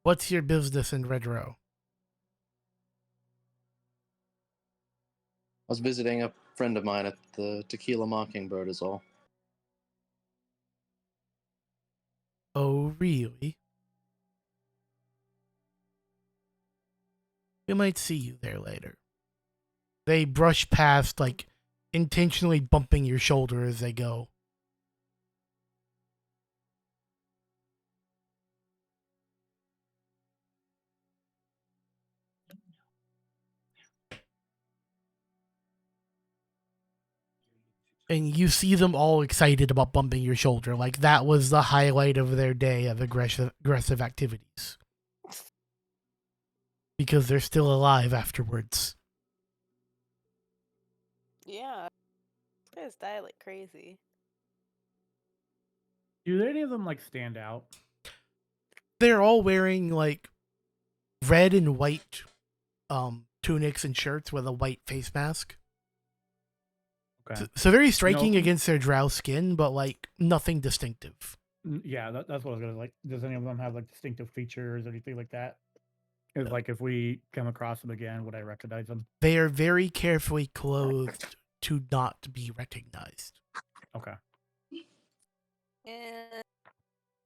What's your business in Red Row? I was visiting a friend of mine at the Tequila Mockingbird is all. Oh, really? We might see you there later. They brush past, like, intentionally bumping your shoulder as they go. And you see them all excited about bumping your shoulder. Like, that was the highlight of their day of aggressive activities. Because they're still alive afterwards. Yeah. These guys die like crazy. Do any of them like stand out? They're all wearing like red and white tunics and shirts with a white face mask. Okay. So very striking against their drow skin, but like nothing distinctive. Yeah, that's what I was gonna like. Does any of them have like distinctive features or anything like that? Is like if we come across them again, would I recognize them? They are very carefully clothed to not be recognized. Okay. And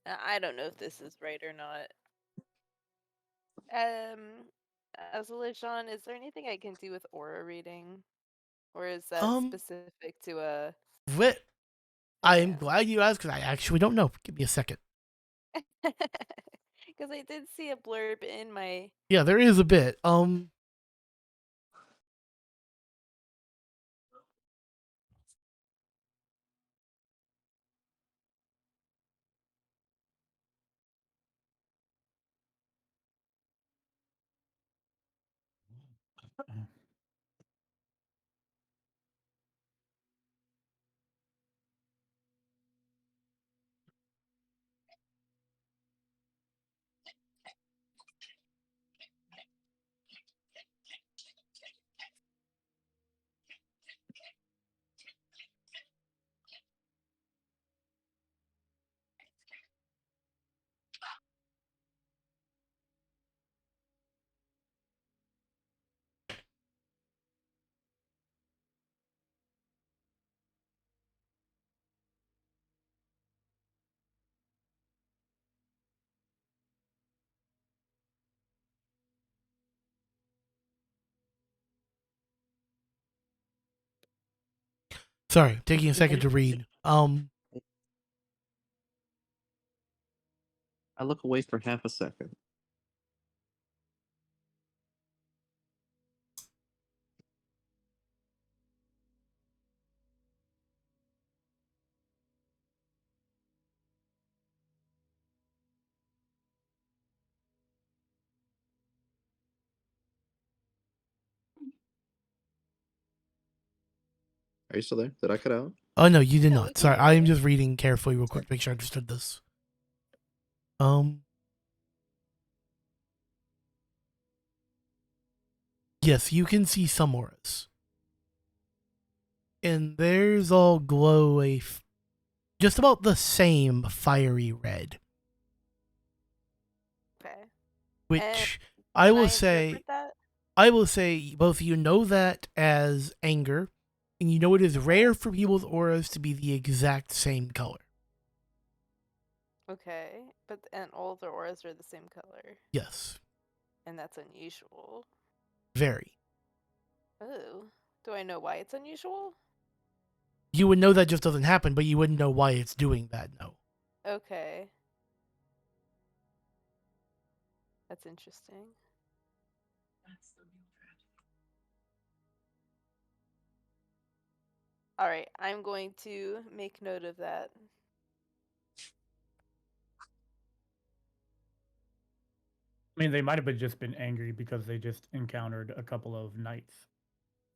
I don't know if this is right or not. As a Lejean, is there anything I can do with aura reading? Or is that specific to a... I am glad you asked, because I actually don't know. Give me a second. Because I did see a blurb in my... Yeah, there is a bit. Sorry, taking a second to read. I look away for half a second. Are you still there? Did I cut out? Oh no, you did No, we not. can Sorry, hear I am you. just reading carefully real quick to make sure I understood this. Yes, you can see some auras. And theirs all glow just about the same fiery red. Okay. Which Can I will interpret say, that? both of you know that as anger, and you know it is rare for people's auras to be the exact same color. Okay, and all their auras are the same color, Yes, and that's unusual. very. Oh, do I know why it's unusual? You would know that just doesn't happen, but you wouldn't know why it's doing that, no. Okay. That's interesting. Alright, I'm going to make note of that. I mean, they might have just been angry because they just encountered a couple of knights.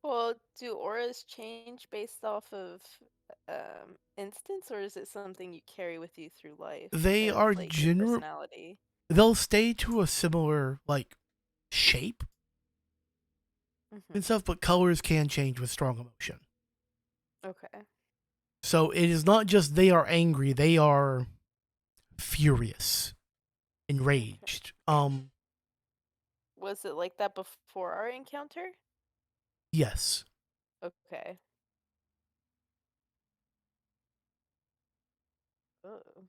Well, do auras change based off of instance, or is it something you carry with you through life? They Of, are like, your personality? they'll stay to a similar, shape and stuff, but colors can change with strong emotion. Okay. So it is not just they are angry, they are furious, enraged. Was it like that before our encounter? Yes. Okay. Oh.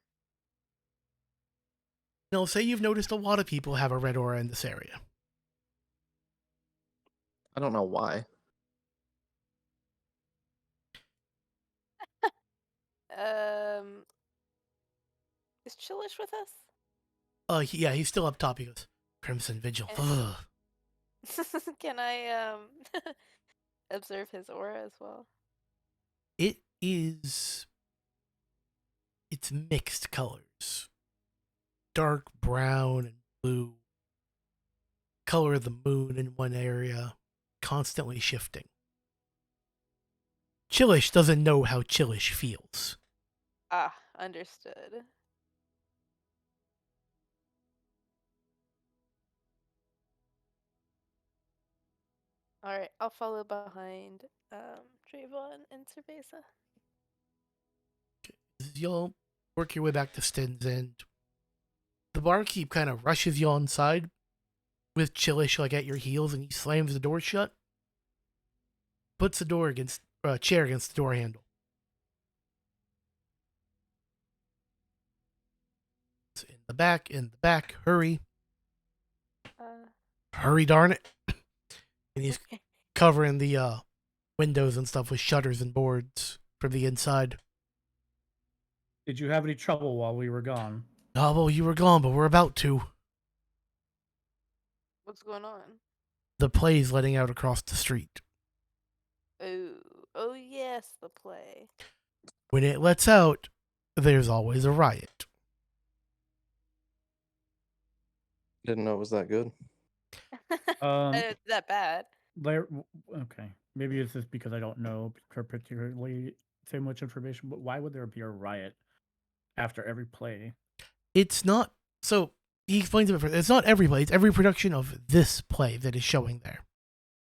Now, say you've noticed a lot of people have a red aura in this area. I don't know why. Is Chillish with us? Yeah, he's still up top. He goes, Crimson Vigil. Ugh. Can I observe his aura as well? It's mixed colors. Dark brown and blue. Color of the moon in one area, constantly shifting. Chillish doesn't know how Chillish feels. Ah, understood. Alright, I'll follow behind Trayvon and Cerveza. As y'all work your way back to Stin's End, the barkeep kind of rushes you inside with Chillish at your heels, and he slams the door shut, puts the chair against the door handle. It's in the back, hurry. Hurry, darn it. And he's covering the windows and stuff with shutters and boards from the inside. Did you have any trouble while we were gone? Oh, well, you were gone, but we're about to. What's going on? The play's letting out across the street. Oh yes, the play. When it lets out, there's always a riot. Didn't know it was that good. It's that bad. Okay, maybe it's just because I don't know particularly so much information. But why would there be a riot after every play? It's not. So he explains it. It's not every play. It's every production of this play that is showing there.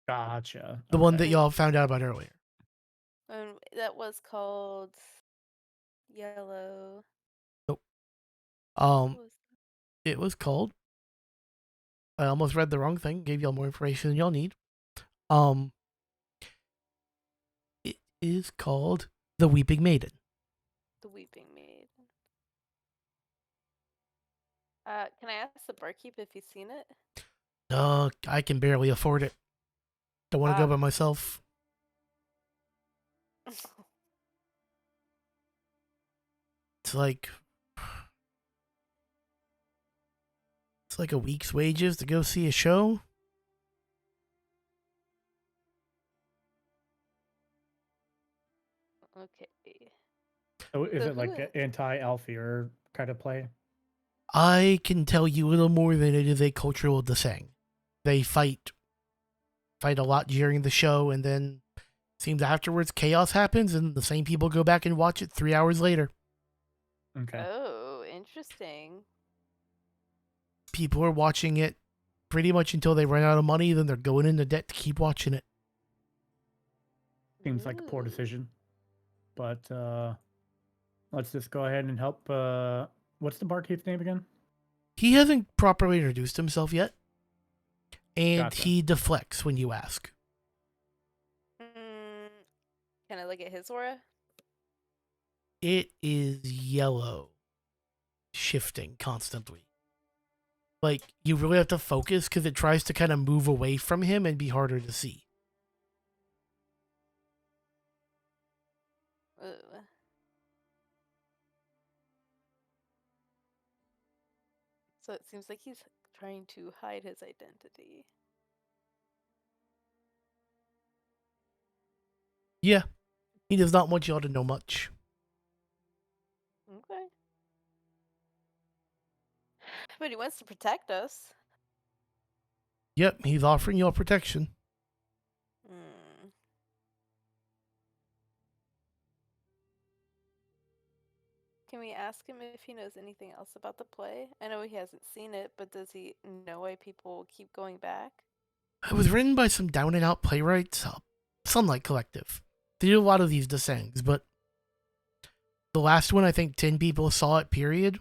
Gotcha. The one that y'all found out about earlier. That was called Yellow. Nope. What was It was called. I almost read the wrong thing. Gave y'all more information than y'all need. It is called The Weeping Maiden. The Weeping Maiden. Can I ask the barkeep if he's seen it? I can barely afford it. Don't want to go by myself. It's like a week's wages to go see a show. Okay. So is So it like who- an anti-aelfir kind of play? I can tell you a little more than it is a cultural desang. They fight a lot during the show, and then seems afterwards chaos happens, and the same people go back and watch it 3 hours later. Okay. Oh, interesting. People are watching it pretty much until they run out of money, then they're going into debt to keep watching it. Seems like a poor Ooh. decision. But let's just go ahead and help. What's the barkeep's name again? He hasn't properly introduced himself yet, and Gotcha. he deflects when you ask. Can I look at his aura? It is yellow, shifting constantly. Like, you really have to focus because it tries to kind of move away from him and be harder to see. Ooh. So it seems like he's trying to hide his identity. Yeah, he does not want y'all to know much. Okay. But he wants to protect us. Yep, he's offering y'all protection. Hmm. Can we ask him if he knows anything else about the play? I know he hasn't seen it, but does he know why people keep going back? It was written by some down and out playwrights, Sunlight Collective. They do a lot of these desangs, but the last one, I think 10 people saw it, period.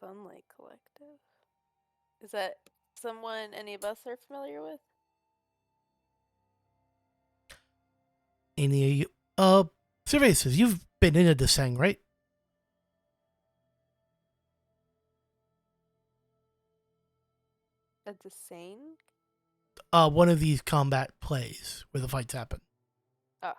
Sunlight Collective. Is that someone any of us are familiar with? Any of you, Cervases, you've been in a desang, right? A Desane? One of these combat plays where the fights happen. Ah.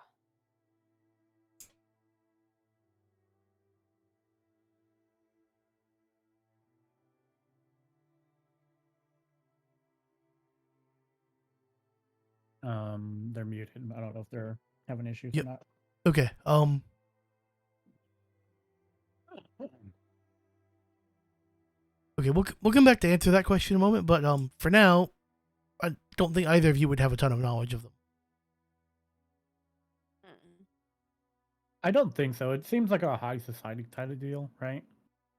They're muted. I don't know if they're having issues Yep. or not. Okay, okay, we'll come back to answer that question in a moment, but for now, I don't think either of you would have a ton of knowledge of them. I don't think so. It seems like a high society kind of deal, right?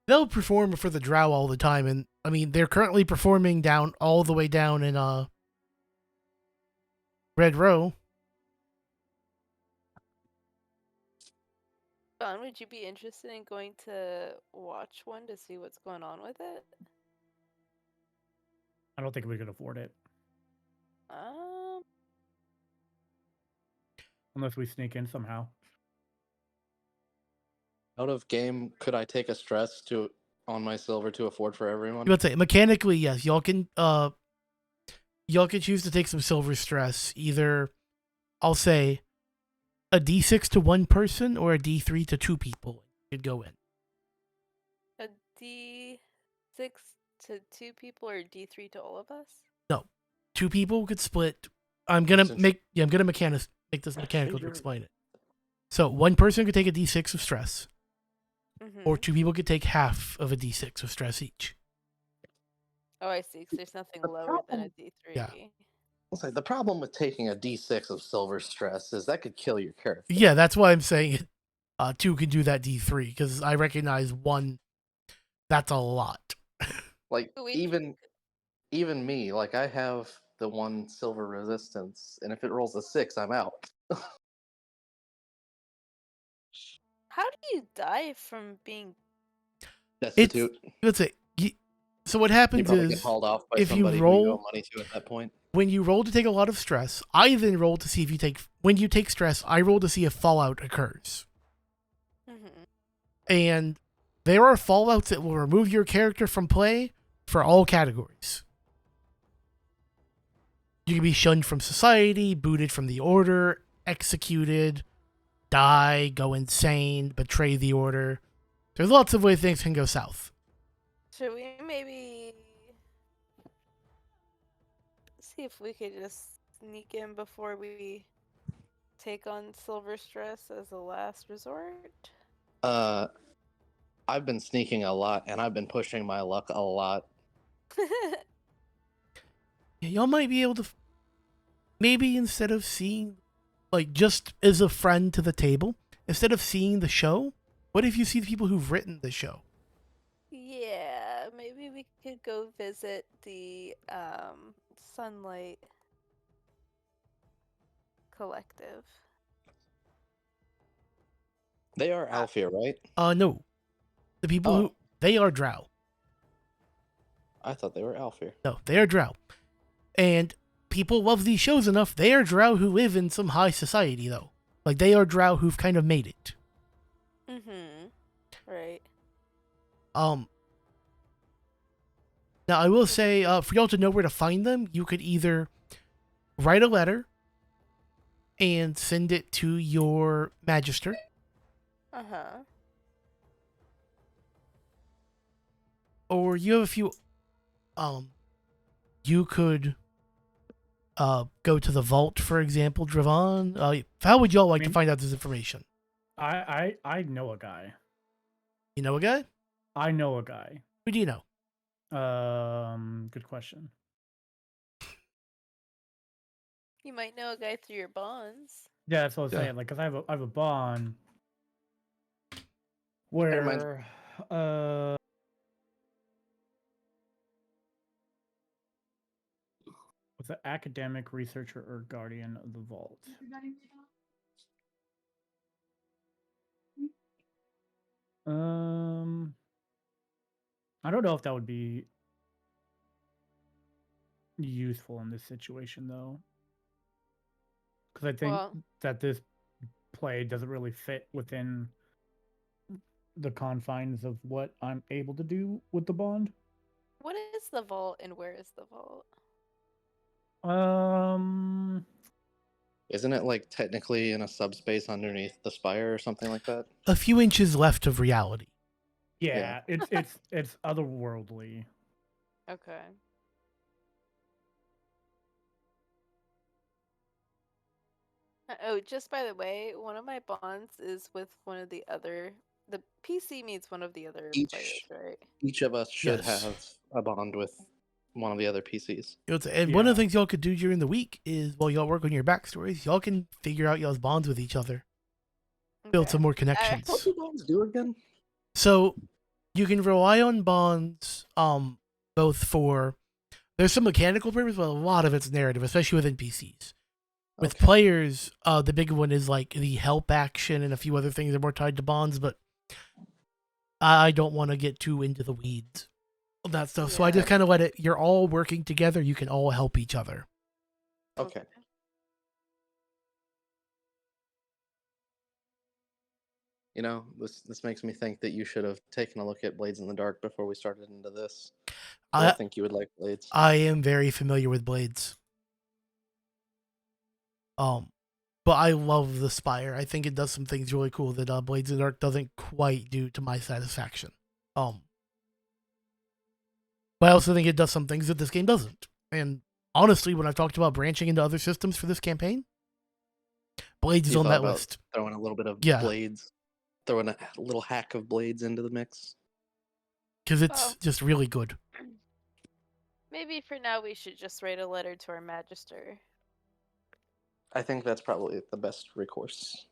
They'll perform for the drow all the time, and I mean they're currently performing down all the way down in Red Row. John, would you be interested in going to watch one to see what's going on with it? I don't think we could afford it Um, unless we sneak in somehow. Out of game, could I take a stress on my silver to afford for everyone? You would say mechanically, yes, y'all can choose to take some silver stress. Either I'll say a D6 to one person or a D3 to two people could go in. a D6 to 2 people or D3 to all of us? No, two people could split. I'm gonna make this mechanical to Sure. explain it. So one person could take a D6 of stress, or Mhm. two people could take half of a D6 of stress each. Oh, I see. 'Cause there's nothing The lower than a problem- D3. Yeah. I'll say the problem with taking a D6 of silver stress is that could kill your character. Yeah, that's why I'm saying it. Two can do that D3 because I recognize one. That's a lot. Like Wait, even me, like I have the one silver resistance, and if it rolls a 6, I'm out. How do you die from being... Destitute. Let's say. So what You happens probably get is hauled off by if you somebody who you roll- owe money to at that point. when you roll to take a lot of stress, I then roll to see if you take. When you take stress, I roll to see if fallout occurs. Mhm. And there are fallouts that will remove your character from play for all categories. You can be shunned from society, booted from the order, executed, die, go insane, betray the order. There's lots of ways things can go south. Should we maybe see if we could just sneak in before we take on Silver Stress as a last resort? I've been sneaking a lot, and I've been pushing my luck a lot. Yeah, y'all might be able to, maybe instead of seeing, like, just as a friend to the table, instead of seeing the show, what if you see the people who've written the show? Yeah, maybe we could go visit the Sunlight Collective. They are aelfir, right? No. The people who, they are drow. I thought they were aelfir. No, they are drow. And people love these shows enough, they are drow who live in some high society, though. Like, they are drow who've kind of made it. Mm-hmm. Right. Now, I will say, for y'all to know where to find them, you could either write a letter and send it to your magister, Uh-huh. or you have a few, you could go to the vault, for example, Dravon. How would y'all like to find out this information? I know a guy. You know a guy? I know a guy. Who do you know? Good question. You might know a guy through your bonds. Yeah, that's what I was Yeah. saying. Like, cause I have a bond reminds- where with an academic researcher or guardian of the vault. I don't know if that would be useful in this situation though, because I think that this play doesn't really fit within the confines of what I'm able to do with the bond. What is the vault and where is the vault? Isn't it like technically in a subspace underneath the spire or something like that? A few inches left of reality. Yeah, it's otherworldly. Okay. Oh, just by the way, one of my bonds is with one of the other. The PC meets one of the other players, right? Each of us should Yes. have a bond with one of the other PCs. And one of the things y'all could do during the week is, while y'all work on your backstories, y'all can figure out y'all's bonds with each other. Build Okay. some more connections. What do bonds do again? So you can rely on bonds, both for, there's some mechanical purpose, but a lot of it's narrative, especially with NPCs. With players, the big one is like the help action and a few other things that are more tied to bonds, but I don't want to get too into the weeds of that stuff. So I just kind of let it, you're all working together, you can all help each other. Okay. You know, this makes me think that you should have taken a look at Blades in the Dark before we started into this. I think you would like Blades. I am very familiar with Blades. But I love the Spire. I think it does some things really cool that Blades in the Dark doesn't quite do to my satisfaction. But I also think it does some things that this game doesn't. And honestly, when I've talked about branching into other systems for this campaign, Blades is on that list. Throwing a little bit of Blades, throwing a little hack of Blades into the mix. Because it's just really good. Maybe for now we should just write a letter to our Magister. I think that's probably the best recourse.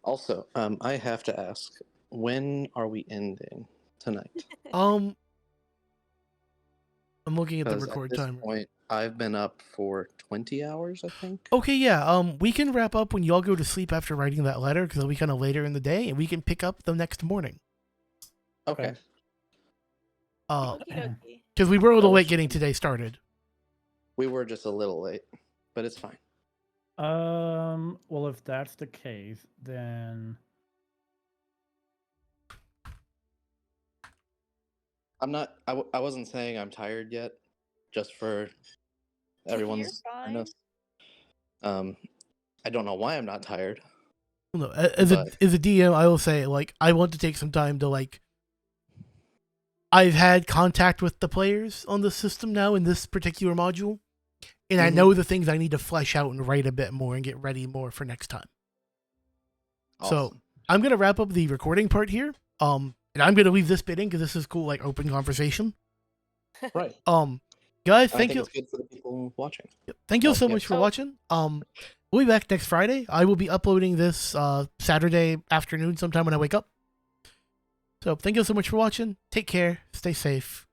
Also, I have to ask, when are we ending tonight? I'm looking at the 'Cause record at this timer. point, I've been up for 20 hours, I think. Okay, yeah. We can wrap up when y'all go to sleep after writing that letter, because it'll be kind of later in the day, and we can pick up the next morning. Okay. Because we were a little late getting today started. We were just a little late, but it's fine. Well, if that's the case, then I'm not. I wasn't saying I'm tired yet, just for Everyone's I know. I don't know why I'm not tired. No, as a DM, I will say, like, I want to take some time to, like, I've had contact with the players on the system now in this particular module, and I know the things I need to flesh out and write a bit more and get ready more for next time. Awesome. So I'm gonna wrap up the recording part here. And I'm gonna leave this bit in because this is cool, like open conversation. Right. Guys, I thank think you. it's good for the people watching. Thank you so much for watching. We'll be back next Friday. I will be uploading this Saturday afternoon sometime when I wake up. So thank you so much for watching. Take care. Stay safe.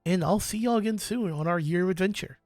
And I'll see y'all again soon on our year of adventure.